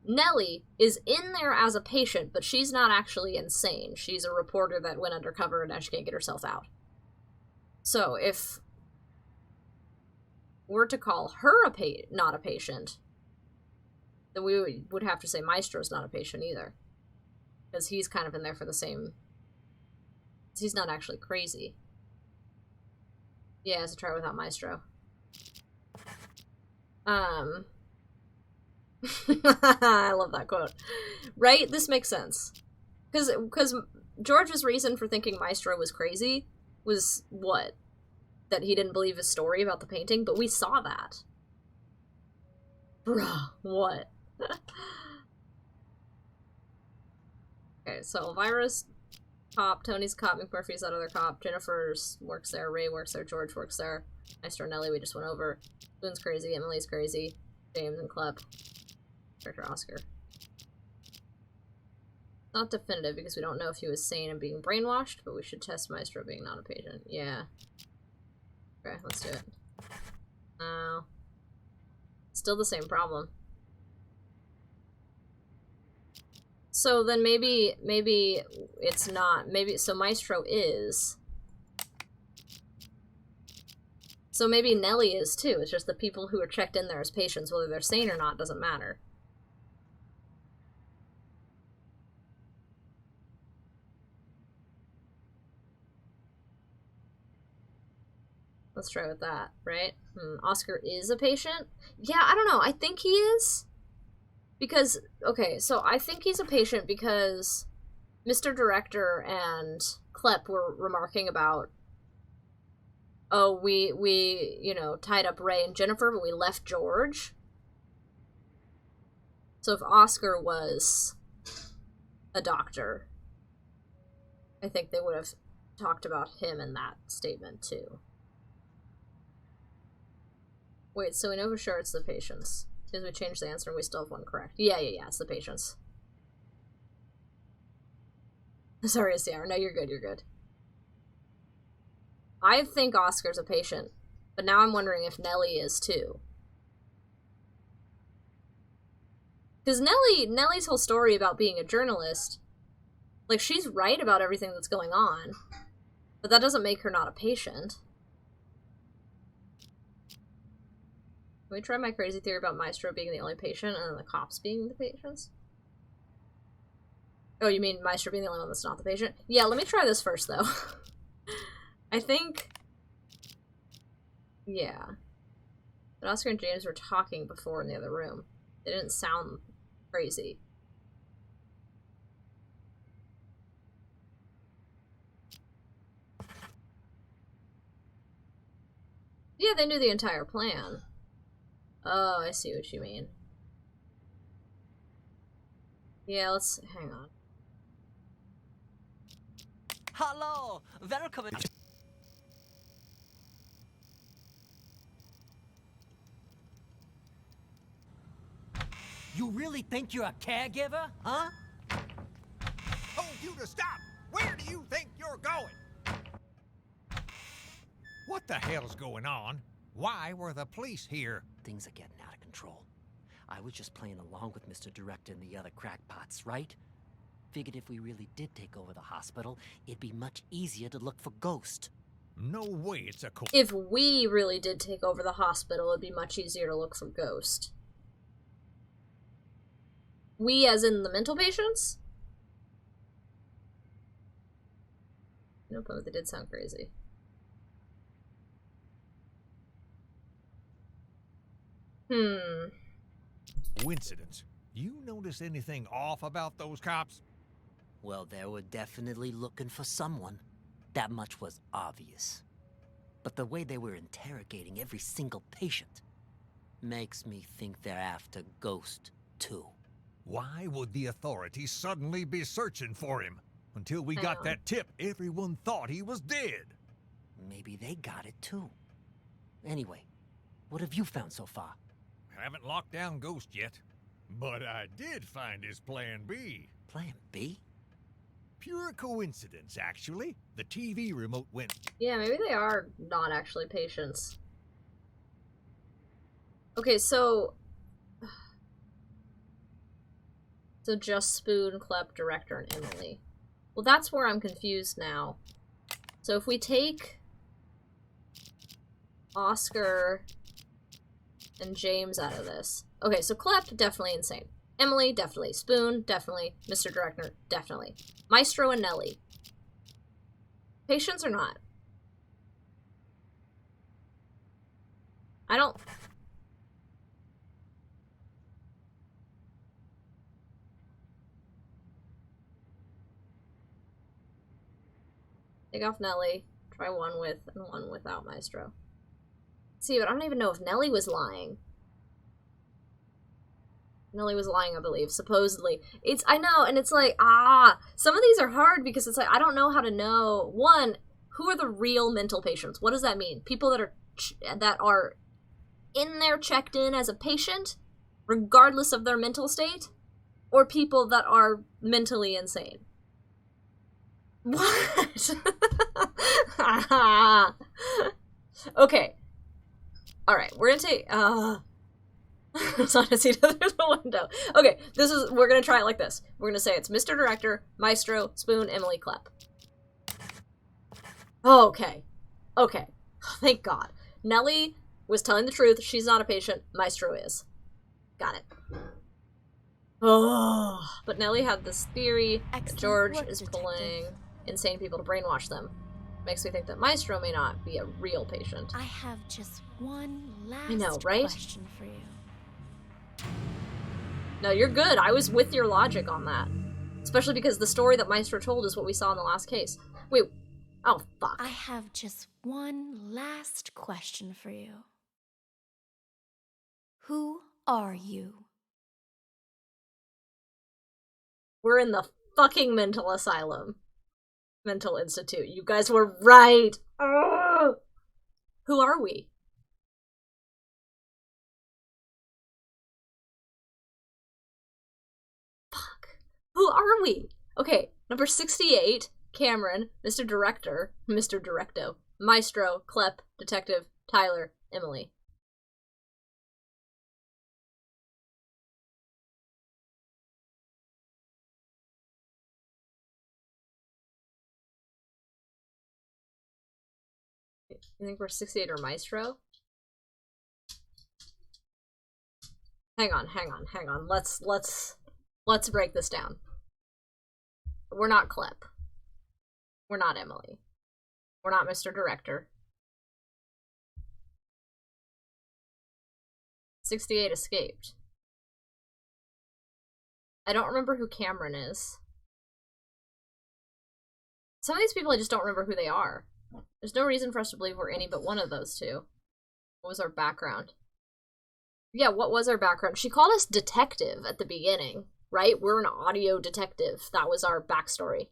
Nellie is in there as a patient, but she's not actually insane. She's a reporter that went undercover and now she can't get herself out. So if we're to call her not a patient, then we would have to say Maestro's not a patient either. Because he's kind of in there for the same... He's not actually crazy. Yeah, so try without Maestro. I love that quote. Right? This makes sense. Because George's reason for thinking Maestro was crazy was what? That he didn't believe his story about the painting? But we saw that. Bruh, what? Okay, so Elvira's cop, Tony's cop, McMurphy's that other cop, Jennifer's works there, Ray works there, George works there, Maestro Nelly we just went over, Boone's crazy, Emily's crazy, James and Klepp, Director Oscar. Not definitive because we don't know if he was sane and being brainwashed, but we should test Maestro being not a patient. Yeah. Okay, let's do it. No. Still the same problem. So then maybe it's not, so Maestro is. So maybe Nelly is too, it's just the people who are checked in there as patients, whether they're sane or not, doesn't matter. Let's try with that, right? Oscar is a patient? Yeah, I don't know, I think he is. Because, okay, so I think he's a patient because Mr. Director and Klepp were remarking about, oh, we, you know, tied up Ray and Jennifer, but we left George. So if Oscar was a doctor, I think they would have talked about him in that statement, too. Wait, so we know for sure it's the patients. Because we changed the answer and we still have one correct. Yeah, it's the patients. Sorry, Sierra. No, you're good. I think Oscar's a patient, but now I'm wondering if Nellie is too. Because Nellie's whole story about being a journalist, like, she's right about everything that's going on, but that doesn't make her not a patient. Can we try my crazy theory about Maestro being the only patient and then the cops being the patients? Oh, you mean Maestro being the only one that's not the patient? Yeah, let me try this first, though. I think... Yeah. But Oscar and James were talking before in the other room. They didn't sound crazy. Yeah, they knew the entire plan. Oh, I see what you mean. Yeah, let's... hang on. Hello! Welcome! You really think you're a caregiver, huh? Told you to stop! Where do you think you're going? What the hell's going on? Why were the police here? Things are getting out of control. I was just playing along with Mr. Director and the other crackpots, right? Figured if we really did take over the hospital, it'd be much easier to look for Ghost. No way it's a If we really did take over the hospital, it'd be much easier to look for Ghost. We as in the mental patients? No, but they did sound crazy. Coincidence. You notice anything off about those cops? Well, they were definitely looking for someone. That much was obvious. But the way they were interrogating every single patient makes me think they're after Ghost, too. Why would the authorities suddenly be searching for him? Until we got that tip, everyone thought he was dead. Maybe they got it, too. Anyway, what have you found so far? Haven't locked down Ghost yet. But I did find his Plan B. Plan B? Pure coincidence, actually. The TV remote went... Yeah, maybe they are not actually patients. Okay, so... So just Spoon, Klepp, Director, and Emily. Well, that's where I'm confused now. So if we take Oscar and James out of this. Okay, so Klepp, definitely insane. Emily, definitely. Spoon, definitely. Mr. Director, definitely. Maestro and Nellie. Patients or not? I don't... Take off Nellie. Try one with and one without Maestro. See, but I don't even know if Nellie was lying. Nellie was lying, I believe, supposedly. I know, and it's like, some of these are hard because it's like, I don't know how to know. One, who are the real mental patients? What does that mean? People that are in there checked in as a patient, regardless of their mental state? Or people that are mentally insane? What? Okay. Alright, we're gonna take, it's on a seat through the window. Okay, we're gonna try it like this. We're gonna say it's Mr. Director, Maestro, Spoon, Emily, Klepp. Okay. Okay. Thank God. Nellie was telling the truth. She's not a patient. Maestro is. Got it. Oh, but Nellie had this theory that George is pulling insane people to brainwash them. Makes me think that Maestro may not be a real patient. I have just one last question for you. No, you're good. I was with your logic on that. Especially because the story that Maestro told is what we saw in the last case. Wait. Oh, fuck. I have just one last question for you. Who are you? We're in the fucking mental asylum. Mental institute. You guys were right. Ugh. Who are we? Fuck. Who are we? Okay, number 68, Cameron, Mr. Director, Mr. Directo, Maestro, Klepp, Detective, Tyler, Emily. You think we're 68 or Maestro? Hang on. Let's break this down. We're not Klepp. We're not Emily. We're not Mr. Director. 68 escaped. I don't remember who Cameron is. Some of these people I just don't remember who they are. There's no reason for us to believe we're any but one of those two. What was our background? Yeah, what was our background? She called us detective at the beginning, right? We're an audio detective. That was our backstory.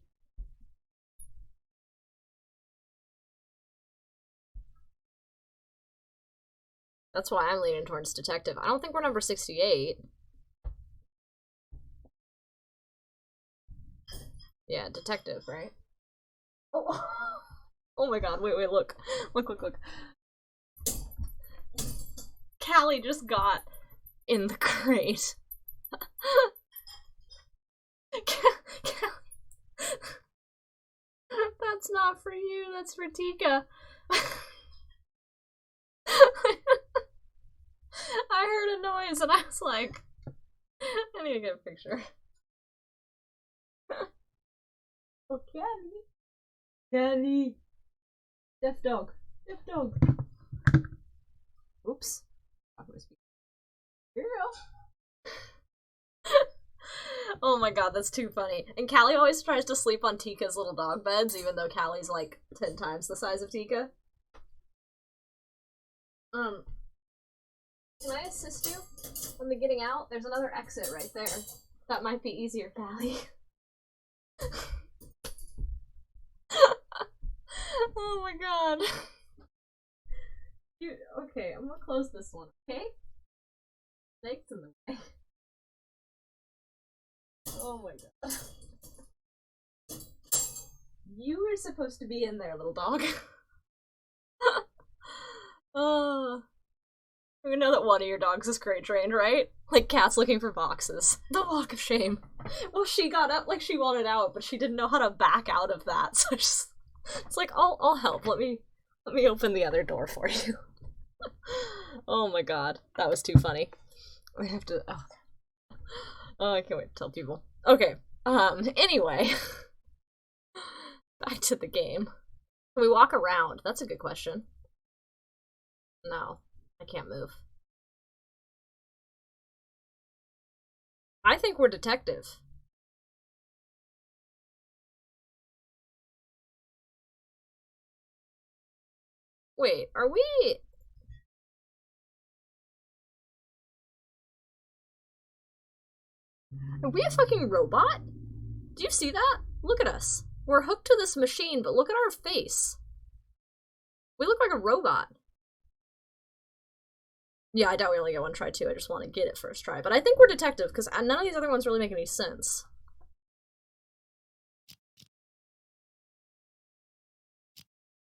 That's why I'm leaning towards detective. I don't think we're number 68. Yeah, detective, right? Oh, oh my god, wait, look. Look. Callie just got in the crate. That's not for you, that's for Tika. I heard a noise and I was like, I need to get a picture. Oh, Callie. Deaf dog. Oops. Girl. Oh my god, that's too funny. And Callie always tries to sleep on Tika's little dog beds, even though Callie's like 10 times the size of Tika. Can I assist you on the getting out? There's another exit right there. That might be easier, Callie. Oh my god. Okay, I'm gonna close this one, okay? Snake's in the way. Oh my god. You were supposed to be in there, little dog. Oh. We know that one of your dogs is crate trained, right? Like Cat's looking for boxes. The walk of shame. Well, she got up like she wanted out, but she didn't know how to back out of that, so it's like, I'll help. Let me open the other door for you. Oh my god, that was too funny. I have to. Oh, I can't wait to tell people. Okay. Anyway, back to the game. Can we walk around? That's a good question. No, I can't move. I think we're detective. Wait, are we? Are we a fucking robot? Do you see that? Look at us. We're hooked to this machine, but look at our face. We look like a robot. Yeah, I doubt we only get one try too. I just want to get it first try. But I think we're detective, because none of these other ones really make any sense.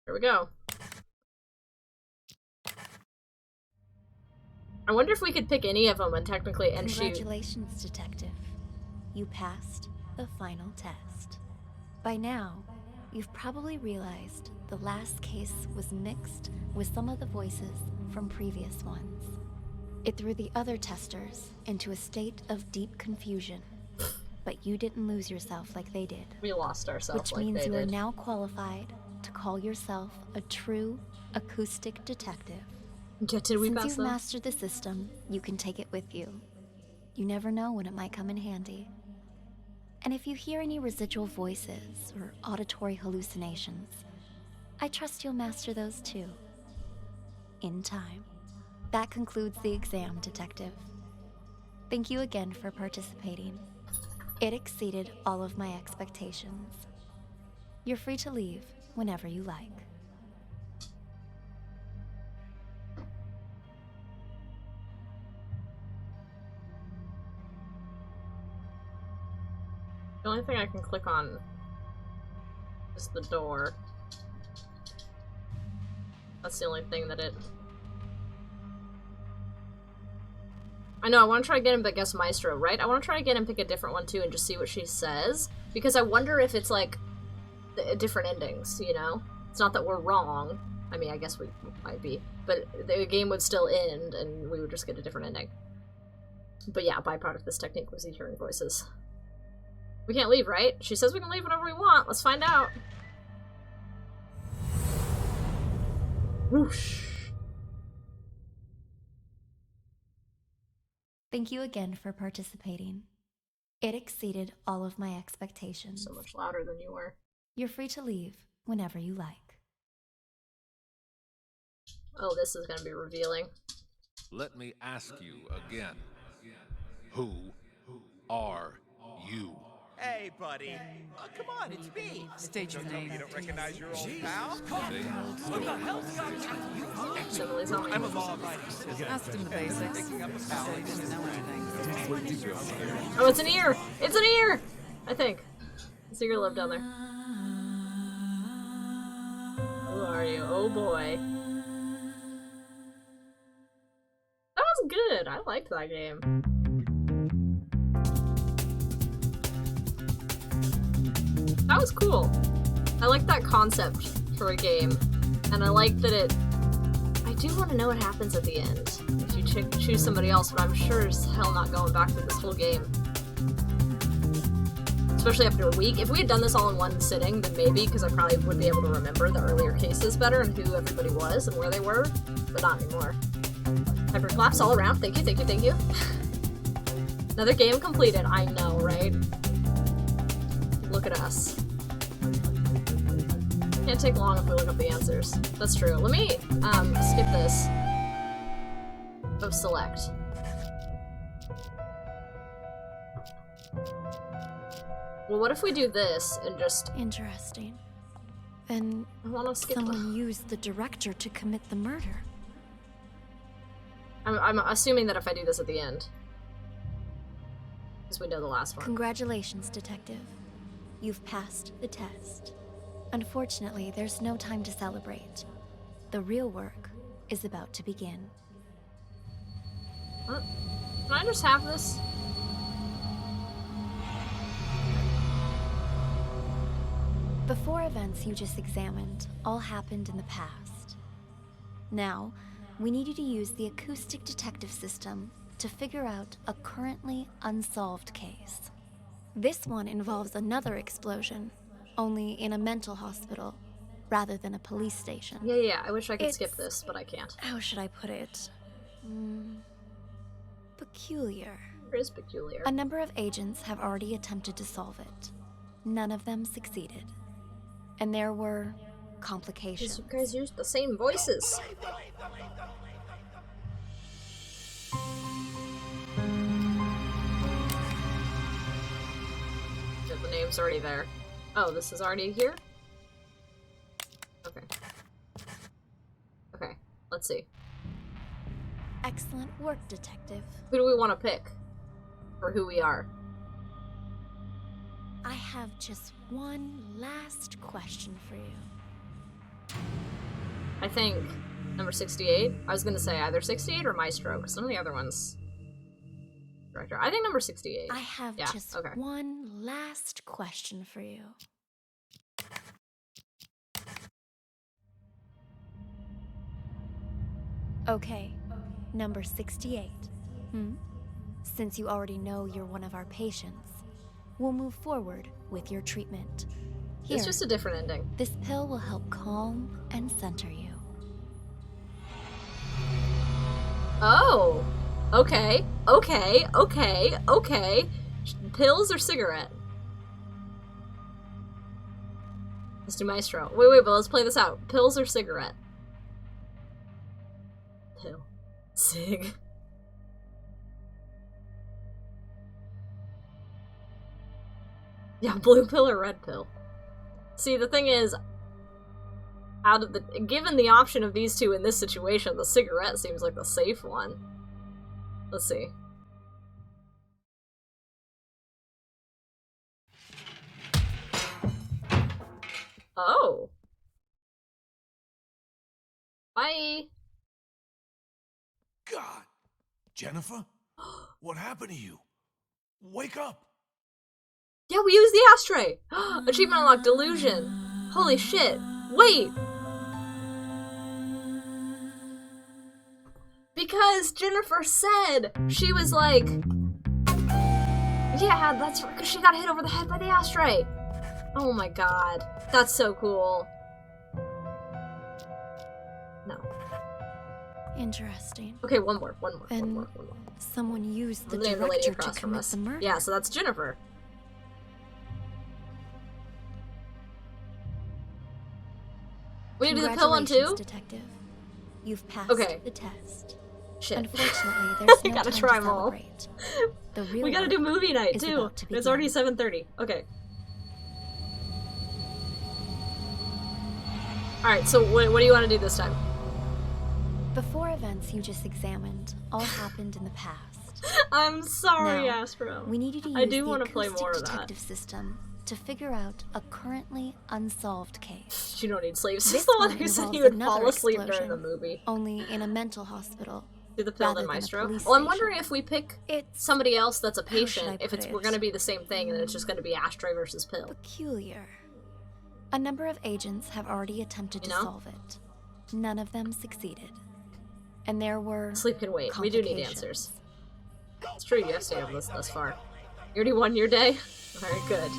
Here we go. I wonder if we could pick any of them and technically and shoot. Congratulations, detective. You passed the final test. By now, you've probably realized the last case was mixed with some of the voices from previous ones. It threw the other testers into a state of deep confusion, but you didn't lose yourself like they did. We lost ourselves like they did. Which means you are now qualified to call yourself a true acoustic detective. Yeah, did we Since pass you've them? mastered the system, you can take it with you. You never know when it might come in handy. And if you hear any residual voices or auditory hallucinations, I trust you'll master those too. In time. That concludes the exam, detective. Thank you again for participating. It exceeded all of my expectations. You're free to leave whenever you like. The only thing I can click on is the door. That's the only thing that it... I know, I want to try to get him to guess Maestro, right? I want to try to get him pick a different one too and just see what she says. Because I wonder if it's like different endings, you know? It's not that we're wrong. I mean, I guess we might be. But the game would still end and we would just get a different ending. But yeah, a byproduct of this technique was hearing voices. We can't leave, right? She says we can leave whenever we want. Let's find out. Whoosh. Thank you again for participating. It exceeded all of my expectations. So much louder than you were. You're free to leave whenever you like. Oh, this is gonna be revealing. Let me ask you again. Who are you? Hey, buddy. Oh, come on, it's me. State your name. You don't recognize your old pal? What the hell? I'm a law-abiding citizen. Asked him the basics. Said he didn't know anything. Oh, it's an ear! It's an ear! I think. Secret love down there. Who are you? Oh boy. That was good. I liked that game. That was cool. I like that concept for a game, and I like that it... I do want to know what happens at the end if you choose somebody else, but I'm sure as hell not going back through this whole game. Especially after a week. If we had done this all in one sitting, then maybe, because I probably would be able to remember the earlier cases better and who everybody was and where they were, but not anymore. Hyper claps all around. Thank you, thank you, thank you. Another game completed. I know, right? Look at us. Can't take long if we look up the answers. That's true. Let me skip this. Oh, select. Well, what if we do this and just... Interesting. Then I want to skip someone used the director to commit the murder. I'm assuming that if I do this at the end. Because we know the last one. Congratulations, Detective. You've passed the test. Unfortunately, there's no time to celebrate. The real work is about to begin. What? Can I just have this? The 4 events you just examined all happened in the past. Now, we need you to use the acoustic detective system to figure out a currently unsolved case. This one involves another explosion, only in a mental hospital, rather than a police station. Yeah, I wish I could skip this, but I can't. How should I put it? Peculiar. It is peculiar. A number of agents have already attempted to solve it. None of them succeeded. And there were complications. You guys used the same voices. The name's already there. Oh, this is already here? Okay. Okay, let's see. Excellent work, Detective. Who do we want to pick? For who we are? I have just one last question for you. I think number 68. I was gonna say either 68 or Maestro, because some of the other ones... Director. I think number 68. I have just one last question for you. Okay, number 68. Since you already know you're one of our patients, we'll move forward with your treatment. Here, it's just a different ending. This pill will help calm and center you. Oh! Okay. Pills or cigarette? Let's do Maestro. Wait, but let's play this out. Pills or cigarette? Pill. Cig. Yeah, blue pill or red pill. See, the thing is, given the option of these two in this situation, the cigarette seems like the safe one. Let's see. Oh. Bye. God. Jennifer? What happened to you? Wake up. Yeah, we used the ashtray. Achievement unlocked. Delusion. Holy shit. Wait. Because Jennifer said she was like, yeah, that's right, because she got hit over the head by the ashtray. Oh my god. That's so cool. No. Interesting. Okay, one more. Someone used the director to commit the murder. Yeah, so that's Jennifer. We do the pill one too? Detective. You've passed the test. Shit. Unfortunately, there's no gotta time try to them all. celebrate. The real We gotta do movie night too. About to It's already 7:30. Okay. Alright, so what do you want to do this time? The 4 events you just examined all happened in the past. I'm sorry, now, Aspro. We need you to use I do the want to play acoustic more of detective that. system to figure out a currently unsolved case. You don't need sleep. She's This the one one who said involves he would another fall asleep during explosion, the movie. only in a mental hospital. Do the pill rather than than a Maestro. police Well, I'm station. wondering if we pick It's, somebody else that's a how should I patient, if put we're it? going to be the same thing, and then it's just going to be ashtray versus pill. Peculiar. A number of agents have already attempted to solve it. None of them succeeded. And there were Sleep can wait. We do need answers. It's true, you have stayed on this thus far. You already won your day? Very good.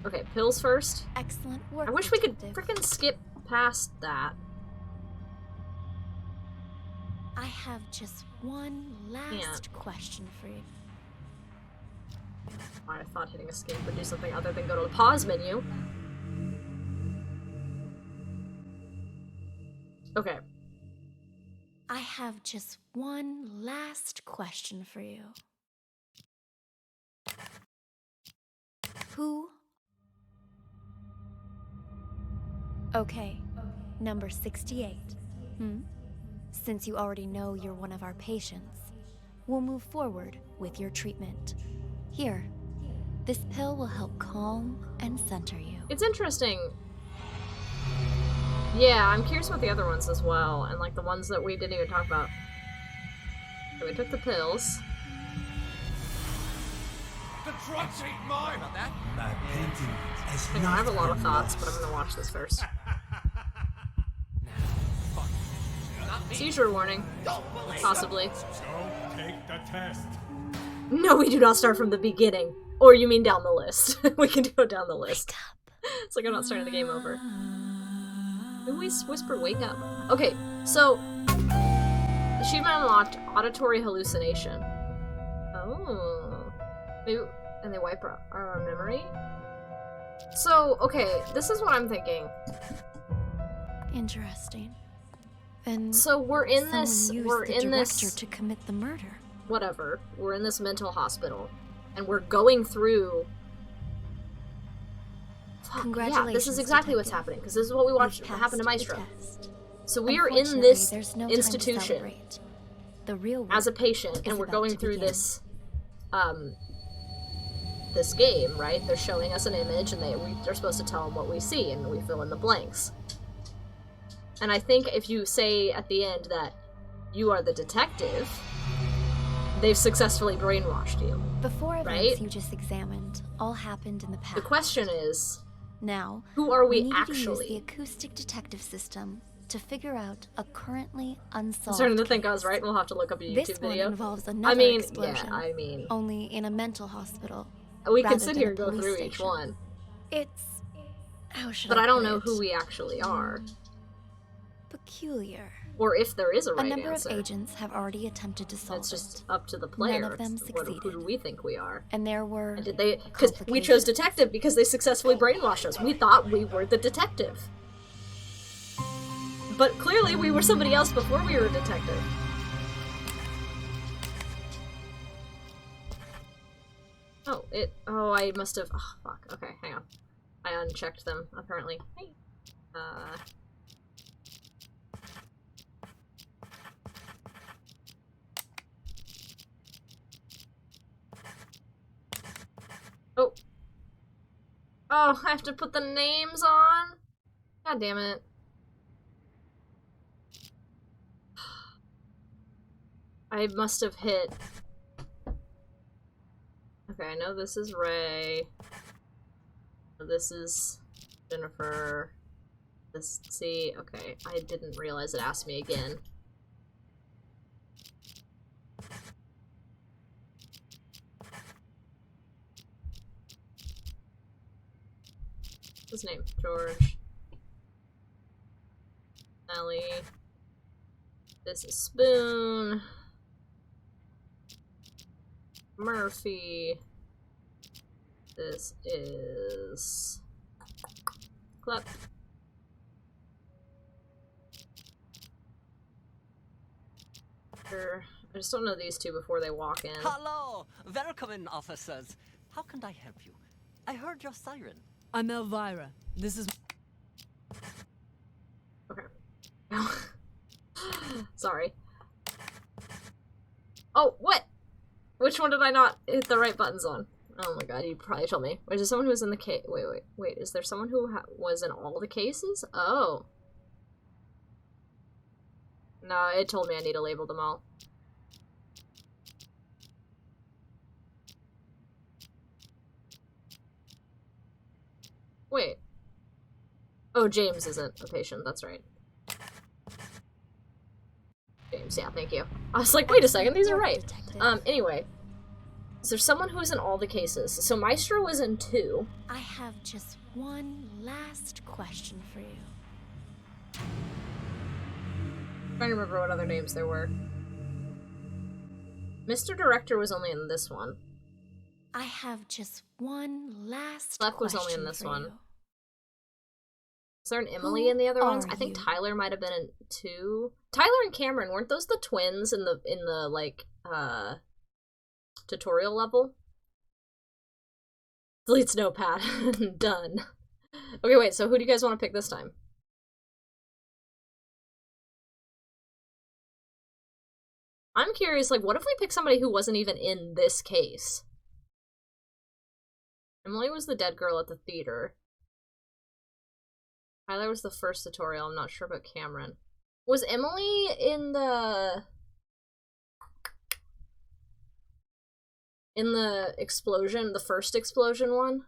Okay, pills first. Excellent work. I wish we could detective. frickin' skip past that. I have just one last question for you. I thought hitting escape would do something other than go to the pause menu. Okay. I have just one last question for you. Who? Okay, number 68. Since you already know you're one of our patients, we'll move forward with your treatment. Here, this pill will help calm and center you. It's interesting. Yeah, I'm curious about the other ones as well, and like the ones that we didn't even talk about. So we took the pills. The drugs ain't mine! About that? My painting is Hang on, I have a lot of thoughts, but I'm gonna watch this first. Seizure warning. Possibly. Don't take the test. No, we do not start from the beginning. Or you mean down the list. We can go down the list. It's like I'm not starting the game over. Who whispered wake up? Okay, so achievement unlocked, auditory hallucination. Oh. Maybe, and they wipe our memory? So, okay, this is what I'm thinking. Interesting. Then so we're in someone this used we're the in director this to commit the murder. Whatever. We're in this mental hospital and we're going through Congratulations, yeah, this is exactly what's detective. happening because this is what we watched You've happen to passed the Maestro. test. So we are in Unfortunately, this there's no time to institution celebrate. The real work as a patient, is and we're about going to through begin. this game, right? They're showing us an image, and they're supposed to tell them what we see, and we fill in the blanks. And I think if you say at the end that you are the detective, they've successfully brainwashed you. The four events right? you just examined all happened in the past. The question is, now, who are we need actually? to use the acoustic detective system to figure out a currently unsolved I'm starting to think case. I was right. We'll have to look up a YouTube This video. one involves another explosion, yeah, I mean, only in a mental hospital. we can rather sit than here a and go police through each station. one, It's how should but I I don't put know it? who we actually are, Peculiar. or if there is a right A number answer. of agents have already attempted to solve It's just it. up to the player. None of them It's who succeeded. do we think we are? And there were And did they? Because we chose detective because they successfully brainwashed us. We thought we were the detective, but clearly we were somebody else before we were a detective. Oh, oh, I must have. Oh, fuck. Okay, hang on. I unchecked them apparently. Hey. Oh. Oh, I have to put the names on? God damn it. I must have hit. Okay, I know this is Ray. This is Jennifer. See, okay, I didn't realize it asked me again. What's his name? George. Ellie. This is Spoon. Murphy. This is Clep. I just don't know these two before they walk in. Hello! Welcome in, officers. How can I help you? I heard your siren. I'm Elvira. This is... Okay. Sorry. Oh, what? Which one did I not hit the right buttons on? Oh my god, you probably told me. Wait, is there someone who was in the case? Wait. Is there someone who was in all the cases? Oh. No, it told me I need to label them all. Wait. Oh, James isn't a patient, that's right. James, yeah, thank you. I was like, wait a second, these are right. Anyway. Is there someone who's in all the cases? So Maestro was in 2. I have just one last question for you. I'm trying to remember what other names there were. Mr. Director was only in this one. I have just one last Left was question only in this one. you. Is there an Emily in the other ones? I think Tyler might have been in 2. Tyler and Cameron, weren't those the twins in the like tutorial level? Deletes notepad. Done. Okay, wait, so who do you guys want to pick this time? I'm curious, like, what if we pick somebody who wasn't even in this case? Emily was the dead girl at the theater. Tyler was the first tutorial. I'm not sure about Cameron. Was Emily in the explosion, the first explosion one?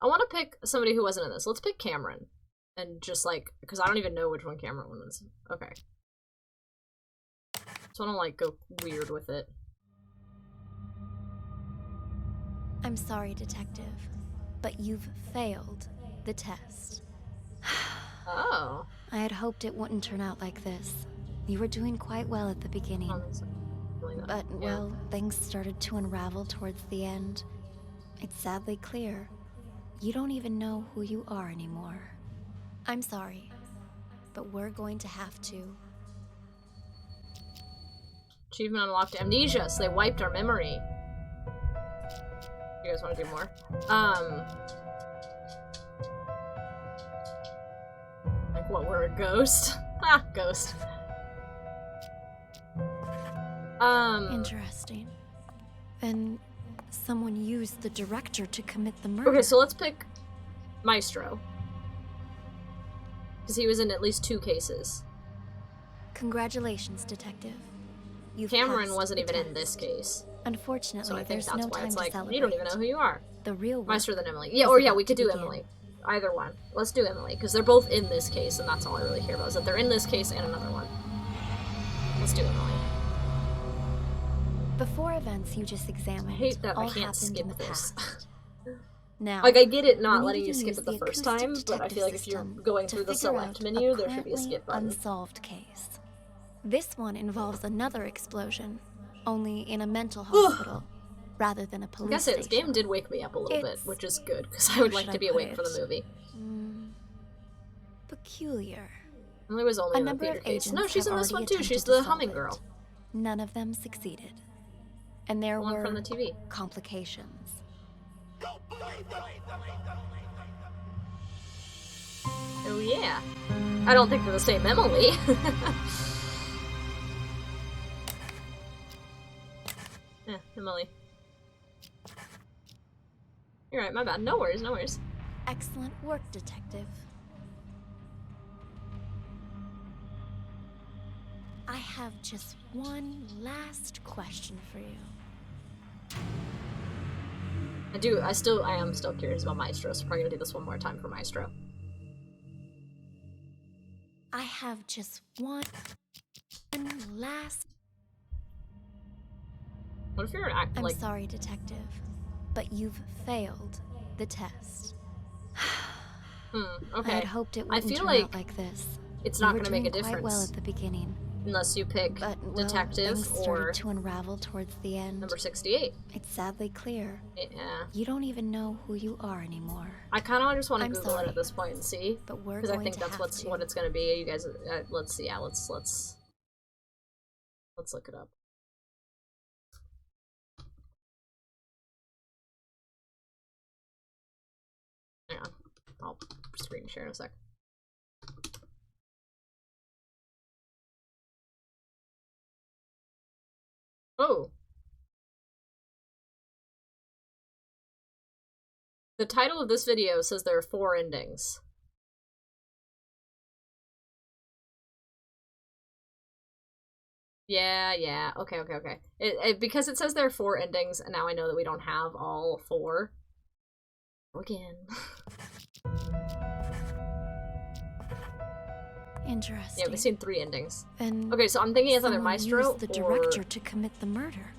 I want to pick somebody who wasn't in this. Let's pick Cameron. And just like, because I don't even know which one Cameron was. Okay. So I don't like go weird with it. I'm sorry, Detective, but you've failed the test. Oh. I had hoped it wouldn't turn out like this. You were doing quite well at the beginning. But, well, things started to unravel towards the end. It's sadly clear. You don't even know who you are anymore. I'm sorry, but we're going to have to. Achievement unlocked amnesia, so they wiped our memory. You guys want to do more? Like what, we're a ghost? Ah, ghost. Interesting. Then someone used the director to commit the murder. Okay, so let's pick Maestro. Because he was in at least 2 cases. Congratulations, Detective. Cameron wasn't even in this case. Unfortunately, so I think there's that's no why time it's to like, celebrate. you don't even know who you are. The real Maestro than Emily. Yeah, or yeah, we could do Emily. Either one. Let's do Emily, because they're both in this case, and that's all I really care about, is that they're in this case and another one. Let's do Emily. The 4 events you just examined I hate that all I can't skip in the this. Now, like, I get it not we letting need you to skip use it the the first time, but I feel like if you're going through the select menu, there should be a skip button. Unsolved case. This one involves another explosion, only in a mental hospital rather than a police I gotta say, this station. game did wake me up a little bit, which is good, because I would like to be awake for the movie. Peculiar. Emily was only in the theater case. No, she's in this one too. She's the humming girl. None of them succeeded. And there were from the TV. Complications. Oh yeah. I don't think they're the same Emily. Emily. You're right, my bad. No worries, no worries. Excellent work, Detective. I have just one last question for you. I am still curious about Maestro, so probably gonna do this one more time for Maestro. I have just one last... What if you're I'm sorry, Detective, but you've failed the test. Okay. I had hoped it wouldn't turn out like this. It's not gonna make a difference. Quite well at the beginning. Unless you pick Detective things started to unravel towards the end. Number 68. It's sadly clear. Yeah. You don't even know who you are anymore. I kind of just want to Google it at this point and see, but we're because I think that's what it's gonna be. You guys, let's see. Yeah, let's look it up. Hang on, I'll screen share in a sec. Oh. The title of this video says there are 4 endings. Yeah. Okay. Because it says there are 4 endings, and now I know that we don't have all 4. Again. Interesting. Yeah, we've seen 3 endings. And okay, so I'm thinking it's either Maestro used the director to commit the murder.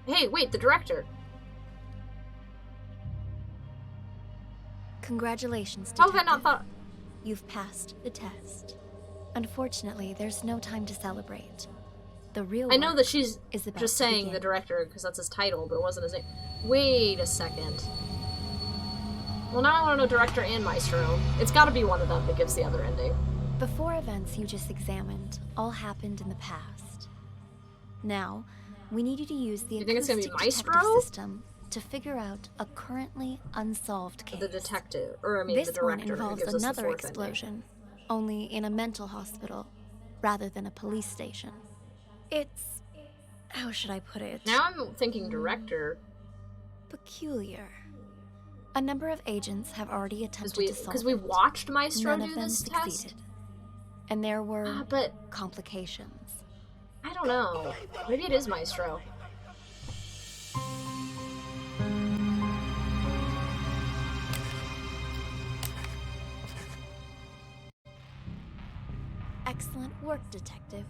Hey, wait, the director. Congratulations, How Detective. have I not thought? You've passed the test. Unfortunately, there's no time to celebrate. The real I know that she's is about just saying begin. the director because that's his title, but it wasn't his name. Wait a second. Well, now I want to know director and Maestro. It's got to be one of them that gives the other ending. The 4 events you just examined all happened in the past. Now, we need you to use the acoustic detective system to figure out a currently unsolved case. The detective, or I mean this the director. One involves another explosion, only in a mental hospital, rather than a police station. It's... how should I put it? Now I'm thinking director. Peculiar. A number of agents have already attempted to solve it. Because we watched Maestro do this test? Succeeded. And there were but complications. I don't know. Maybe it is Maestro. Excellent work, Detective.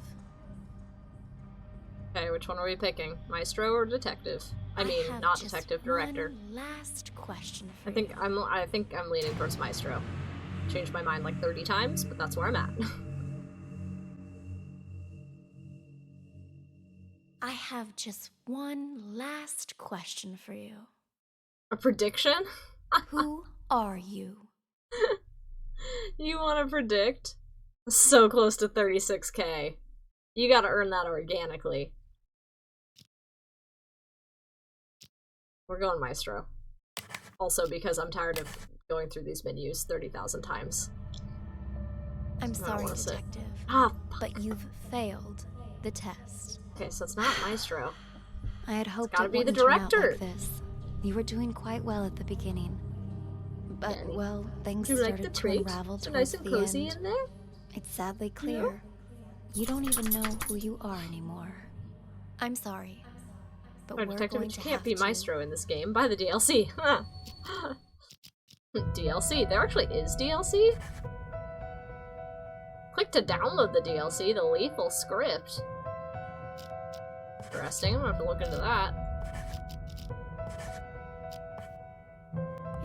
Okay, which one are we picking? Maestro or detective? I mean, not detective, director. One last question for I think I'm leaning towards Maestro. Changed my mind like 30 times, but that's where I'm at. I have just one last question for you. A prediction? Who are you? You want to predict? So close to 36K. You gotta earn that organically. We're going Maestro. Also because I'm tired of going through these menus 30,000 times. I'm sorry, Detective, but you've failed the test. Okay, so it's not Maestro. I had hoped it's gotta it be the wouldn't turn out director. like this. You were doing quite well at the beginning. But, well, things started to unravel towards nice and cozy the end. in there? It's sadly clear. You don't even know who you are anymore. I'm sorry. But we're Detective, going you to can't have be to. Maestro in this game. Buy the DLC. DLC. There actually is DLC? Click to download the DLC, the lethal script. Interesting. I'm gonna have to look into that.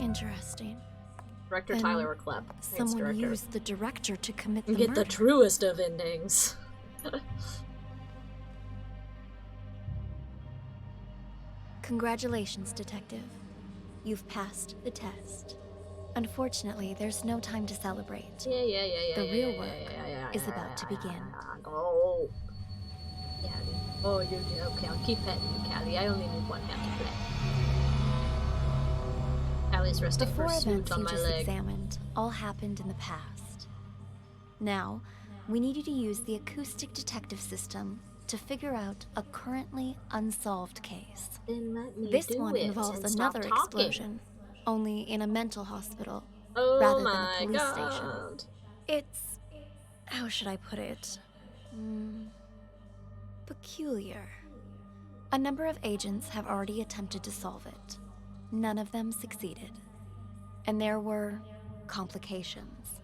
Interesting. Director Tyler Reclep. Someone used the director to commit the murder. murder. The truest of endings. Congratulations, Detective. You've passed the test. Unfortunately, there's no time to celebrate. Yeah. The real work is about to begin. Oh. Callie. Oh, okay, I'll keep petting you, Callie. I only need one hand to play. Callie's resting The 4 pursuit events on you my just leg. examined all happened in the past. Now, we need you to use the acoustic detective system to figure out a currently unsolved case. Then let me This do one it involves and stop another talking. explosion, only in a mental hospital Oh rather than a police God. station. It's... how should I put it? Peculiar. A number of agents have already attempted to solve it. None of them succeeded. And there were complications.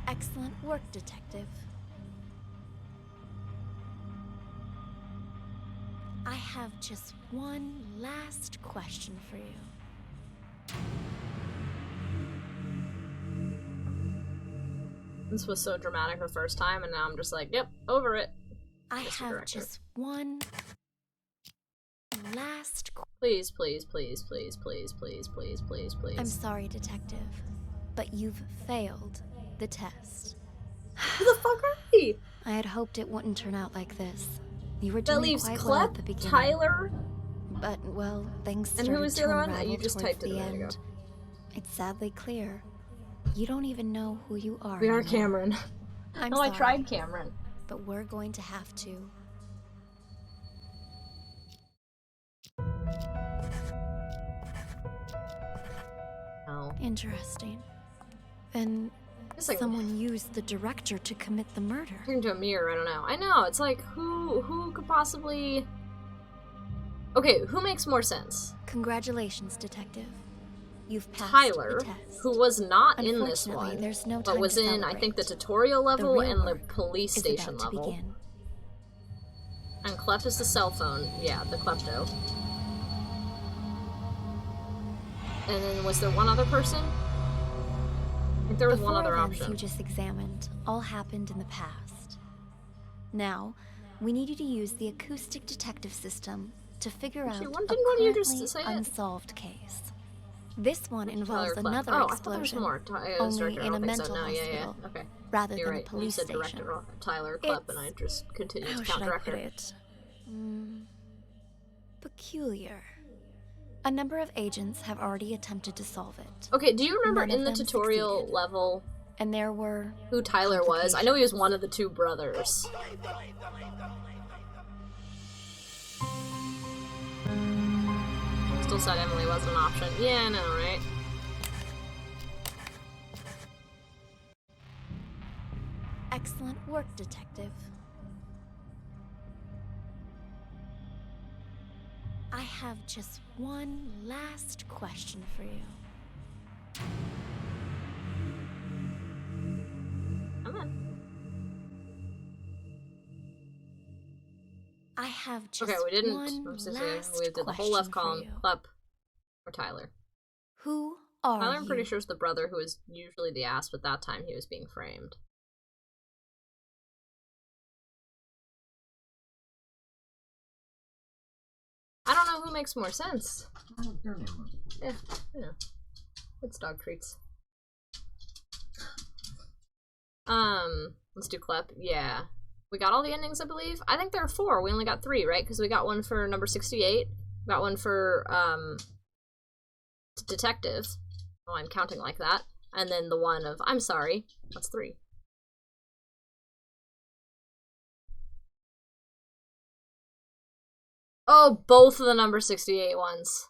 Excellent work, Detective. I have just one last question for you. This was so dramatic the first time, and now I'm just like, yep, over it. I have just one last please. I'm sorry, Detective, but you've failed the test. Who the fuck are we? I had hoped it wouldn't turn out like this. You were that doing leaves quite Clep, well at the beginning. Tyler, But, well, things And started who was the to other one? unravel You just towards typed it the a minute ago. end. It's sadly clear. You don't even know who you are We are anymore. Cameron. I'm no, sorry, I tried Cameron. but we're going to have to. Oh. Interesting. Then Like, someone used the director to commit the murder. Turn to a mirror, I don't know. I know, it's like, who could possibly... Okay, who makes more sense? Congratulations, detective. You've passed Tyler, the test. who was not in this one, there's no but time was to in, celebrate. I think, the tutorial level real and the work police is station about to level. begin. And Clep is the cell phone. Yeah, the klepto. And then was there one other person? I think there was one other option. You just examined all happened in the past. Now, we need you to use the acoustic detective system to figure out a currently unsolved case. This one involves another explosion, only in a mental hospital, okay. rather than right. a police you said station. Director Tyler Clep, and I just continued to count director. Peculiar. A number of agents have already attempted to solve it. Okay, do you remember in the tutorial level and there were who Tyler was? I know he was one of the two brothers. Still said Emily wasn't an option. Yeah, I know, right? Excellent work, detective. I have just one last question for you. Come on. I have just okay, we didn't. one last we did the whole left column. Clep or Tyler. Who are Tyler, I'm pretty you? sure is the brother who is usually the ass, but that time he was being framed. I don't know who makes more sense. Yeah, you know. It's dog treats. Let's do Clep. Yeah. We got all the endings, I believe. I think there are 4. We only got 3, right? Because we got one for number 68. We got one for, detective. Oh, I'm counting like that. And then the one of, I'm sorry. That's 3. Oh, both of the number 68 ones.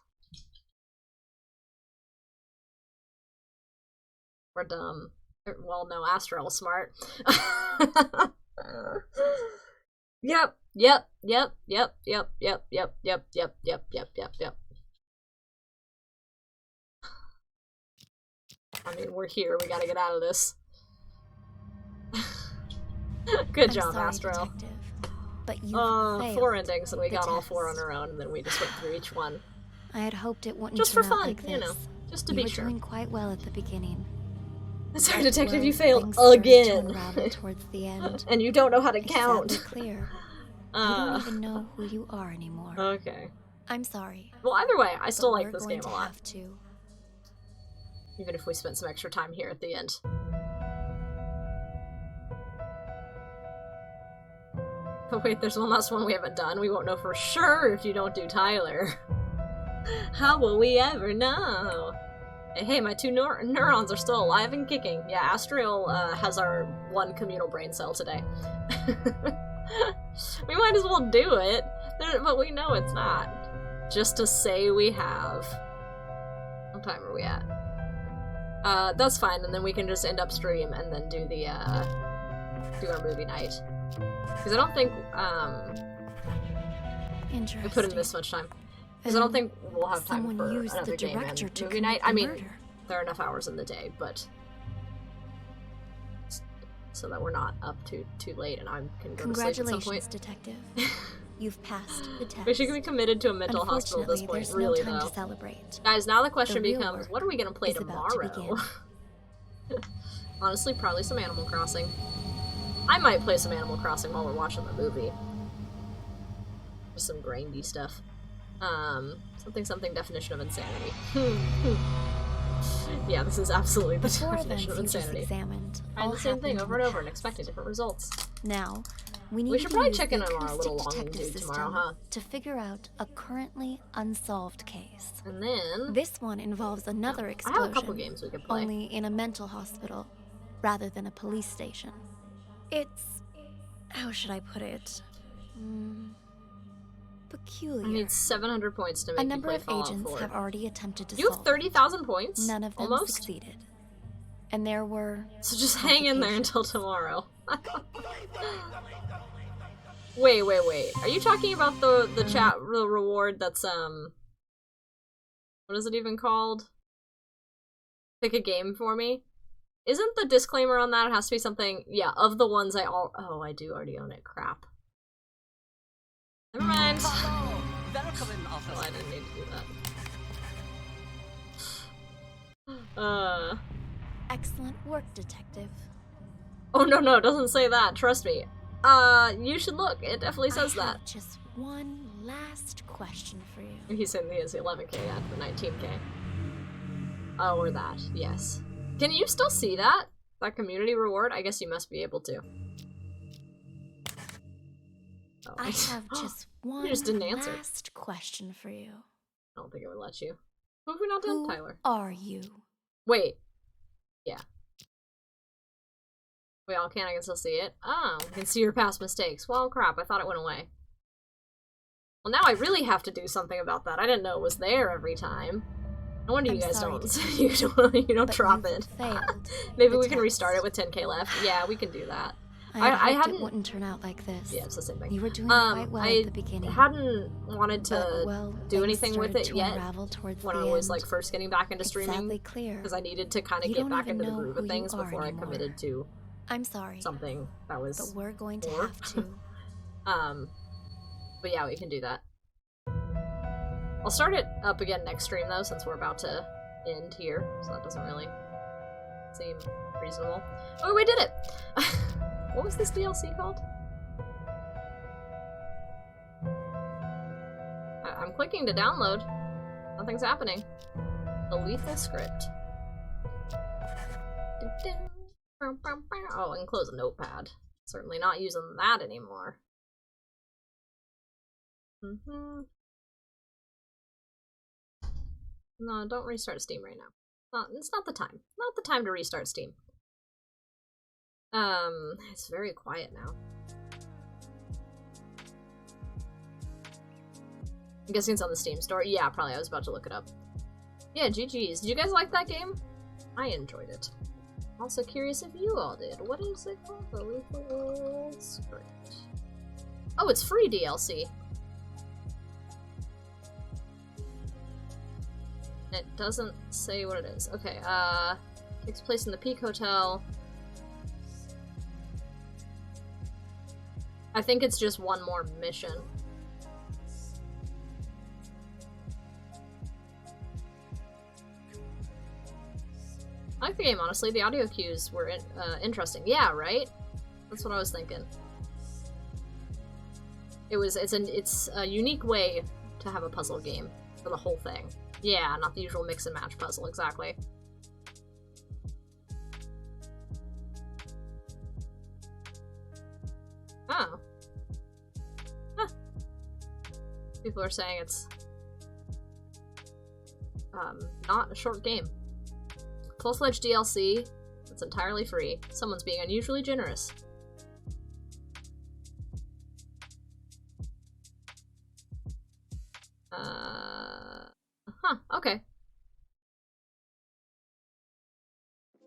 We're dumb. Well, no, Astral's smart. Yep. I mean, we're here. We gotta get out of this. Good job, Astral. Detective, but you 4 endings, and we got all 4 on our own, and then we just went through each one. I had hoped it wouldn't just for turn out fun, like this. you know, just to you be sure. You were doing quite well at the beginning. Sorry, Detective, you failed again. Towards the end. And you don't know how to count. It's clear. You don't even know who you are anymore. Okay. I'm sorry. Well, either way, I still like this game a lot. Have to. Even if we spent some extra time here at the end. Oh wait, there's one last one we haven't done. We won't know for sure if you don't do Tyler. How will we ever know? Hey, my 2 neurons are still alive and kicking. Yeah, Astral has our 1 communal brain cell today. We might as well do it, but we know it's not. Just to say we have. What time are we at? That's fine, and then we can just end upstream and then do the, do our movie night. Because I don't think, we put in this much time. Because I don't think we'll have time for another game and movie night. I mean, there are enough hours in the day, but so that we're not up too late and I can go to sleep at some point. Congratulations, detective. You've passed the test. We should be committed to a mental hospital at this point, really, no time though. To celebrate. Guys, now the question becomes, what are we gonna play tomorrow? Honestly, probably some Animal Crossing. I might play some Animal Crossing while we're watching the movie. Just some grindy stuff. Something definition of insanity. Yeah, this is absolutely the definition of insanity. Examined, I do the same thing over and over and expecting different results. Now, We should probably check in on our little longing dude tomorrow, huh? To figure out a currently unsolved case. And then this one involves another explosion. I have a couple games we could play. Only in a mental hospital, rather than a police station. It's, how should I put it? Peculiar. I need 700 points to make you play Fallout 4. A number of agents have already attempted to solve it. You have 30,000 points? None of them almost succeeded. And there were... So just hang in there until tomorrow. Wait. Are you talking about the reward that's, what is it even called? Pick a game for me? Isn't the disclaimer on that, it has to be something, yeah, of the ones oh, I do already own it, crap. Never mind. Hello. Welcome in, officer. I didn't need to do that. Excellent work, detective. Oh, no, it doesn't say that, trust me. You should look, it definitely says I that. have just one last question for you. He's saying he has the 11k, not the 19k. Oh, or that, yes. Can you still see that? That community reward? I guess you must be able to. Oh, I have just one last question for you. I don't think it would let you. Who have we not done, Tyler? Who are you? Wait. Yeah. Wait, I can still see it. Oh, I can see your past mistakes. Well, crap, I thought it went away. Well, now I really have to do something about that. I didn't know it was there every time. No wonder you guys don't drop it. Maybe we can restart it with 10k left. Yeah, we can do that. I hadn't. It wouldn't turn out like this. Yeah, it's the same thing. You were doing quite well at the beginning. I hadn't wanted to do anything with it yet when I was like first getting back into streaming, because I needed to kind of get back into the groove of things before I committed to. I'm sorry. Something that was. But we're going to have to. But yeah, we can do that. I'll start it up again next stream though, since we're about to end here, so that doesn't really seem reasonable. Oh, we did it! What was this DLC called? I'm clicking to download. Nothing's happening. The Lethal Script. Oh, and close a notepad. Certainly not using that anymore. No, don't restart Steam right now. It's not the time. Not the time to restart Steam. It's very quiet now. I'm guessing it's on the Steam store. Yeah, probably. I was about to look it up. Yeah, GG's. Did you guys like that game? I enjoyed it. Also curious if you all did. What is it called? The Lethal Script. Oh, it's free DLC. It doesn't say what it is. Okay, takes place in the Peak Hotel. I think it's just one more mission. I like the game, honestly. The audio cues were interesting. Yeah, right? That's what I was thinking. It's a unique way to have a puzzle game for the whole thing. Yeah, not the usual mix and match puzzle, exactly. Oh. Huh. People are saying it's not a short game. Full-fledged DLC, it's entirely free. Someone's being unusually generous. Okay.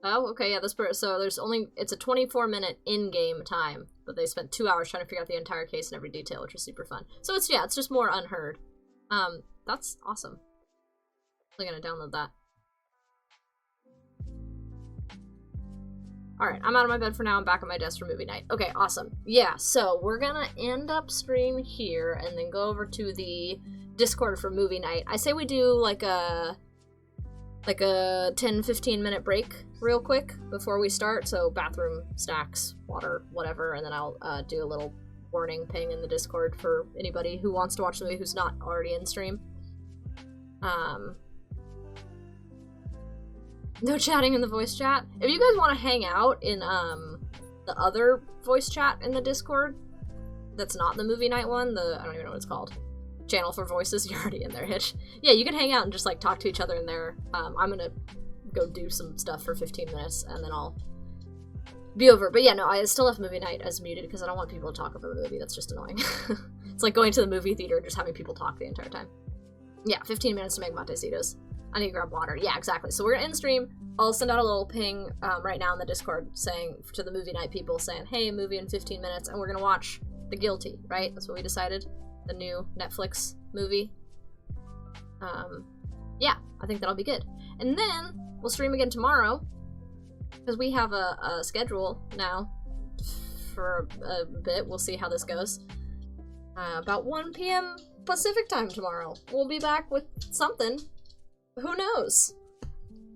Oh, okay, yeah, so it's a 24-minute in-game time, but they spent 2 hours trying to figure out the entire case and every detail, which was super fun. So it's just more Unheard. That's awesome. I'm gonna download that. Alright, I'm out of my bed for now. I'm back at my desk for movie night. Okay, awesome. Yeah, so we're gonna end up stream here and then go over to the Discord for movie night. I say we do like a 10-15 minute break real quick before we start. So bathroom, snacks, water, whatever, and then I'll do a little warning ping in the Discord for anybody who wants to watch the movie who's not already in stream. No chatting in the voice chat. If you guys want to hang out in the other voice chat in the Discord, that's not the movie night one, I don't even know what it's called. Channel for Voices, you're already in there, Hitch. Yeah, you can hang out and just like talk to each other in there. I'm gonna go do some stuff for 15 minutes and then I'll be over. But yeah, no, I still have movie night as muted because I don't want people to talk over the movie. That's just annoying. It's like going to the movie theater and just having people talk the entire time. Yeah, 15 minutes to make matecitos. I need to grab water. Yeah, exactly. So we're gonna end stream. I'll send out a little ping right now in the Discord saying to the movie night people saying, hey, movie in 15 minutes, and we're gonna watch The Guilty, right? That's what we decided. The new Netflix movie. Yeah, I think that'll be good. And then we'll stream again tomorrow because we have a schedule now for a bit. We'll see how this goes. About 1 p.m. Pacific time tomorrow. We'll be back with something. Who knows?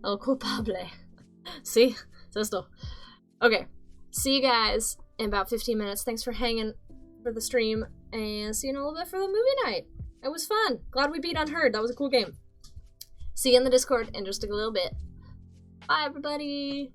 El culpable. See? Sisto. Okay. See you guys in about 15 minutes. Thanks for hanging for the stream. And see you in a little bit for the movie night. It was fun. Glad we beat Unheard. That was a cool game. See you in the Discord in just a little bit. Bye, everybody.